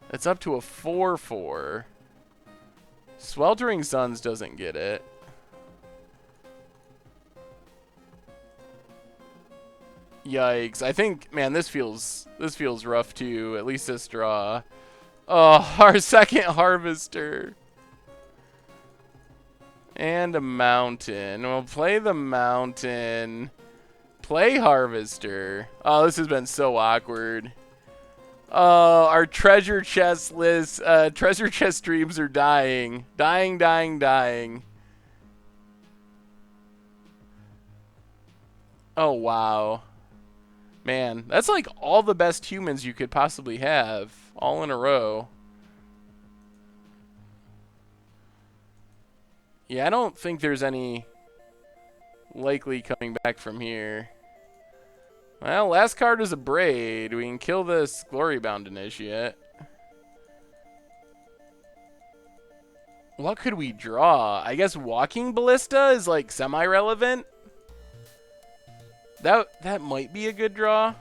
It's up to a 4/4. Sweltering Suns doesn't get it. Yikes. I think, man, this feels rough too. At least this draw. Oh, our second Harvester. And a Mountain. We'll play the Mountain. Play Harvester. Oh, this has been so awkward. Our treasure chest list, treasure chest streams are dying. Dying. Oh, wow. Man, that's like all the best humans you could possibly have, all in a row. Yeah, I don't think there's any likely coming back from here. Well, last card is a Braid. We can kill this Glory-bound Initiate. What could we draw? I guess Walking Ballista is like semi-relevant. That might be a good draw.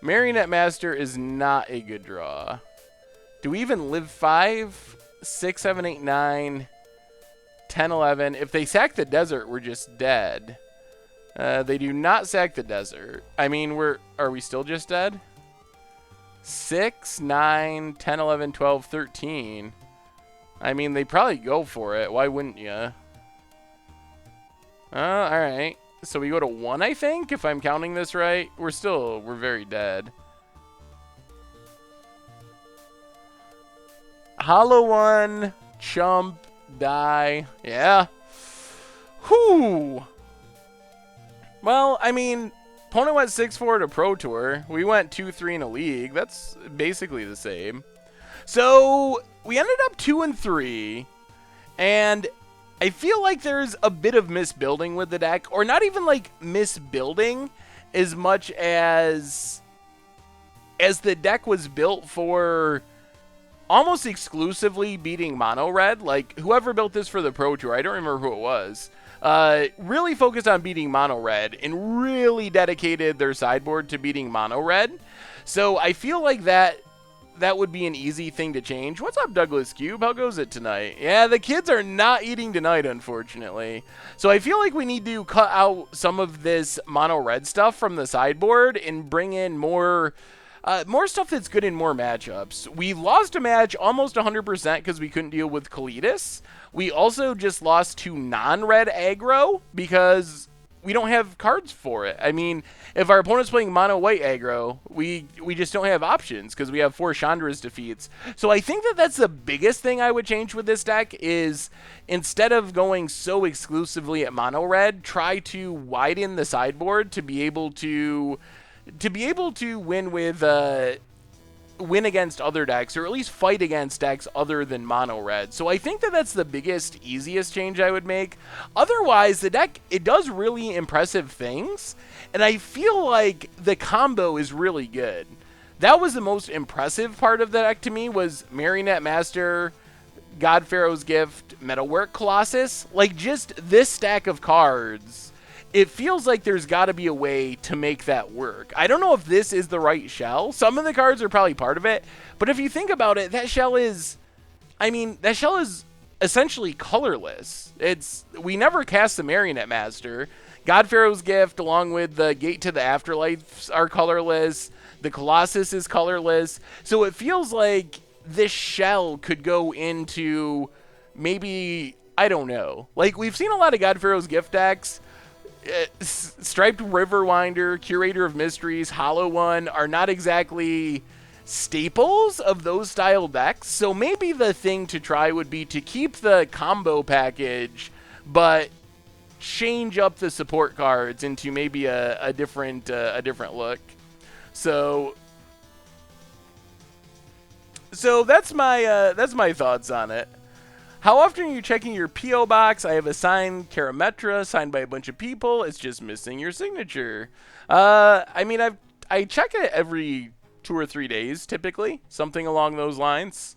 Marionette Master is not a good draw. Do we even live 5, 6, 7, 8, 9, 10, 11? If they sack the desert, we're just dead. They do not sack the desert. I mean, are we still just dead? 6, 9, 10, 11, 12, 13. I mean, they probably go for it. Why wouldn't you? Alright. So we go to 1, I think, if I'm counting this right. We're very dead. Hollow 1, chump, die. Yeah. Whew. Well, I mean, opponent went 6-4 to Pro Tour. We went 2-3 in a league. That's basically the same. So we ended up 2-3, and I feel like there's a bit of misbuilding with the deck, or not even like misbuilding as much as the deck was built for almost exclusively beating mono red. Like, whoever built this for the Pro Tour, I don't remember who it was, really focused on beating mono red and really dedicated their sideboard to beating mono red. So I feel like that would be an easy thing to change. What's up, Douglas Cube? How goes it tonight? Yeah, the kids are not eating tonight, unfortunately. So I feel like we need to cut out some of this mono red stuff from the sideboard and bring in more stuff that's good in more matchups. We lost a match almost 100% because we couldn't deal with Colossus. We also just lost to non-red aggro because we don't have cards for it. I mean, if our opponent's playing mono-white aggro, we just don't have options because we have 4 Chandra's defeats. So I think that's the biggest thing I would change with this deck is instead of going so exclusively at mono-red, try to widen the sideboard to be able to win against other decks, or at least fight against decks other than mono red. So I think that's the biggest, easiest change I would make. Otherwise, the deck, it does really impressive things, and I feel like the combo is really good. That was the most impressive part of the deck to me, was Marionette Master, God Pharaoh's Gift, Metalwork, Colossus. Like, just this stack of cards it feels like there's got to be a way to make that work. I don't know if this is the right shell. Some of the cards are probably part of it, but if you think about it, that shell is, I mean, that shell is essentially colorless. We never cast the Marionette Master. God Pharaoh's Gift, along with the Gate to the Afterlife, are colorless. The Colossus is colorless. So it feels like this shell could go into maybe, I don't know. Like, we've seen a lot of God Pharaoh's Gift decks. Striped Riverwinder, Curator of Mysteries, Hollow One are not exactly staples of those style decks. So maybe the thing to try would be to keep the combo package, but change up the support cards into maybe a different look. So that's my thoughts on it. How often are you checking your P.O. box? I have a signed Karametra signed by a bunch of people. It's just missing your signature. I mean, I check it every 2 or 3 days, typically. Something along those lines.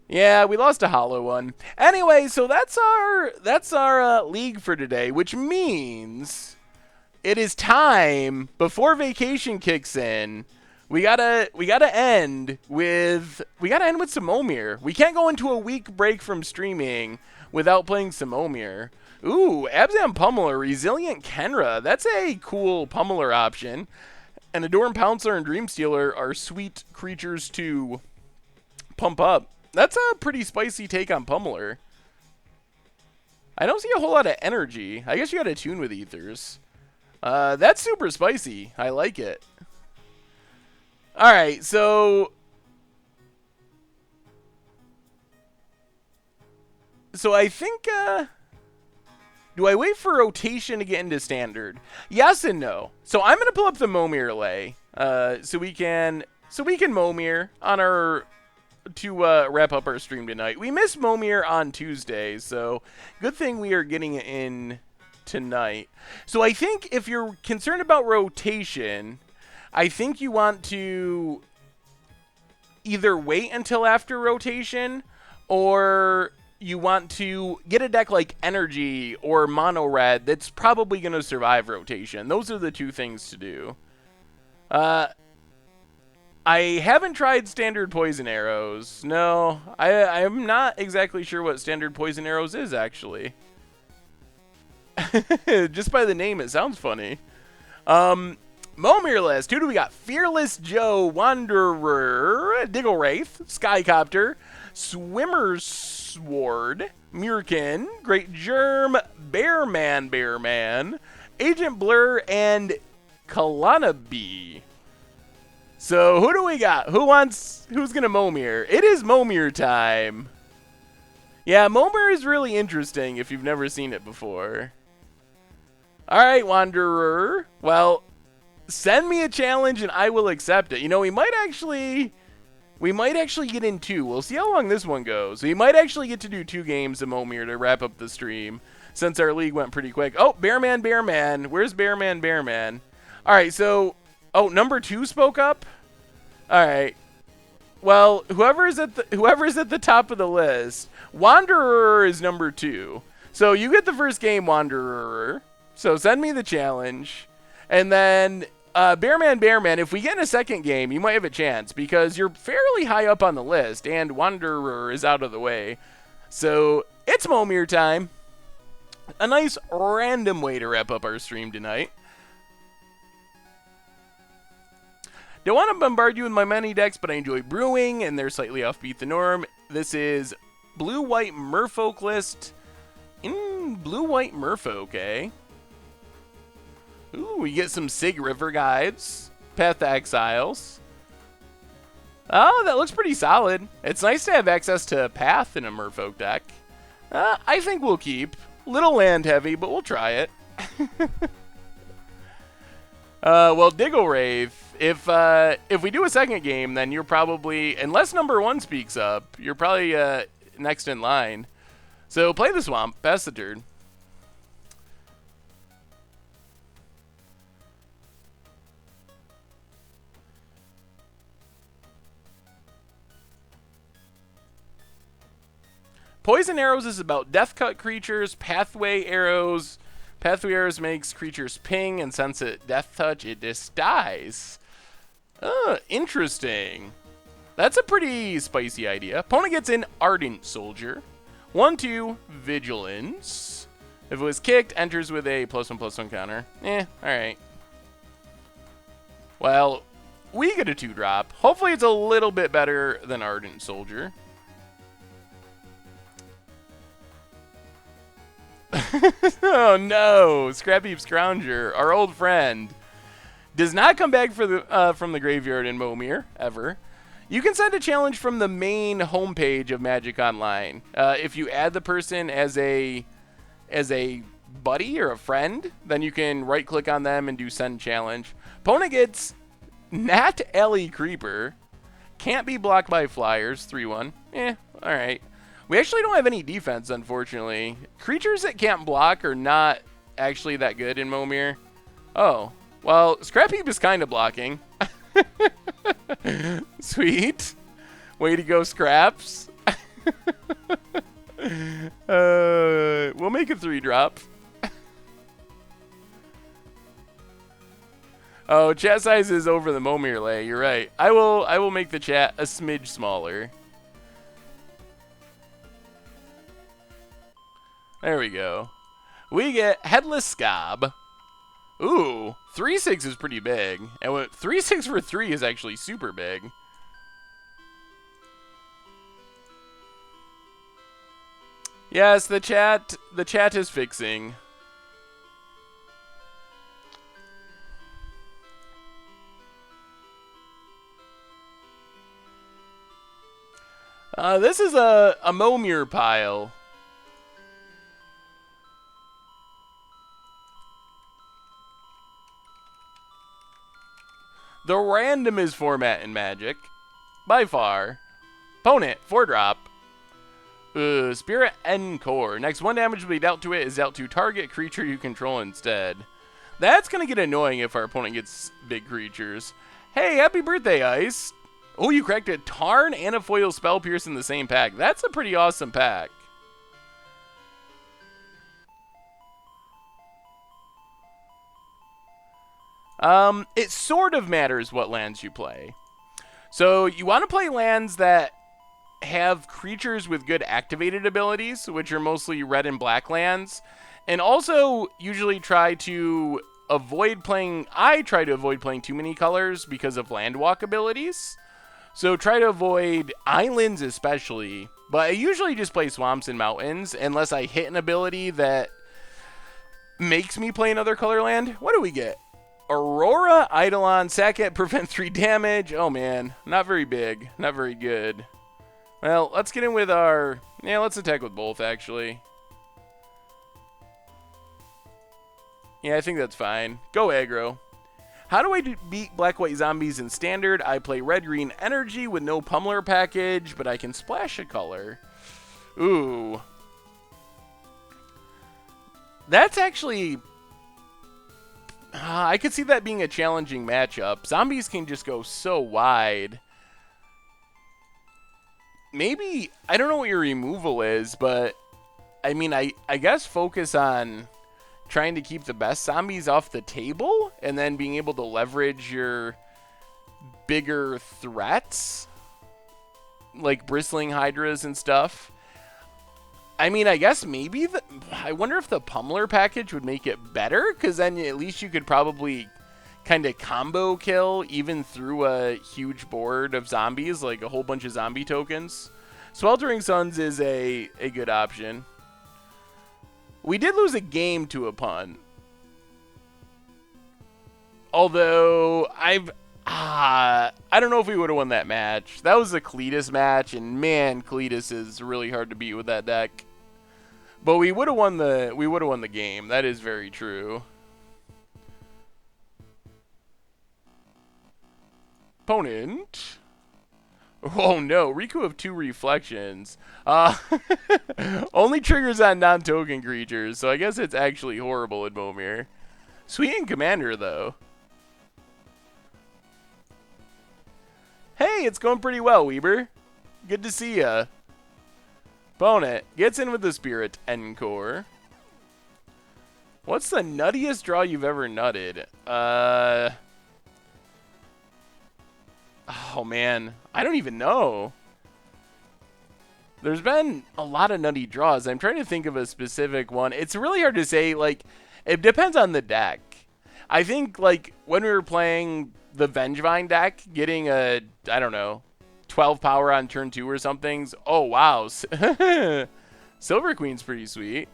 Yeah, we lost a Hollow One. Anyway, so that's our league for today, which means it is time, before vacation kicks in, we gotta end with some Omir. We can't go into a week break from streaming without playing some Omir. Ooh, Abzan Pummeler, Resilient Kenra. That's a cool Pummeler option. And Adorn Pouncer and Dreamstealer are sweet creatures to pump up. That's a pretty spicy take on Pummeler. I don't see a whole lot of energy. I guess you gotta tune with Ethers. That's super spicy. I like it. Alright, so I think, do I wait for rotation to get into standard? Yes and no. So I'm going to pull up the Momir lay, so we can Momir on our, to wrap up our stream tonight. We missed Momir on Tuesday, so good thing we are getting it in tonight. So I think if you're concerned about rotation, I think you want to either wait until after rotation, or you want to get a deck like Energy or Mono Red that's probably going to survive rotation. Those are the two things to do. I haven't tried Standard Poison Arrows. No, I'm not exactly sure what Standard Poison Arrows is, actually. Just by the name, it sounds funny. Momir list. Who do we got? Fearless Joe, Wanderer, Digglewraith, Skycopter, Swimmer's Sword, Murkin, Great Germ, Bearman, Agent Blur, and Kalanabi. So who do we got? Who's gonna Momir? It is Momir time. Yeah, Momir is really interesting if you've never seen it before. Alright, Wanderer. Well, send me a challenge and I will accept it. You know, we might actually get in 2. We'll see how long this one goes. We might actually get to do 2 games of Momir to wrap up the stream, since our league went pretty quick. Oh, Bearman. Where's Bearman? All right, so, oh, number 2 spoke up. All right. Well, whoever is at the top of the list, Wanderer is number 2. So you get the first game, Wanderer. So send me the challenge. And then Bearman, if we get in a second game, you might have a chance because you're fairly high up on the list and Wanderer is out of the way. So it's Momir time. A nice random way to wrap up our stream tonight. Don't want to bombard you with my many decks, but I enjoy brewing and they're slightly offbeat the norm. This is Blue-White Merfolk list. Blue-White Merfolk, eh? Ooh, we get some Sig River Guides, Path to Exiles. Oh, that looks pretty solid. It's nice to have access to Path in a Merfolk deck. I think we'll keep. Little land heavy, but we'll try it. Well, Digglewraith, if we do a second game, then you're probably, unless number 1 speaks up, you're probably next in line. So play the Swamp, pass the turn. Poison Arrows is about Death Cut creatures, Pathway Arrows, Pathway arrows makes creatures ping, and since it death touch, it just dies. Interesting. That's a pretty spicy idea. Opponent gets an Ardent Soldier. 1/2 Vigilance. If it was kicked, enters with a +1/+1 counter. Alright. Well, we get a 2-drop. Hopefully it's a little bit better than Ardent Soldier. Oh no! Scrappy Scrounger, our old friend, does not come back from the graveyard in Momir, ever. You can send a challenge from the main homepage of Magic Online. If you add the person as a buddy or a friend, then you can right-click on them and do send challenge. Opponent gets Nat Alley Creeper. Can't be blocked by flyers, 3/1. Alright. We actually don't have any defense, unfortunately. Creatures that can't block are not actually that good in Momir. Oh. Well, Scrapheap is kind of blocking. Sweet. Way to go, Scraps. We'll make a 3-drop. Oh, chat size is over the Momir lay. You're right. I will make the chat a smidge smaller. There we go. We get Headless Scob. Ooh, 3/6 is pretty big. And 3/6 for 3 is actually super big. Yes, the chat is fixing. This is a Momir pile. The randomest format in Magic, by far. Opponent, 4-drop. Spirit Encore. Next 1 damage will be dealt to it is dealt to target creature you control instead. That's going to get annoying if our opponent gets big creatures. Hey, happy birthday, Ice. Oh, you cracked a Tarn and a Foil Spell Pierce in the same pack. That's a pretty awesome pack. It sort of matters what lands you play. So you want to play lands that have creatures with good activated abilities, which are mostly red and black lands, and also usually try to avoid playing... I try to avoid playing too many colors because of land walk abilities. So try to avoid islands especially, but I usually just play swamps and mountains unless I hit an ability that makes me play another color land. What do we get? Aurora, Eidolon, sack it, prevent 3 damage. Oh man, not very big, not very good. Well, let's get in with our... Yeah, let's attack with both, actually. Yeah, I think that's fine. Go aggro. How do I beat black-white zombies in Standard? I play red-green energy with no pummeler package, but I can splash a color. Ooh. That's actually... I could see that being a challenging matchup. Zombies can just go so wide. Maybe, I don't know what your removal is, but I mean, I guess focus on trying to keep the best zombies off the table and then being able to leverage your bigger threats like bristling hydras and stuff. I mean, I guess maybe I wonder if the pummeler package would make it better, because then at least you could probably kind of combo kill even through a huge board of zombies, like a whole bunch of zombie tokens. Sweltering Suns is a good option. We did lose a game to a pun. Although, I don't know if we would have won that match. That was a Cletus match, and man, Cletus is really hard to beat with that deck. But we would have won the game. That is very true. Opponent. Oh no, Riku of 2 reflections. Only triggers on non-token creatures, so I guess it's actually horrible in Momir. Sweet and Commander though. Hey, it's going pretty well, Weber. Good to see ya. Opponent gets in with the Spirit Encore. What's the nuttiest draw you've ever nutted? Oh man, I don't even know. There's been a lot of nutty draws. I'm trying to think of a specific one. It's really hard to say. Like, it depends on the deck. I think, like, when we were playing the Vengevine deck, getting a, I don't know, 12 power on turn 2 or something. Oh, wow. Silver Queen's pretty sweet.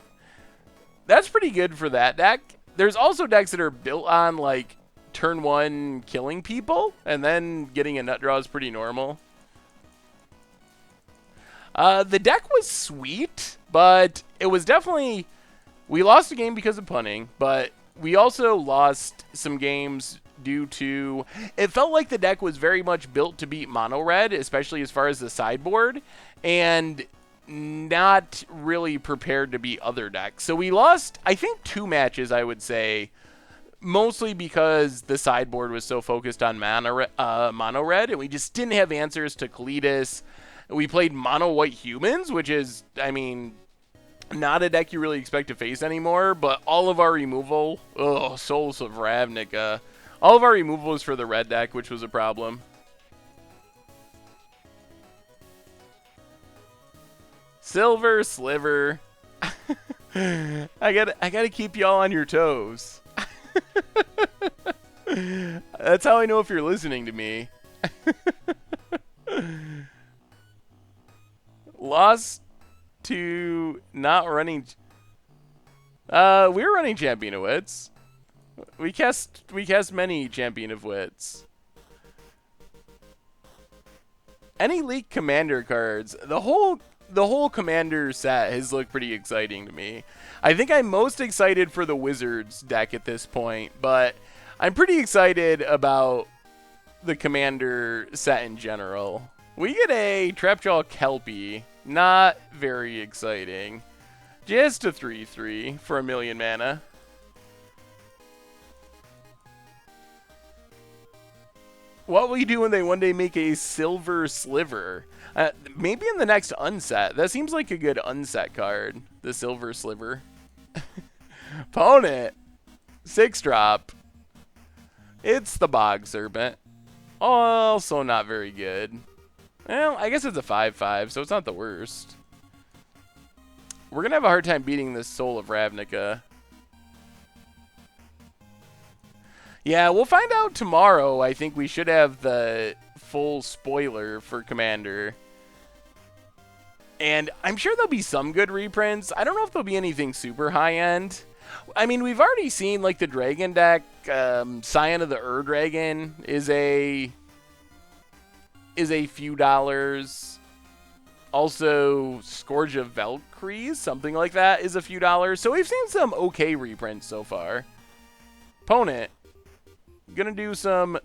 That's pretty good for that deck. There's also decks that are built on, like, turn 1 killing people, and then getting a nut draw is pretty normal. The deck was sweet, but it was definitely... We lost a game because of punting, but we also lost some games due to... It felt like the deck was very much built to beat mono red, especially as far as the sideboard, and not really prepared to beat other decks. So we lost, I think, 2 matches, I would say, mostly because the sideboard was so focused on mono red, and we just didn't have answers to Colossus. We played mono white humans, which is, I mean, not a deck you really expect to face anymore, but all of our removal, Souls of Ravnica, all of our removal was for the red deck, which was a problem. Silver Sliver. I gotta keep y'all on your toes. That's how I know if you're listening to me. Lost to not running. We were running Champion of Wits. We cast many Champion of Wits. Any leaked commander cards? The whole commander set has looked pretty exciting to me. I think I'm most excited for the Wizards deck at this point, but I'm pretty excited about the commander set in general. We get a Trapjaw Kelpie. Not very exciting. Just a 3/3 for 1,000,000 mana. What will you do when they one day make a Silver Sliver? Maybe in the next unset. That seems like a good unset card. The Silver Sliver. Opponent. 6-drop. It's the Bog Serpent. Also not very good. Well, I guess it's a 5/5, so it's not the worst. We're going to have a hard time beating this Soul of Ravnica. Yeah, we'll find out tomorrow. I think we should have the full spoiler for Commander. And I'm sure there'll be some good reprints. I don't know if there'll be anything super high-end. I mean, we've already seen, like, the Dragon deck. Scion of the Ur-Dragon is a few dollars. Also, Scourge of Valkyries, something like that, is a few dollars. So we've seen some okay reprints so far. Opponent. Gonna do some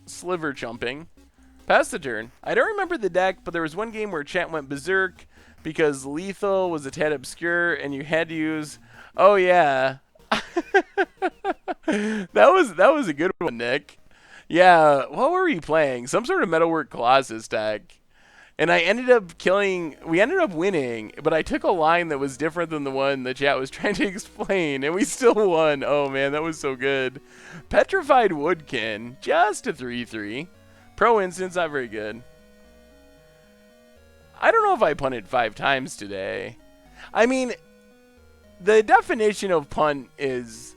sliver chumping. Pass the turn. I don't remember the deck, but there was one game where chat went berserk because lethal was a tad obscure and you had to use... Oh, yeah. That was a good one, Nick. Yeah, what were we playing? Some sort of Metalwork Colossus deck. And we ended up winning, but I took a line that was different than the one the chat was trying to explain, and we still won. Oh man, that was so good. Petrified Woodkin, just a 3/3. Pro Instance, not very good. I don't know if I punted 5 times today. I mean, the definition of punt is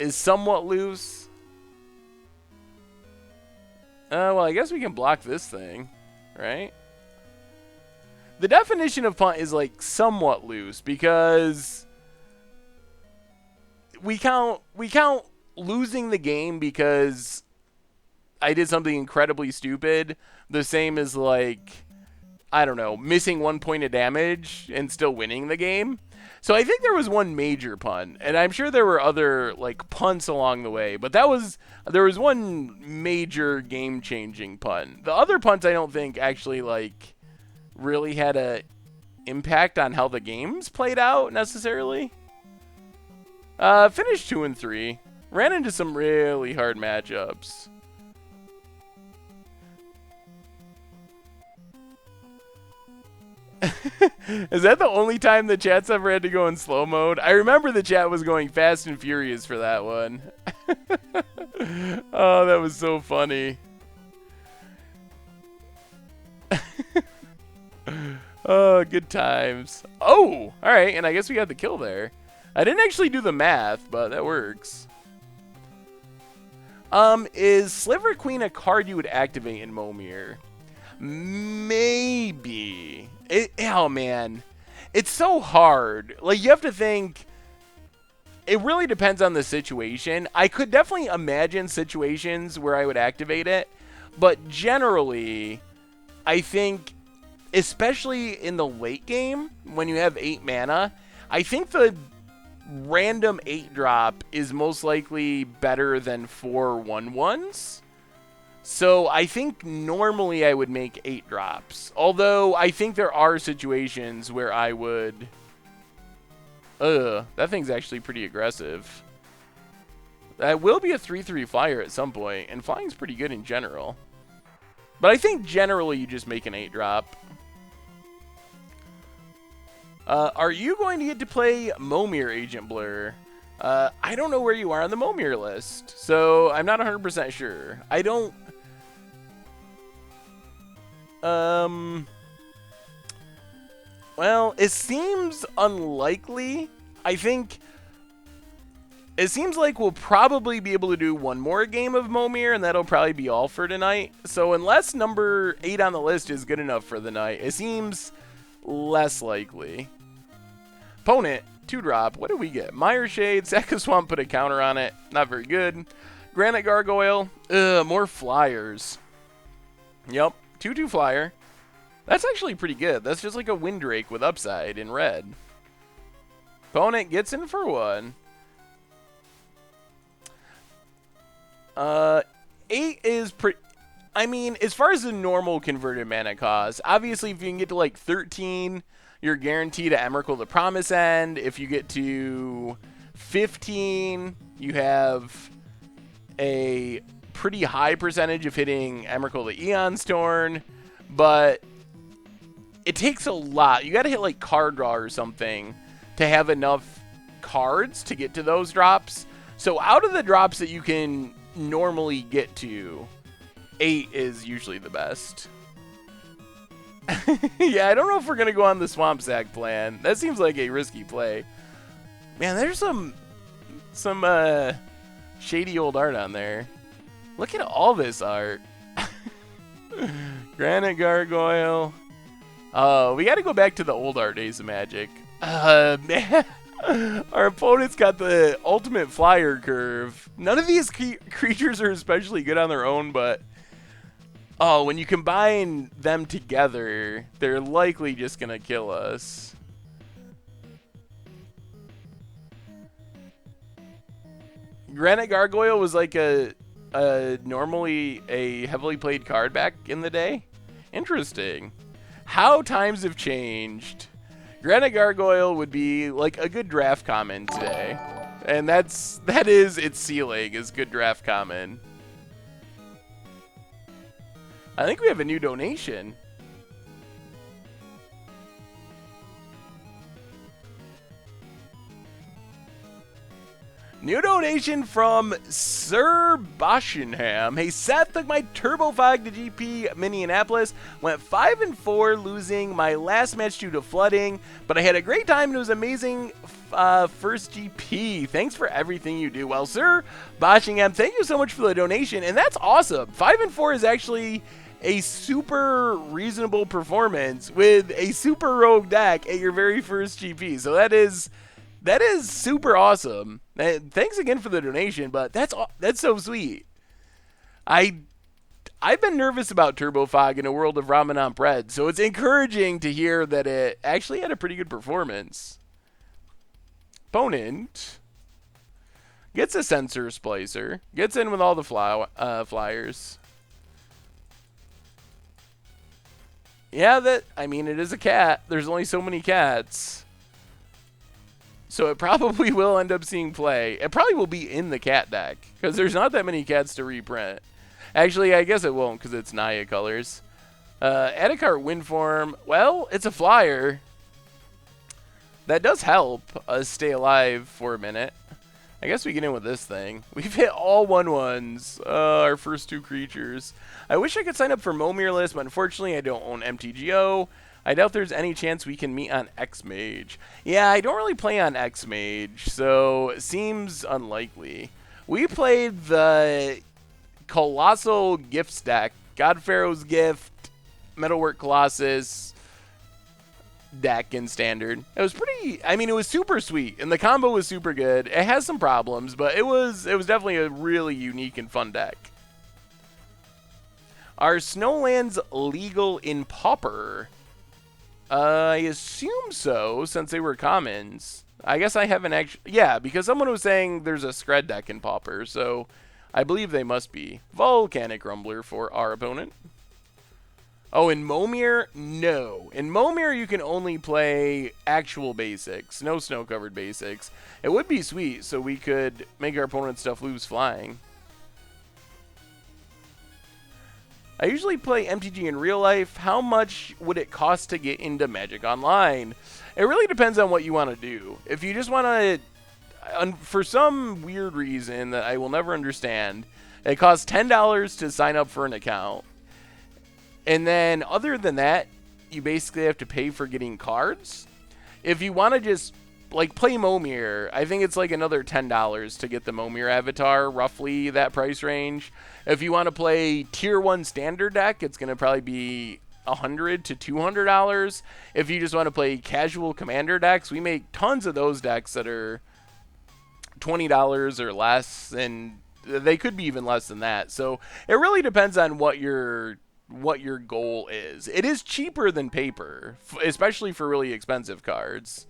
somewhat loose. Well, I guess we can block this thing, right? The definition of punt is like somewhat loose because we count losing the game because I did something incredibly stupid, the same as, like, I don't know, missing 1 point of damage and still winning the game. So I think there was one major punt, and I'm sure there were other, like, punts along the way, but there was one major game-changing punt. The other punts I don't think actually, like, really had a impact on how the games played out necessarily. Finished 2-3. Ran into some really hard matchups. Is that the only time the chat's ever had to go in slow mode? I remember the chat was going fast and furious for that one. Oh, that was so funny. Oh, good times. Oh, all right, and I guess we got the kill there. I didn't actually do the math, but that works. Is Sliver Queen a card you would activate in Momir? Maybe. Oh, man. It's so hard. Like, you have to think... It really depends on the situation. I could definitely imagine situations where I would activate it. But generally, I think, especially in the late game, when you have 8 mana, I think the random 8-drop is most likely better than 4 1/1s. So I think normally I would make 8 drops. Although I think there are situations where I would... that thing's actually pretty aggressive. That will be a 3/3 flyer at some point, and flying's pretty good in general. But I think generally you just make an 8-drop. Are you going to get to play Momir, Agent Blur? I don't know where you are on the Momir list, so I'm not 100% sure. I don't... Well, it seems unlikely. I think it seems like we'll probably be able to do one more game of Momir, and that'll probably be all for tonight. So unless number 8 on the list is good enough for the night, it seems less likely. Opponent, 2-drop. What do we get? Mire Shade, Saka Swamp, put a counter on it. Not very good. Granite Gargoyle. More flyers. Yep, 2/2 flyer. That's actually pretty good. That's just like a Windrake with upside in red. Opponent gets in for 1. 8 is pretty... I mean, as far as the normal converted mana cost, obviously if you can get to like 13, you're guaranteed to Emrakul the Promise End. If you get to 15, you have a pretty high percentage of hitting Emrakul the Eon's Torn. But it takes a lot. You got to hit like card draw or something to have enough cards to get to those drops. So out of the drops that you can normally get to, 8 is usually the best. Yeah, I don't know if we're going to go on the Swamp Sack plan. That seems like a risky play. Man, there's some shady old art on there. Look at all this art. Granite Gargoyle. We got to go back to the old art days of Magic. Man. Our opponent's got the ultimate flyer curve. None of these creatures are especially good on their own, but... Oh, when you combine them together, they're likely just going to kill us. Granite Gargoyle was like normally a heavily played card back in the day. Interesting. How times have changed. Granite Gargoyle would be like a good draft common today. And that is its ceiling, is good draft common. I think we have a new donation. New donation from Sir Boshenham. Hey Seth, took my Turbo Fog to GP Minneapolis. Went 5-4, losing my last match due to flooding. But I had a great time and it was amazing first GP. Thanks for everything you do. Well, Sir Boshenham, thank you so much for the donation. And that's awesome. 5-4 is actually a super reasonable performance with a super rogue deck at your very first GP. So that is super awesome. Thanks again for the donation, but that's so sweet. I've been nervous about Turbo Fog in a world of Ramanamp Red, so it's encouraging to hear that it actually had a pretty good performance. Opponent gets a Sensor Splicer, gets in with all the flyers. Yeah, I mean, it is a cat. There's only so many cats. So it probably will end up seeing play. It probably will be in the cat deck, because there's not that many cats to reprint. Actually, I guess it won't, because it's Naya colors. Add a card win form. Well, it's a flyer. That does help us stay alive for a minute. I guess we get in with this thing. We've hit all 1/1s. Our first 2 creatures. I wish I could sign up for Momir list, but unfortunately I don't own MTGO. I doubt there's any chance we can meet on X-Mage. Yeah, I don't really play on X-Mage, so it seems unlikely. We played the Colossal gift stack. God Pharaoh's Gift, Metalwork Colossus, deck in standard. It was pretty, I mean, it was super sweet, and the combo was super good. It has some problems, but it was definitely a really unique and fun deck. Are Snowlands legal in Pauper? I assume so, since they were commons. I guess I haven't actually, yeah, because someone was saying there's a Scred deck in Pauper, so I believe they must be. Volcanic Rumbler for our opponent. Oh, in Momir? No. In Momir, you can only play actual basics, no snow-covered basics. It would be sweet, so we could make our opponent's stuff lose flying. I usually play MTG in real life. How much would it cost to get into Magic Online? It really depends on what you want to do. If you just want to, for some weird reason that I will never understand, it costs $10 to sign up for an account. And then, other than that, you basically have to pay for getting cards. If you want to just, like, play Momir, I think it's like another $10 to get the Momir avatar, roughly that price range. If you want to play Tier 1 standard deck, it's going to probably be $100 to $200. If you just want to play casual commander decks, we make tons of those decks that are $20 or less, and they could be even less than that. So it really depends on what your goal is. It is cheaper than paper, especially for really expensive cards.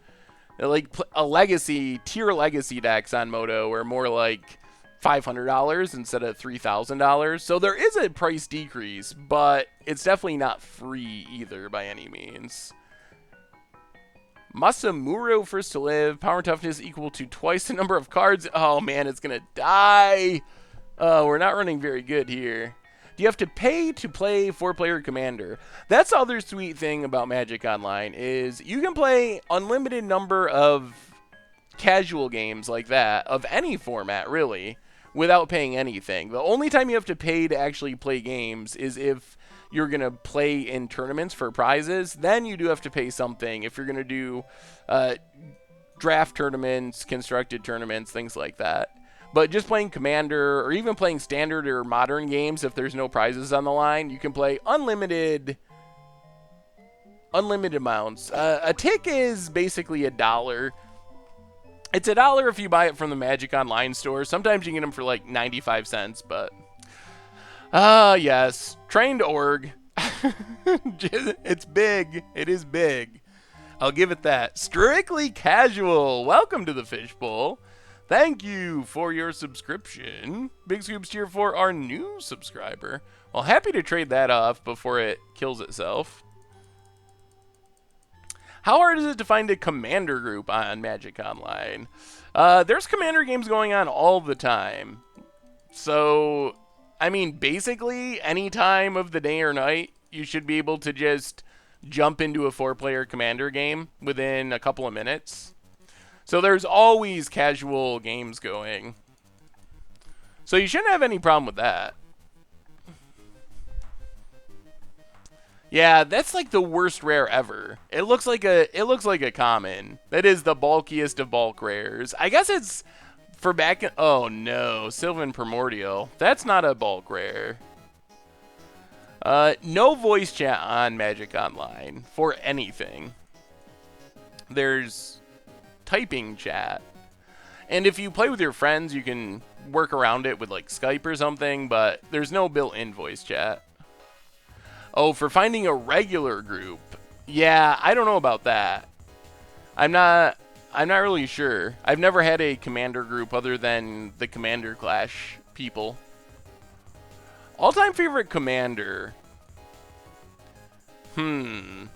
Like a legacy, tier legacy decks on Moto are more like $500 instead of $3,000. So there is a price decrease, but it's definitely not free either by any means. Masamuro First to Live, power and toughness equal to twice the number of cards. Oh man, it's gonna die. We're not running very good here. You have to pay to play 4-player commander. That's the other sweet thing about Magic Online is you can play unlimited number of casual games like that, of any format really, without paying anything. The only time you have to pay to actually play games is if you're going to play in tournaments for prizes. Then you do have to pay something if you're going to do draft tournaments, constructed tournaments, things like that. But just playing Commander, or even playing standard or modern games, if there's no prizes on the line, you can play unlimited amounts. A tick is basically $1. It's $1 if you buy it from the Magic Online store. Sometimes you can get them for like 95 cents, but yes, trained org. It's big. It is big. I'll give it that. Strictly Casual. Welcome to the Fishbowl. Thank you for your subscription. Big Scoops tier for our new subscriber. Well, happy to trade that off before it kills itself. How hard is it to find a commander group on Magic Online? There's commander games going on all the time. So, I mean, basically, any time of the day or night, you should be able to just jump into a 4-player commander game within a couple of minutes. So there's always casual games going. So you shouldn't have any problem with that. Yeah, that's like the worst rare ever. It looks like a common. That is the bulkiest of bulk rares. I guess it's for back in, oh no, Sylvan Primordial. That's not a bulk rare. No voice chat on Magic Online for anything. There's typing chat, and if you play with your friends you can work around it with like Skype or something, but there's no built-in voice chat. Oh, for finding a regular group, yeah, I don't know about that. I'm not really sure. I've never had a commander group other than the Commander Clash people. All-time favorite commander, I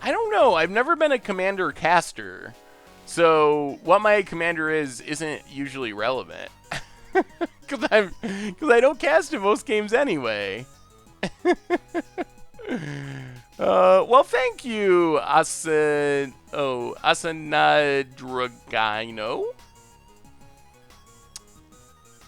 don't know. I've never been a commander caster. So what my commander isn't usually relevant. Because I don't cast in most games anyway. Well, thank you, Asanadragino.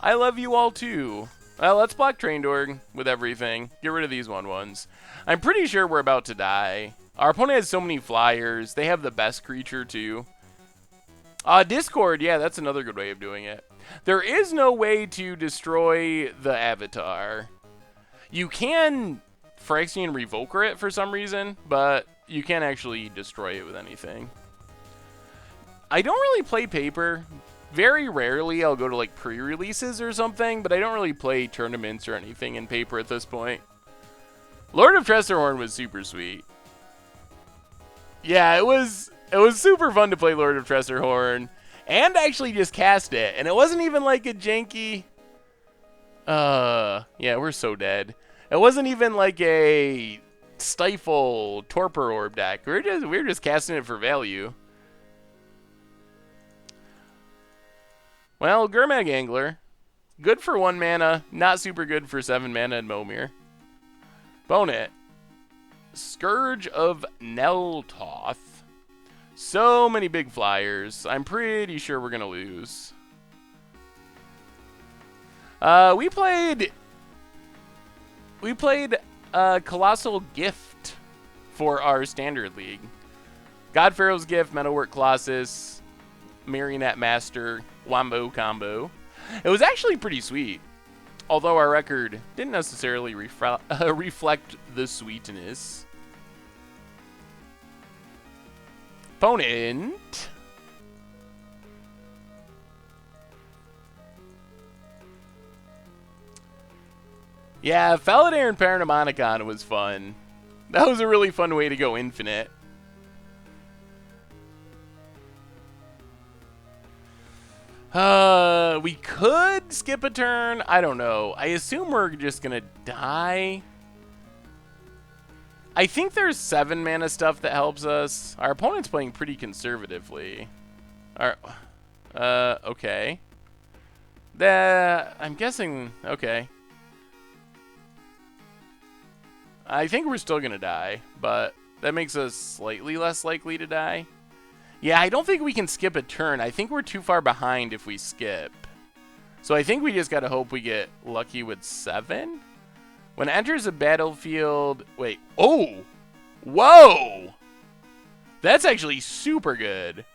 I love you all too. Let's block Train Door with everything. Get rid of these 1/1s. I'm pretty sure we're about to die. Our opponent has so many flyers. They have the best creature too. Discord, yeah, that's another good way of doing it. There is no way to destroy the avatar. You can Phyrexian Revoker it for some reason, but you can't actually destroy it with anything. I don't really play paper. Very rarely I'll go to like pre-releases or something, but I don't really play tournaments or anything in paper at this point. Lord of Tressorhorn was super sweet. Yeah, it was super fun to play Lord of Tressorhorn and actually just cast it. And it wasn't even like a janky... yeah, we're so dead. It wasn't even like a Stifle Torpor Orb deck. We were just casting it for value. Well, Gurmag Angler. Good for 1 mana, not super good for 7 mana in Momir. Opponent. Scourge of Neltoth. So many big flyers. I'm pretty sure we're going to lose. We played Colossal Gift for our Standard League. God Pharaoh's Gift, Metalwork Colossus, Marionette Master, Wombo combo. It was actually pretty sweet, although our record didn't necessarily reflect the sweetness. Opponent. Yeah, Faladar and Paranamanicon was fun. That was a really fun way to go infinite. We could skip a turn. I don't know. I assume we're just gonna die. I think there's 7 mana stuff that helps us. Our opponent's playing pretty conservatively. Okay. I'm guessing, okay. I think we're still gonna die, but that makes us slightly less likely to die. Yeah, I don't think we can skip a turn. I think we're too far behind if we skip. So I think we just gotta hope we get lucky with 7. When it enters a battlefield... Wait. Oh! Whoa! That's actually super good.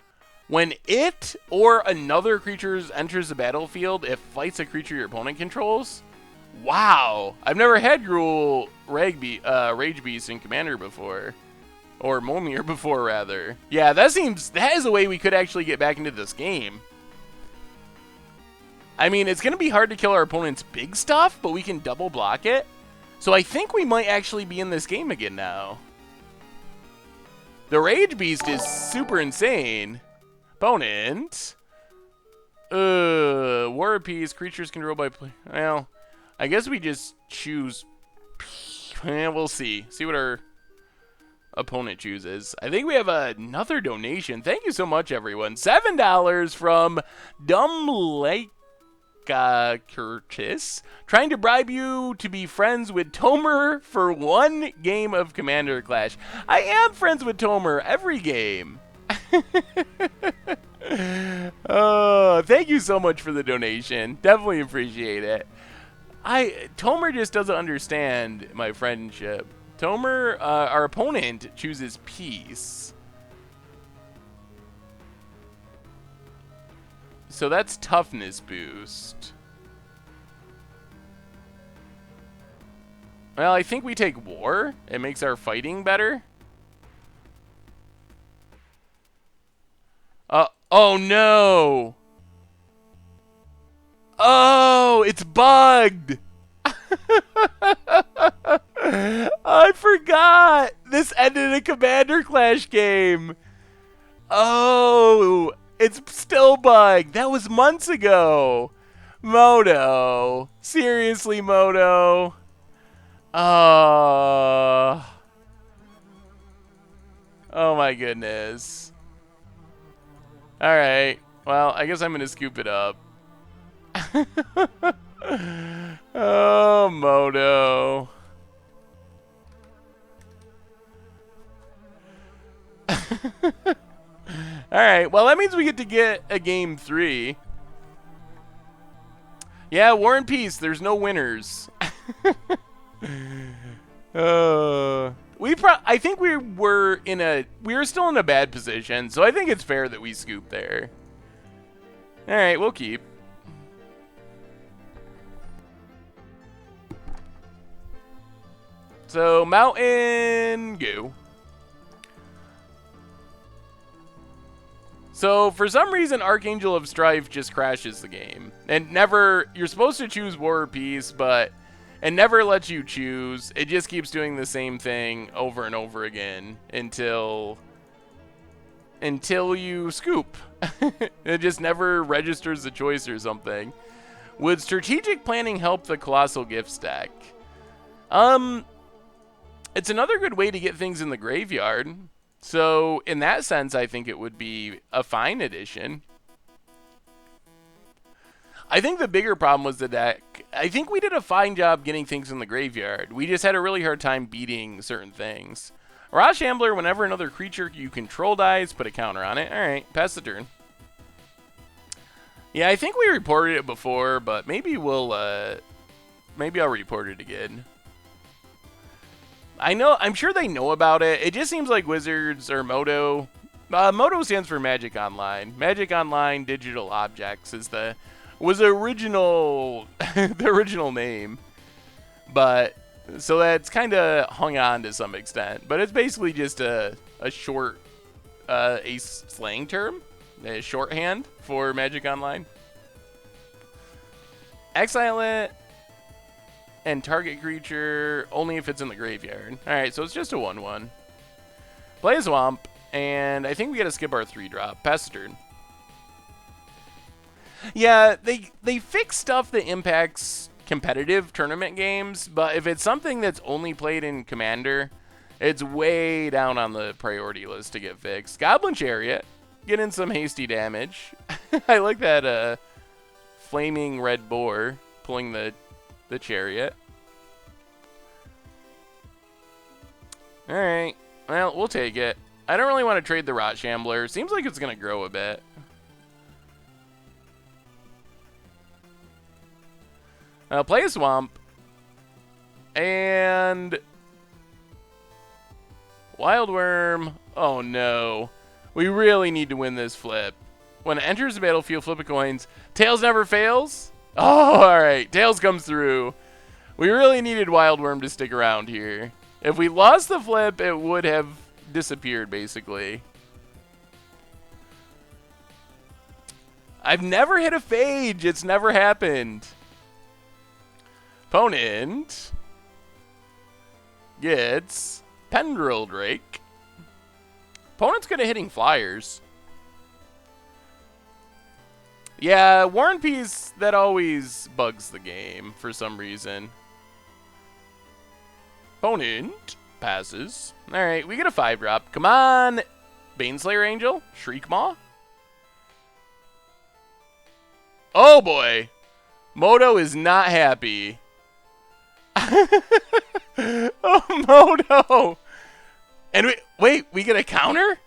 When it or another creature enters the battlefield, it fights a creature your opponent controls. Wow! I've never had Gruul Rage Beast in Commander before. Or Momir before, rather. Yeah, that is a way we could actually get back into this game. I mean, it's going to be hard to kill our opponent's big stuff, but we can double block it. So I think we might actually be in this game again now. The Rage Beast is super insane. Opponent. War and Peace. Creatures controlled by play. Well, I guess we just choose... we'll see. See what our opponent chooses. I think we have another donation. Thank you so much, everyone. $7 from Dumb Lake Curtis, trying to bribe you to be friends with Tomer for 1 game of Commander Clash. I am friends with Tomer every game. Oh, thank you so much for the donation. Definitely appreciate it. Tomer just doesn't understand my friendship. Tomer, our opponent, chooses peace. So that's toughness boost. Well, I think we take war. It makes our fighting better. Oh no! Oh, it's bugged! I forgot! This ended a Commander Clash game! Oh, it's still bugged. That was months ago. Moto. Seriously, Moto. Oh my goodness. Alright. Well, I guess I'm going to scoop it up. Oh, Moto. Alright, well that means we get to get a game 3. Yeah, War and Peace, there's no winners. I think we were still in a bad position, so I think it's fair that we scoop there. Alright, we'll keep. So, Mountain, go. So, for some reason, Archangel of Strife just crashes the game. And you're supposed to choose War or Peace, but it never lets you choose. It just keeps doing the same thing over and over again until you scoop. It just never registers the choice or something. Would strategic planning help the Colossal gift stack? It's another good way to get things in the graveyard. So, in that sense, I think it would be a fine addition. I think the bigger problem was the deck. I think we did a fine job getting things in the graveyard. We just had a really hard time beating certain things. Raw Shambler, whenever another creature you control dies, put a counter on it. Alright, pass the turn. Yeah, I think we reported it before, but maybe maybe I'll report it again. I'm sure they know about it. It just seems like Wizards or Moto. Moto stands for Magic Online. Magic Online Digital Objects was the original the original name. But so that's kind of hung on to some extent. But it's basically just a short a slang term, a shorthand for Magic Online. Exile it. And target creature only if it's in the graveyard. Alright, so it's just a 1/1. Play a Swamp, and I think we gotta skip our 3-drop. Pass the turn. Yeah, they fix stuff that impacts competitive tournament games, but if it's something that's only played in Commander, it's way down on the priority list to get fixed. Goblin Chariot, getting some hasty damage. I like that flaming red boar pulling the chariot. Alright. Well, we'll take it. I don't really want to trade the Rot Shambler. Seems like it's going to grow a bit. I'll play a Swamp. And Wild Worm. Oh no. We really need to win this flip. When it enters the battlefield, flip a coins. Tails never fails? Oh, alright. Tails comes through. We really needed Wild Worm to stick around here. If we lost the flip, it would have disappeared, basically. I've never hit a Phage. It's never happened. Opponent gets Pendril Drake. Opponent's good at hitting flyers. Yeah, War and Peace, that always bugs the game for some reason. Opponent passes. Alright, we get a 5-drop. Come on! Baneslayer Angel? Shriekmaw? Oh boy! Moto is not happy. Oh, Moto! And wait, we get a counter?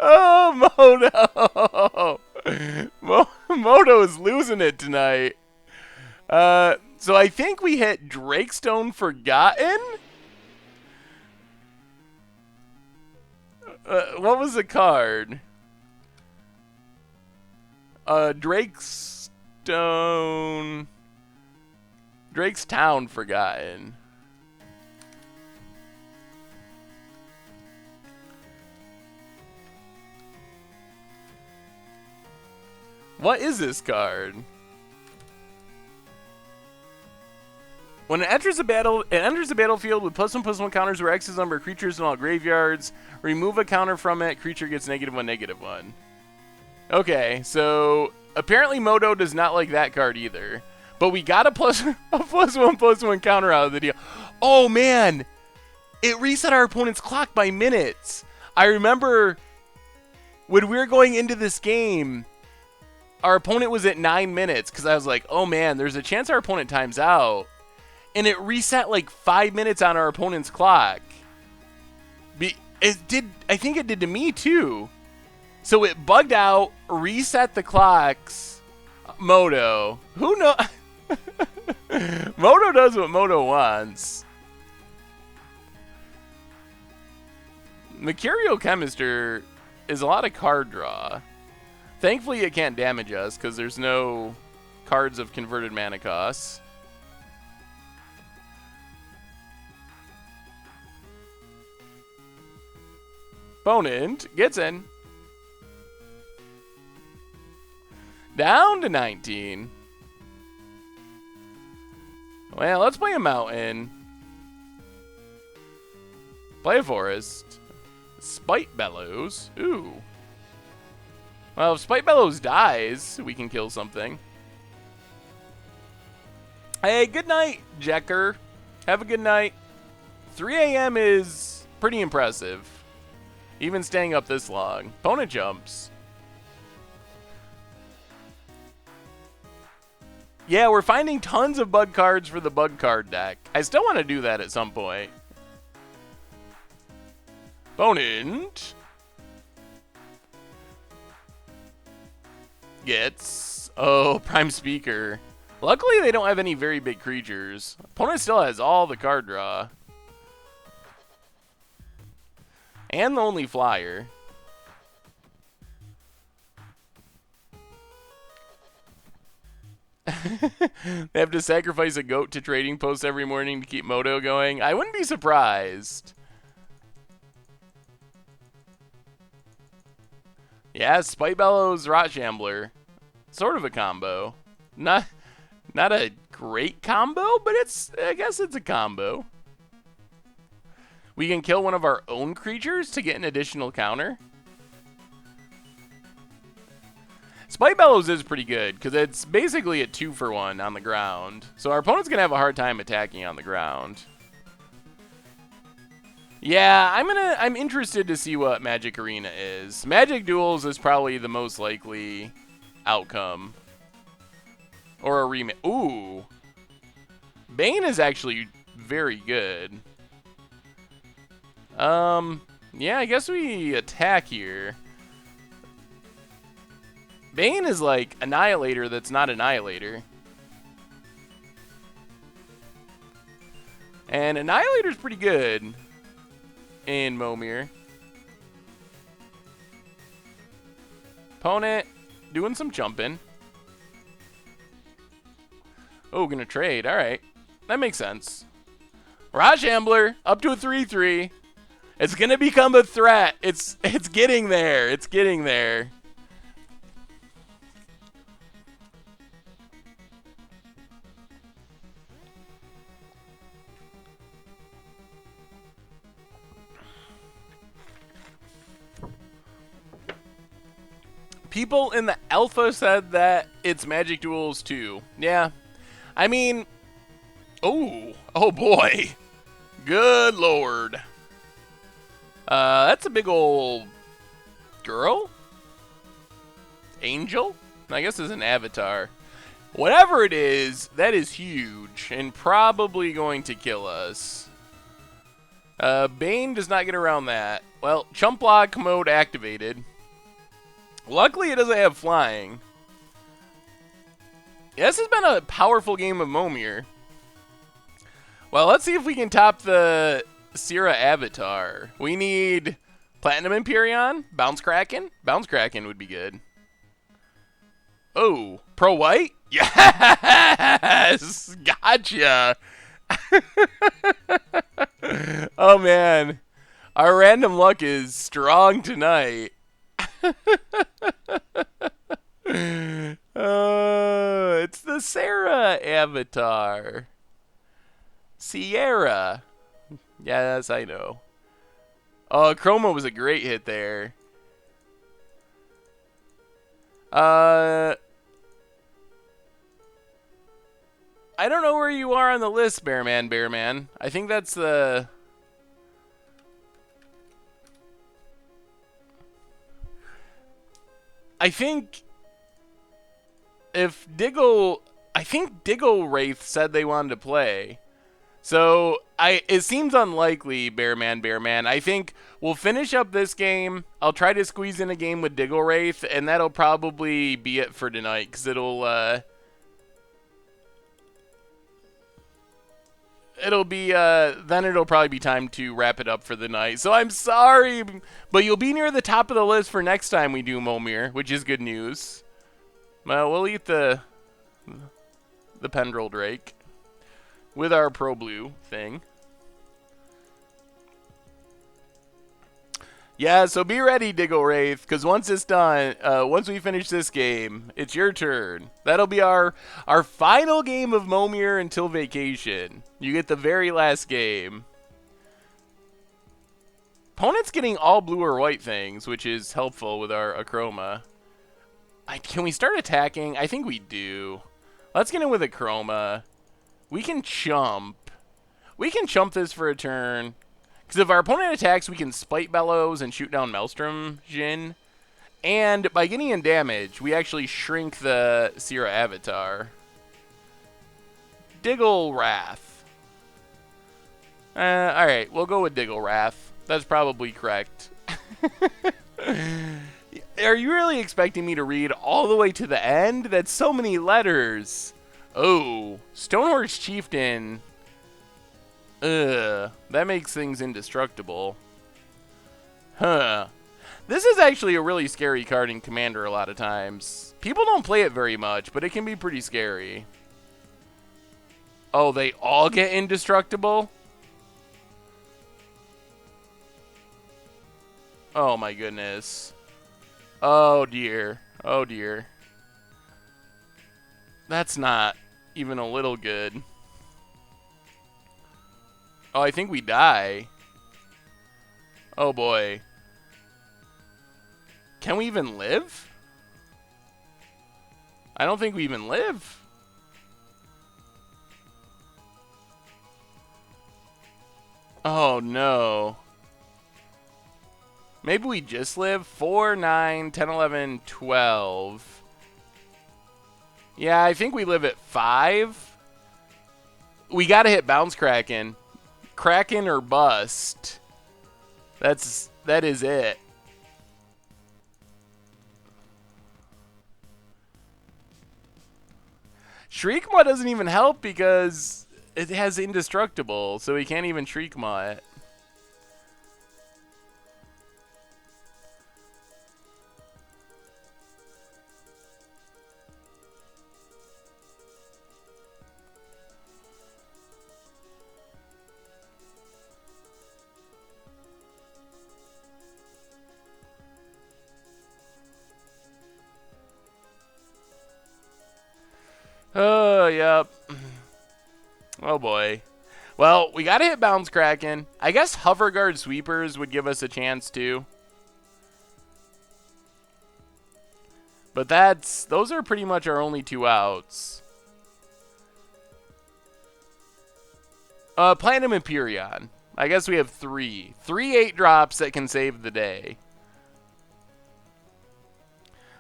Oh, Moto! Moto is losing it tonight. So I think we hit Drakestone Forgotten? What was the card? Drakestone... Drakestown Forgotten. What is this card? When it enters the battlefield with +1/+1 counters where X is number of creatures in all graveyards. Remove a counter from it. Creature gets -1/-1. Okay, so apparently Moto does not like that card either. But we got a +1/+1 counter out of the deal. Oh man, it reset our opponent's clock by minutes. I remember when we were going into this game, our opponent was at 9 minutes because I was like, oh man, there's a chance our opponent times out. and it reset like 5 minutes on our opponent's clock. I think it did to me too. So it bugged out, reset the clocks. Moto. Who knows? Moto does what Moto wants. Mercurial Chemister is a lot of card draw. Thankfully, it can't damage us because there's no cards of converted mana costs. Opponent gets in. Down to 19. Well, let's play a mountain. Play a forest. Spite Bellows. Ooh. Well, if Spite Bellows dies, we can kill something. Hey, good night, Jecker. Have a good night. 3 a.m. is pretty impressive. Even staying up this long. Opponent jumps. Yeah, we're finding tons of bug cards for the bug card deck. I still want to do that at some point. Opponent gets... Oh, Prime Speaker. Luckily, they don't have any very big creatures. Opponent still has all the card draw. And the only flyer. They have to sacrifice a goat to trading post every morning to keep Moto going. I wouldn't be surprised. Yeah, Spite Bellows, Rot Shambler. Sort of a combo. Not a great combo, but I guess it's a combo. We can kill one of our own creatures to get an additional counter. Spite Bellows is pretty good, because it's basically a 2-for-1 on the ground. So our opponent's going to have a hard time attacking on the ground. Yeah, I'm interested to see what Magic Arena is. Magic Duels is probably the most likely outcome. Or a remake. Ooh. Bane is actually very good. Yeah, I guess we attack here. Bane is like Annihilator that's not Annihilator. And Annihilator's pretty good in Momir. Opponent doing some jumping. Oh, gonna trade. Alright. That makes sense. Raj Ambler up to a 3-3. It's gonna become a threat. It's getting there. It's getting there. People in the alpha said that it's Magic Duels 2. Yeah. I mean, oh boy. Good lord. That's a big old girl? Angel? I guess it's an avatar. Whatever it is, that is huge and probably going to kill us. Bane does not get around that. Well, Chump Block mode activated. Luckily, it doesn't have flying. Yeah, this has been a powerful game of Momir. Well, let's see if we can top the Sierra Avatar. We need Platinum Empyrean, Bounce Kraken. Bounce Kraken would be good. Oh, Pro White? Yes! Gotcha! Oh, man. Our random luck is strong tonight. It's the Sarah avatar. Sierra. Yes, I know. Oh, Chroma was a great hit there. I don't know where you are on the list, Bearman. I think that's the... I think if Diggle... I think Diggle Wraith said they wanted to play. So it seems unlikely, Bearman. I think we'll finish up this game. I'll try to squeeze in a game with Diggle Wraith, and that'll probably be it for tonight, because it'll be then it'll probably be time to wrap it up for the night. So I'm sorry, but you'll be near the top of the list for next time we do Momir, which is good news. Well, we'll eat the Pendril Drake with our Pro Blue thing. Yeah, so be ready, Diggle Wraith, because once it's done, once we finish this game, it's your turn. That'll be our final game of Momir until vacation. You get the very last game. Opponent's getting all blue or white things, which is helpful with our Achroma. Can we start attacking? I think we do. Let's get in with Achroma. We can chump. We can chump this for a turn. Because if our opponent attacks, we can Spite Bellows and shoot down Maelstrom Jin. And by getting in damage, we actually shrink the Sierra Avatar. Diggle Wrath. Alright, we'll go with Diggle Wrath. That's probably correct. Are you really expecting me to read all the way to the end? That's so many letters. Oh, Stonehorse Chieftain. That makes things indestructible. Huh. This is actually a really scary card in Commander a lot of times. People don't play it very much, but it can be pretty scary. Oh, they all get indestructible? Oh my goodness. Oh dear. Oh dear. That's not even a little good. Oh, I think we die. Oh boy. Can we even live? I don't think we even live. Oh no. Maybe we just live 4, 9, 10, 11, 12. Yeah, I think we live at 5. We gotta hit Bounce Kraken. Kraken or bust. That is it. Shriekmaw doesn't even help because it has indestructible, so we can't even Shriekmaw it. Oh, yep. Oh, boy. Well, we gotta hit Bounce Kraken. I guess Hover Guard Sweepers would give us a chance, too. But those are pretty much our only 2 outs. Platinum Empyrean. I guess we have 3. 3 8-drops that can save the day.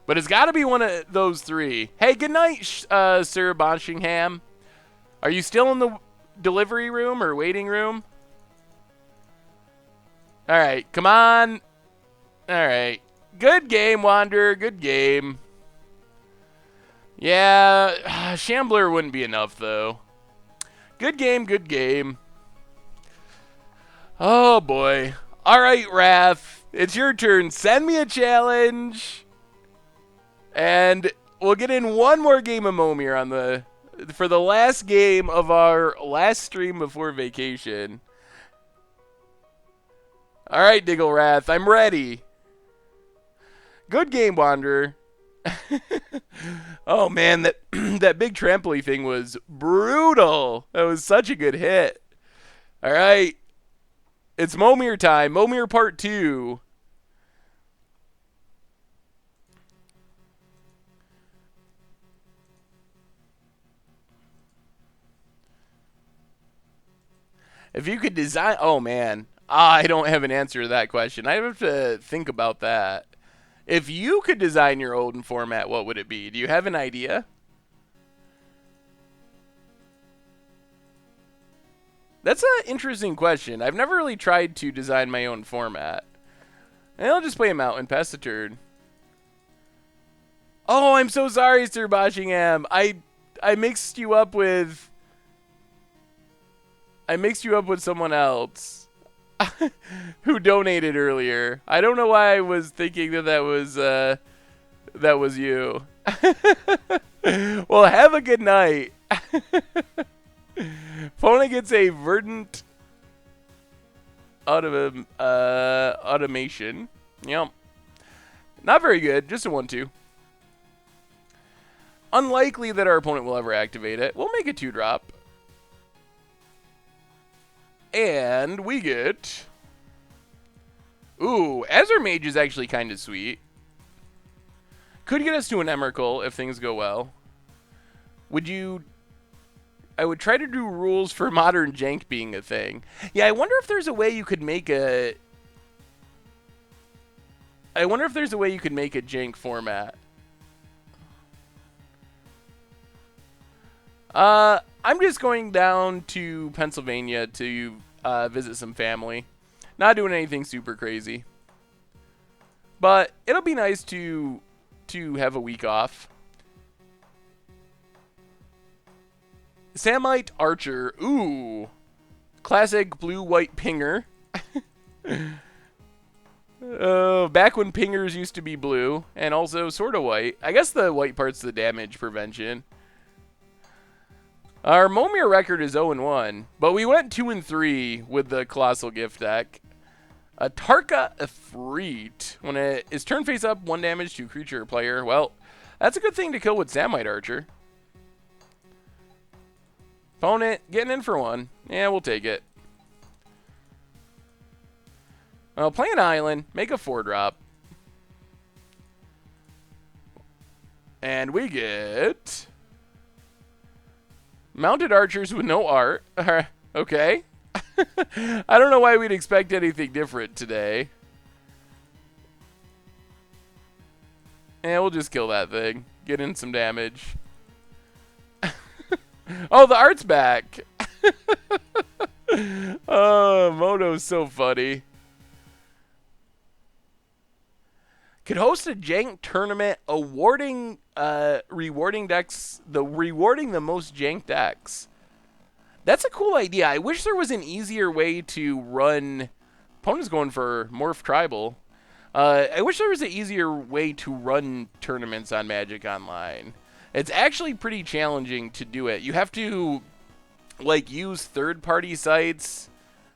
But it's got to be one of those 3. Hey, good night, Sir Bonshingham. Are you still in the delivery room or waiting room? All right, come on. All right. Good game, Wanderer. Good game. Yeah, Shambler wouldn't be enough, though. Good game, good game. Oh, boy. All right, Wrath. It's your turn. Send me a challenge. And we'll get in one more game of Momir for the last game of our last stream before vacation. All right, Diggle Wrath, I'm ready. Good game, Wanderer. Oh man, that that big trampoline thing was brutal. That was such a good hit. All right, it's Momir time. Momir Part 2. If you could design... Oh, man. I don't have an answer to that question. I have to think about that. If you could design your own format, what would it be? Do you have an idea? That's an interesting question. I've never really tried to design my own format. And I'll just play him out and pass the turn. Oh, I'm so sorry, Sir Boshingham. I mixed you up with someone else who donated earlier. I don't know why I was thinking that was you. Well, have a good night. Pona gets a verdant automation. Yep. Not very good. Just a 1/2. Unlikely that our opponent will ever activate it. We'll make a 2-drop. And we get... Ooh, Azure Mage is actually kind of sweet. Could get us to an Emrakul if things go well. I would try to do rules for modern jank being a thing. Yeah, I wonder if there's a way you could make a... jank format. I'm just going down to Pennsylvania to visit some family. Not doing anything super crazy. But it'll be nice to have a week off. Samite Archer. Ooh. Classic blue-white pinger. Back when pingers used to be blue. And also sort of white. I guess the white part's the damage prevention. Our Momir record is 0-1. But we went 2-3 with the Colossal gift deck. A Tarka Efreet. When it is turn face up, 1 damage to creature or player. Well, that's a good thing to kill with Samite Archer. Opponent getting in for 1. Yeah, we'll take it. Play an island. Make a 4-drop. And we get... Mounted archers with no art. Okay. I don't know why we'd expect anything different today. And we'll just kill that thing. Get in some damage. Oh, the art's back. Oh, Moto's so funny. Could host a jank tournament rewarding the most jank decks. That's a cool idea. I wish there was an easier way to run. Opponent's going for Morph Tribal. I wish there was an easier way to run tournaments on Magic Online. It's actually pretty challenging to do it. You have to like use third-party sites.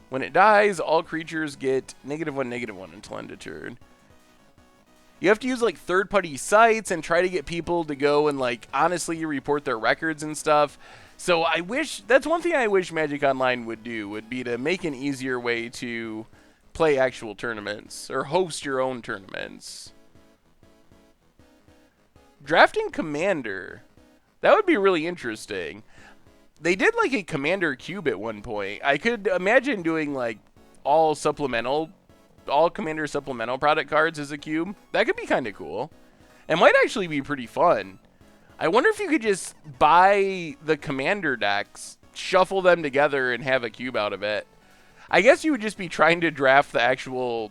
When it dies, all creatures get -1/-1 until end of turn. You have to use like third-party sites and try to get people to go and like honestly report their records and stuff. So I wish, that's one thing I wish Magic Online would do, would be to make an easier way to play actual tournaments or host your own tournaments. Drafting Commander. That would be really interesting. They did like a Commander cube at one point. I could imagine doing like all Commander supplemental product cards as a cube. That could be kind of cool. It might actually be pretty fun. I wonder if you could just buy the Commander decks, shuffle them together, and have a cube out of it. I guess you would just be trying to draft the actual,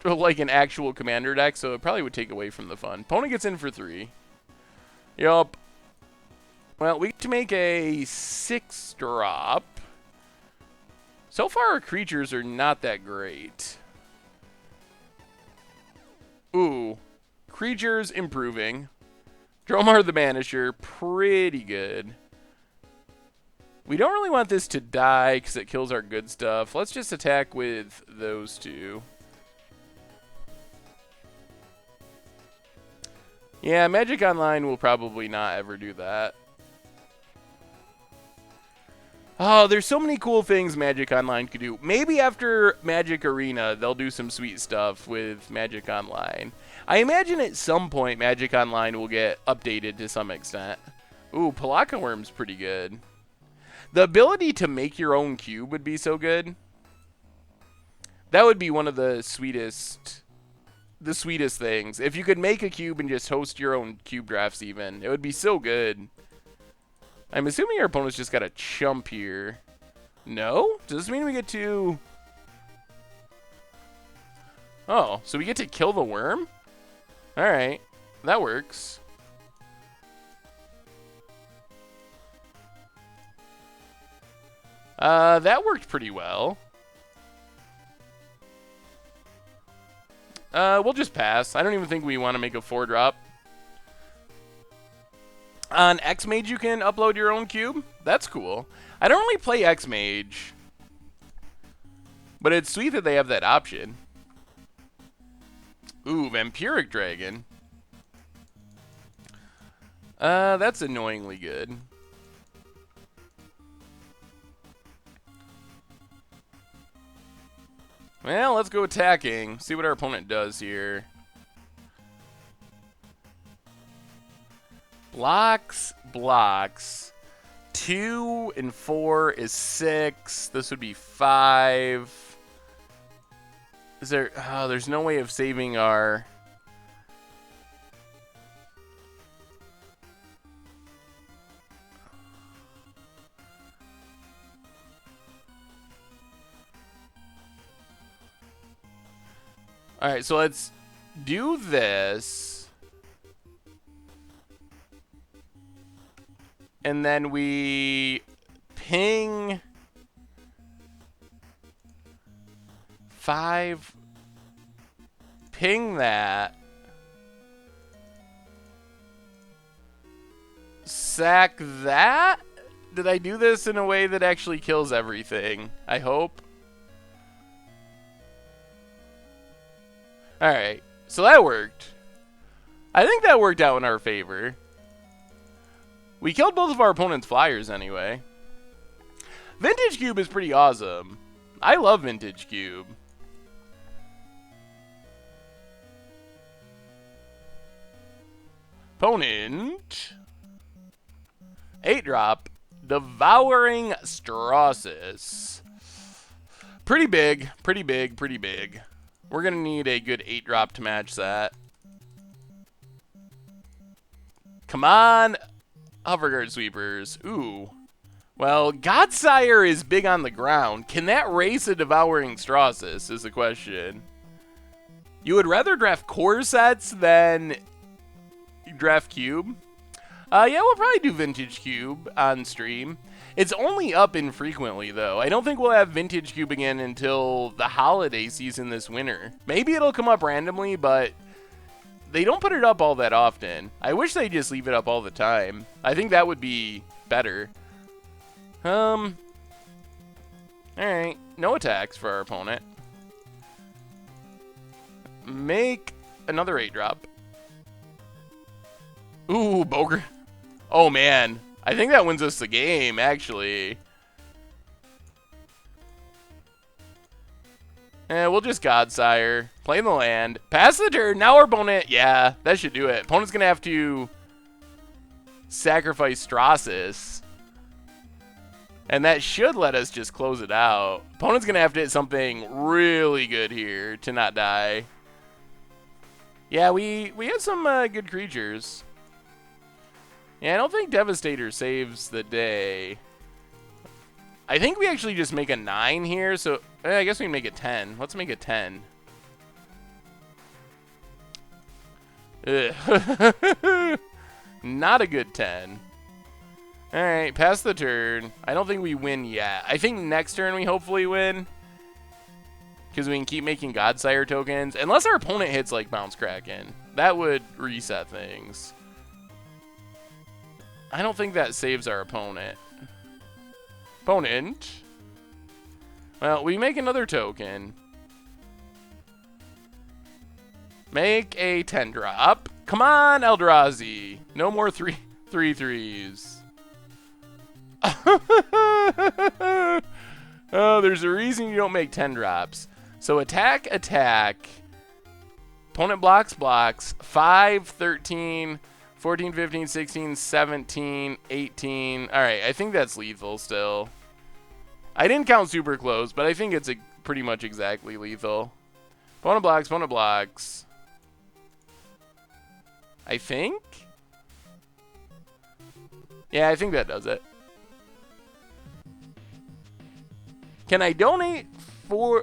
like an actual Commander deck, so it probably would take away from the fun. Opponent gets in for 3. Yup. Well, we get to make a 6-drop. So far, our creatures are not that great. Ooh. Creatures improving. Dromar the Banisher, pretty good. We don't really want this to die because it kills our good stuff. Let's just attack with those 2. Yeah, Magic Online will probably not ever do that. Oh, there's so many cool things Magic Online could do. Maybe after Magic Arena, they'll do some sweet stuff with Magic Online. I imagine at some point Magic Online will get updated to some extent. Ooh, Palaka Worm's pretty good. The ability to make your own cube would be so good. That would be one of the sweetest things. If you could make a cube and just host your own cube drafts even, it would be so good. I'm assuming our opponent's just got a chump here. No? Does this mean we get to... Oh, so we get to kill the worm? Alright, that works. That worked pretty well. We'll just pass. I don't even think we want to make a 4-drop. On X-Mage, you can upload your own cube. That's cool. I don't really play X-Mage, but it's sweet that they have that option. Ooh, Vampiric Dragon. That's annoyingly good. Well, let's go attacking. See what our opponent does here. Blocks, blocks. 2 and 4 is 6. This would be 5. Is there... Oh, there's no way of saving our... Alright, so let's do this. And then we ping 5. Ping that. Sack that? Did I do this in a way that actually kills everything? I hope. Alright, so that worked. I think that worked out in our favor. We killed both of our opponent's flyers anyway. Vintage Cube is pretty awesome. I love Vintage Cube. Opponent. 8-drop. Devouring Colossus. Pretty big, pretty big, pretty big. We're going to need a good 8-drop to match that. Come on, Hoverguard Sweepers. Ooh. Well, Godsire is big on the ground. Can that race a Devouring Colossus is the question. You would rather draft core sets than draft Cube? Yeah, we'll probably do Vintage Cube on stream. It's only up infrequently, though. I don't think we'll have Vintage Cube again until the holiday season this winter. Maybe it'll come up randomly, but they don't put it up all that often. I wish they'd just leave it up all the time. I think that would be better. Alright. No attacks for our opponent. Make another 8-drop. Ooh, Boger. Oh, man. I think that wins us the game, actually. We'll just Godsire. Play the land. Pass the turn. Now our opponent... Yeah, that should do it. Opponent's going to have to sacrifice Colossus. And that should let us just close it out. Opponent's going to have to hit something really good here to not die. Yeah, we had some good creatures. Yeah, I don't think Devastator saves the day. I think we actually just make a 9 here, so I guess we can make it 10. Let's make it 10. Ugh. Not a good 10. Alright, pass the turn. I don't think we win yet. I think next turn we hopefully win. Because we can keep making Godsire tokens. Unless our opponent hits like Bounce Kraken. That would reset things. I don't think that saves our opponent. Opponent. Well, we make another token. Make a 10-drop. Come on, Eldrazi. No more 3/3s. Oh, there's a reason you don't make 10 drops. So attack, attack. Opponent blocks. 5, 13... 14, 15, 16, 17, 18. All right, I think that's lethal still. I didn't count super close, but I think it's pretty much exactly lethal. Opponent blocks. I think? Yeah, I think that does it. Can I donate for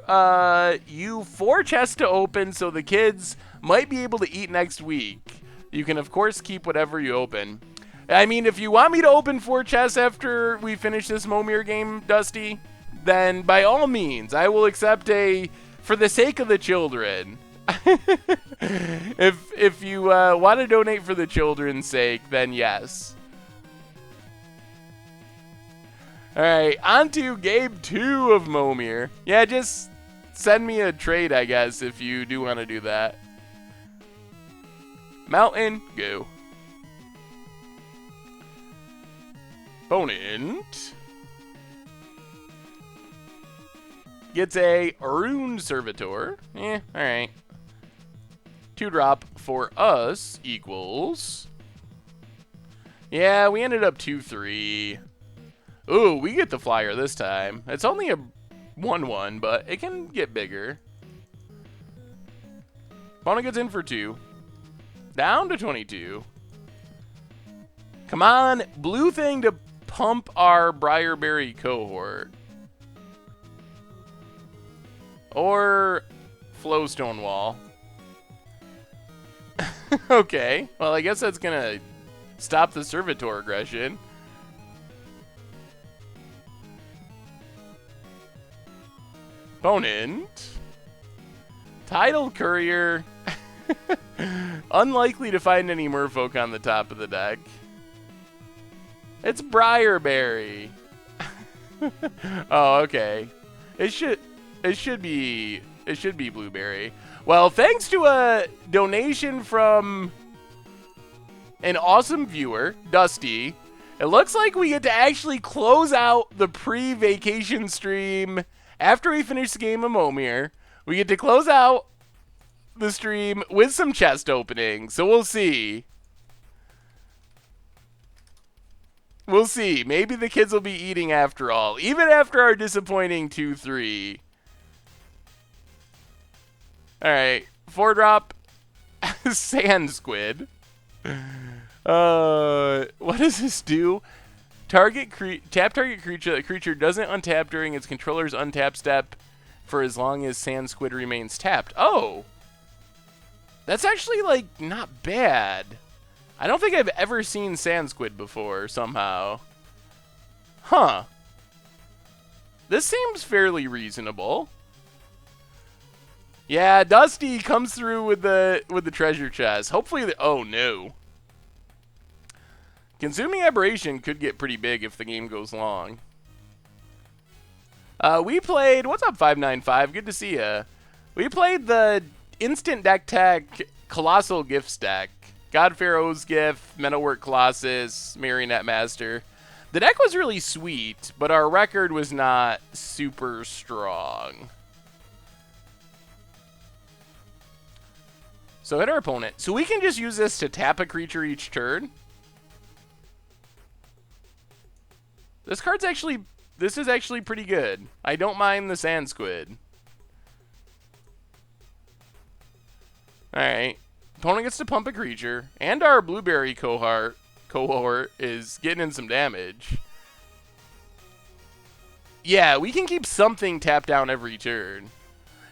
you 4 chests to open so the kids might be able to eat next week? You can, of course, keep whatever you open. I mean, if you want me to open 4 chests after we finish this Momir game, Dusty, then by all means, I will accept a for the sake of the children. if you want to donate for the children's sake, then yes. Alright, on to game 2 of Momir. Yeah, just send me a trade, I guess, if you do want to do that. Mountain, go. Opponent gets a Rune Servitor. Alright. 2-drop for us equals... Yeah, we ended up 2-3. Ooh, we get the flyer this time. It's only a 1-1, but it can get bigger. Opponent gets in for 2. Down to 22. Come on, blue thing to pump our Briarberry cohort. Or Flowstone Wall. Okay, well, I guess that's gonna stop the Servitor aggression. Opponent. Tidal Courier. Unlikely to find any merfolk on the top of the deck. It's Briarberry. Oh, okay. It should be Blueberry. Well, thanks to a donation from an awesome viewer, Dusty, it looks like we get to actually close out the pre-vacation stream after we finish the game of Momir. We get to close out the stream with some chest opening, so we'll see. We'll see. Maybe the kids will be eating after all, even after our disappointing 2-3. Alright, 4-drop Sand Squid. What does this do? Tap target creature. The creature doesn't untap during its controller's untap step for as long as Sand Squid remains tapped. Oh! That's actually, like, not bad. I don't think I've ever seen Sand Squid before, somehow. Huh. This seems fairly reasonable. Yeah, Dusty comes through with the treasure chest. Hopefully oh no. Consuming Aberration could get pretty big if the game goes long. We played, what's up 595? Good to see ya. We played the instant deck tech Colossal gift stack. God Pharaoh's Gift, Metalwork Colossus, Marionette Master. The deck was really sweet, but our record was not super strong. So hit our opponent. So we can just use this to tap a creature each turn. This is actually pretty good. I don't mind the Sand Squid. Alright. Opponent gets to pump a creature, and our Blueberry cohort is getting in some damage. Yeah, we can keep something tapped down every turn.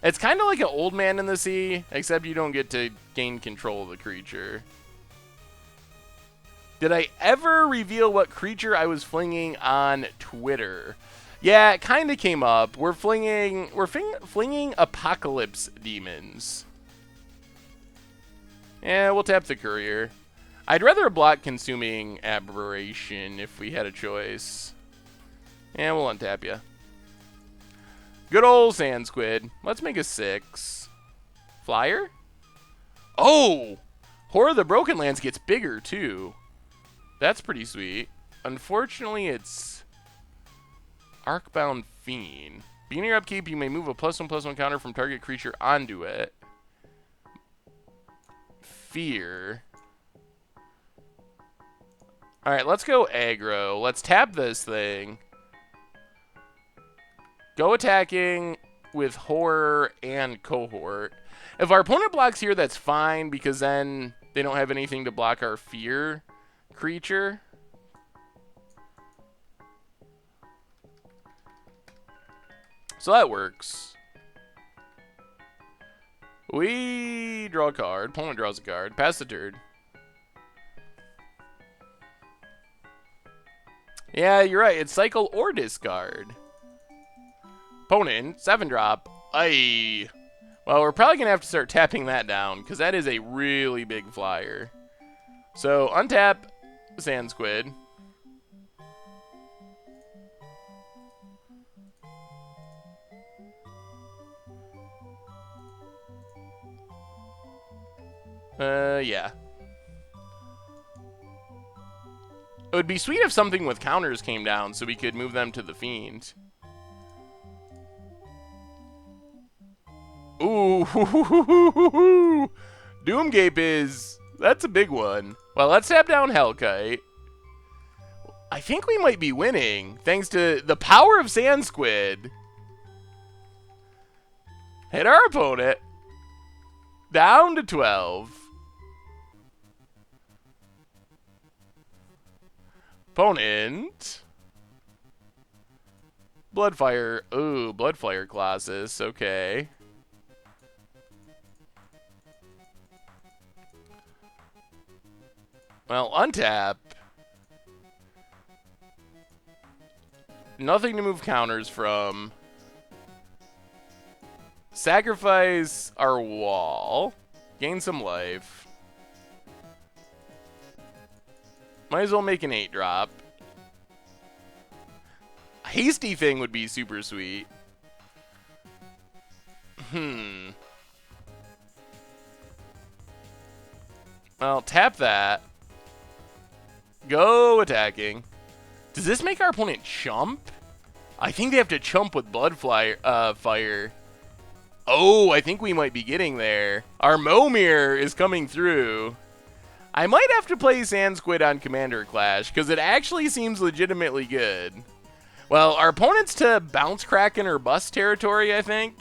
It's kind of like an Old Man in the Sea, except you don't get to gain control of the creature. Did I ever reveal what creature I was flinging on Twitter? Yeah, it kind of came up. We're flinging Apocalypse Demons. Yeah, we'll tap the Courier. I'd rather block Consuming Aberration if we had a choice. Yeah, we'll untap you. Good old Sand Squid. Let's make a 6. Flyer? Oh! Horror of the Broken Lands gets bigger, too. That's pretty sweet. Unfortunately, it's Arcbound Fiend. Beginning your upkeep, you may move a +1/+1 counter from target creature onto it. Fear. Alright, let's go aggro. Let's tap this thing. Go attacking with Horror and Cohort. If our opponent blocks here, that's fine, because then they don't have anything to block our Fear creature. So that works. We draw a card. Opponent draws a card. Pass the turn. Yeah, you're right. It's cycle or discard. Opponent, 7-drop. Aye. Well, we're probably going to have to start tapping that down, because that is a really big flyer. So, untap Sand Squid. Yeah. It would be sweet if something with counters came down so we could move them to the Fiend. Ooh, Doomgape is... That's a big one. Well, let's tap down Hellkite. I think we might be winning, thanks to the power of Sand Squid. Hit our opponent. Down to 12. Opponent. Bloodfire. Ooh, Bloodfire Colossus. Okay. Well, untap. Nothing to move counters from. Sacrifice our wall. Gain some life. Might as well make an 8-drop. Hasty Thing would be super sweet. Well, tap that. Go attacking. Does this make our opponent chump? I think they have to chump with fire. Oh, I think we might be getting there. Our Momir is coming through. I might have to play Sand Squid on Commander Clash, because it actually seems legitimately good. Well, our opponent's to Bounce Kraken or Bust territory, I think.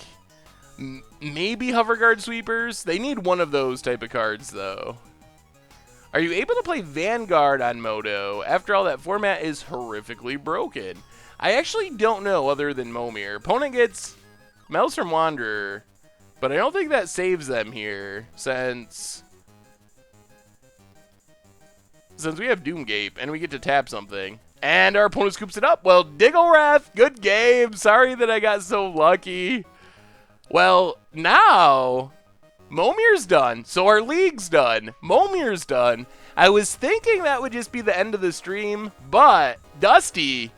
Maybe Hoverguard Sweepers. They need one of those type of cards, though. Are you able to play Vanguard on Moto? After all, that format is horrifically broken. I actually don't know other than Momir. Opponent gets Maelstrom Wanderer, but I don't think that saves them here, since we have Doomgape, and we get to tap something. And our opponent scoops it up. Well, Digglewrath, good game. Sorry that I got so lucky. Well, now Momir's done, so our league's done. Momir's done. I was thinking that would just be the end of the stream, but Dusty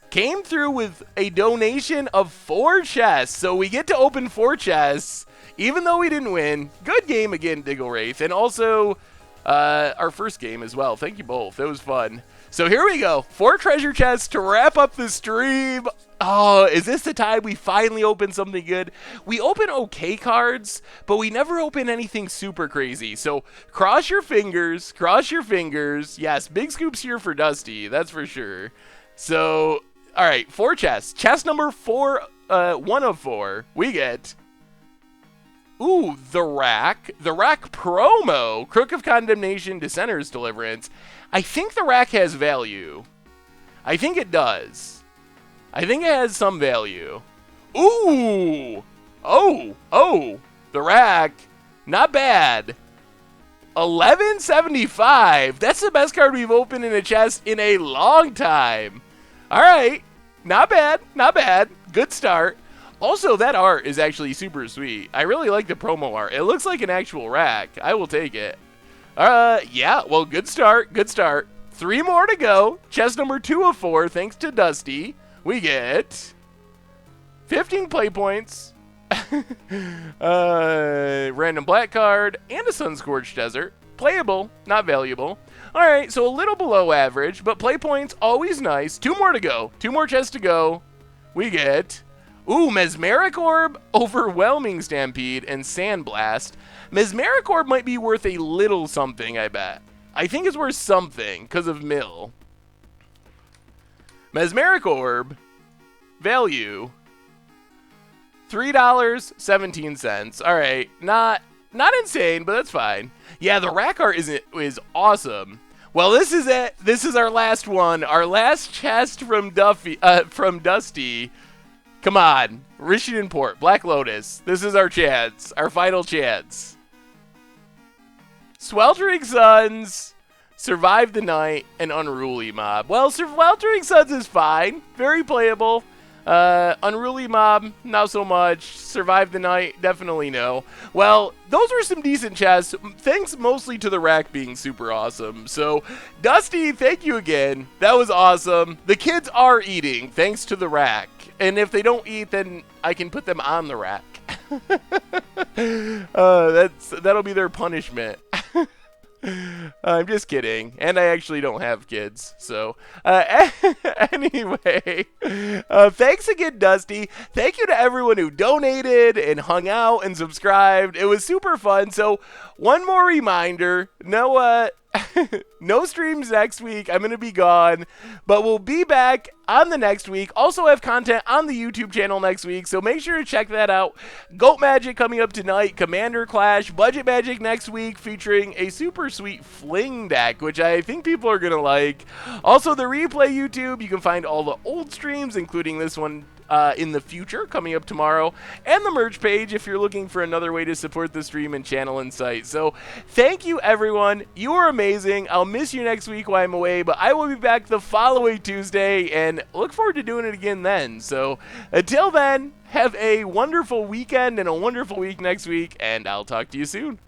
came through with a donation of 4 chests, so we get to open 4 chests, even though we didn't win. Good game again, Digglewraith, and also our first game as well. Thank you both. That was fun. So here we go. 4 treasure chests to wrap up the stream. Oh, is this the time we finally open something good? We open okay cards, but we never open anything super crazy. So cross your fingers. Cross your fingers. Yes, big scoops here for Dusty. That's for sure. So, all right, 4 chests. Chest number 4, 1 of 4. We get... Ooh, the Rack. The Rack promo. Crook of Condemnation, Dissenter's Deliverance. I think the Rack has value. I think it does. I think it has some value. Ooh! Oh! The Rack. Not bad. 1175. That's the best card we've opened in a chest in a long time. All right. Not bad. Not bad. Good start. Also, that art is actually super sweet. I really like the promo art. It looks like an actual rack. I will take it. Yeah, well, good start. Good start. 3 more to go. Chest number 2 of 4, thanks to Dusty. We get 15 play points, random black card, and a Sunscorched Desert. Playable, not valuable. All right, so a little below average, but play points, always nice. 2 more to go. 2 more chests to go. We get... Ooh, Mesmeric Orb, Overwhelming Stampede, and Sandblast. Mesmeric Orb might be worth a little something, I bet. I think it's worth something because of Mill. Mesmeric Orb, value, $3.17. All right, not insane, but that's fine. Yeah, the rack art is awesome. Well, this is it. This is our last one. Our last chest from Dusty. Come on. Rishiden Port, Black Lotus. This is our chance. Our final chance. Sweltering Suns, Survive the Night, and Unruly Mob. Well, Sweltering Suns is fine. Very playable. Unruly Mob, not so much. Survive the Night, definitely no. Well, those were some decent chests, thanks mostly to the rack being super awesome. So, Dusty, thank you again. That was awesome. The kids are eating, thanks to the rack. And if they don't eat, then I can put them on the rack. That'll be their punishment. I'm just kidding, and I actually don't have kids, so anyway, thanks again, Dusty. Thank you to everyone who donated and hung out and subscribed. It was super fun. So one more reminder, no streams next week. I'm going to be gone, but we'll be back on the next week. Also have content on the YouTube channel next week, so make sure to check that out. Goat Magic coming up tonight, Commander Clash, Budget Magic next week featuring a super sweet Fling deck, which I think people are going to like. Also, the replay YouTube, you can find all the old streams, including this one, in the future, coming up tomorrow, and the merch page if you're looking for another way to support the stream and channel and site. So thank you, everyone. You are amazing. I'll miss you next week while I'm away, but I will be back the following Tuesday, and look forward to doing it again then. So until then, have a wonderful weekend and a wonderful week next week, and I'll talk to you soon.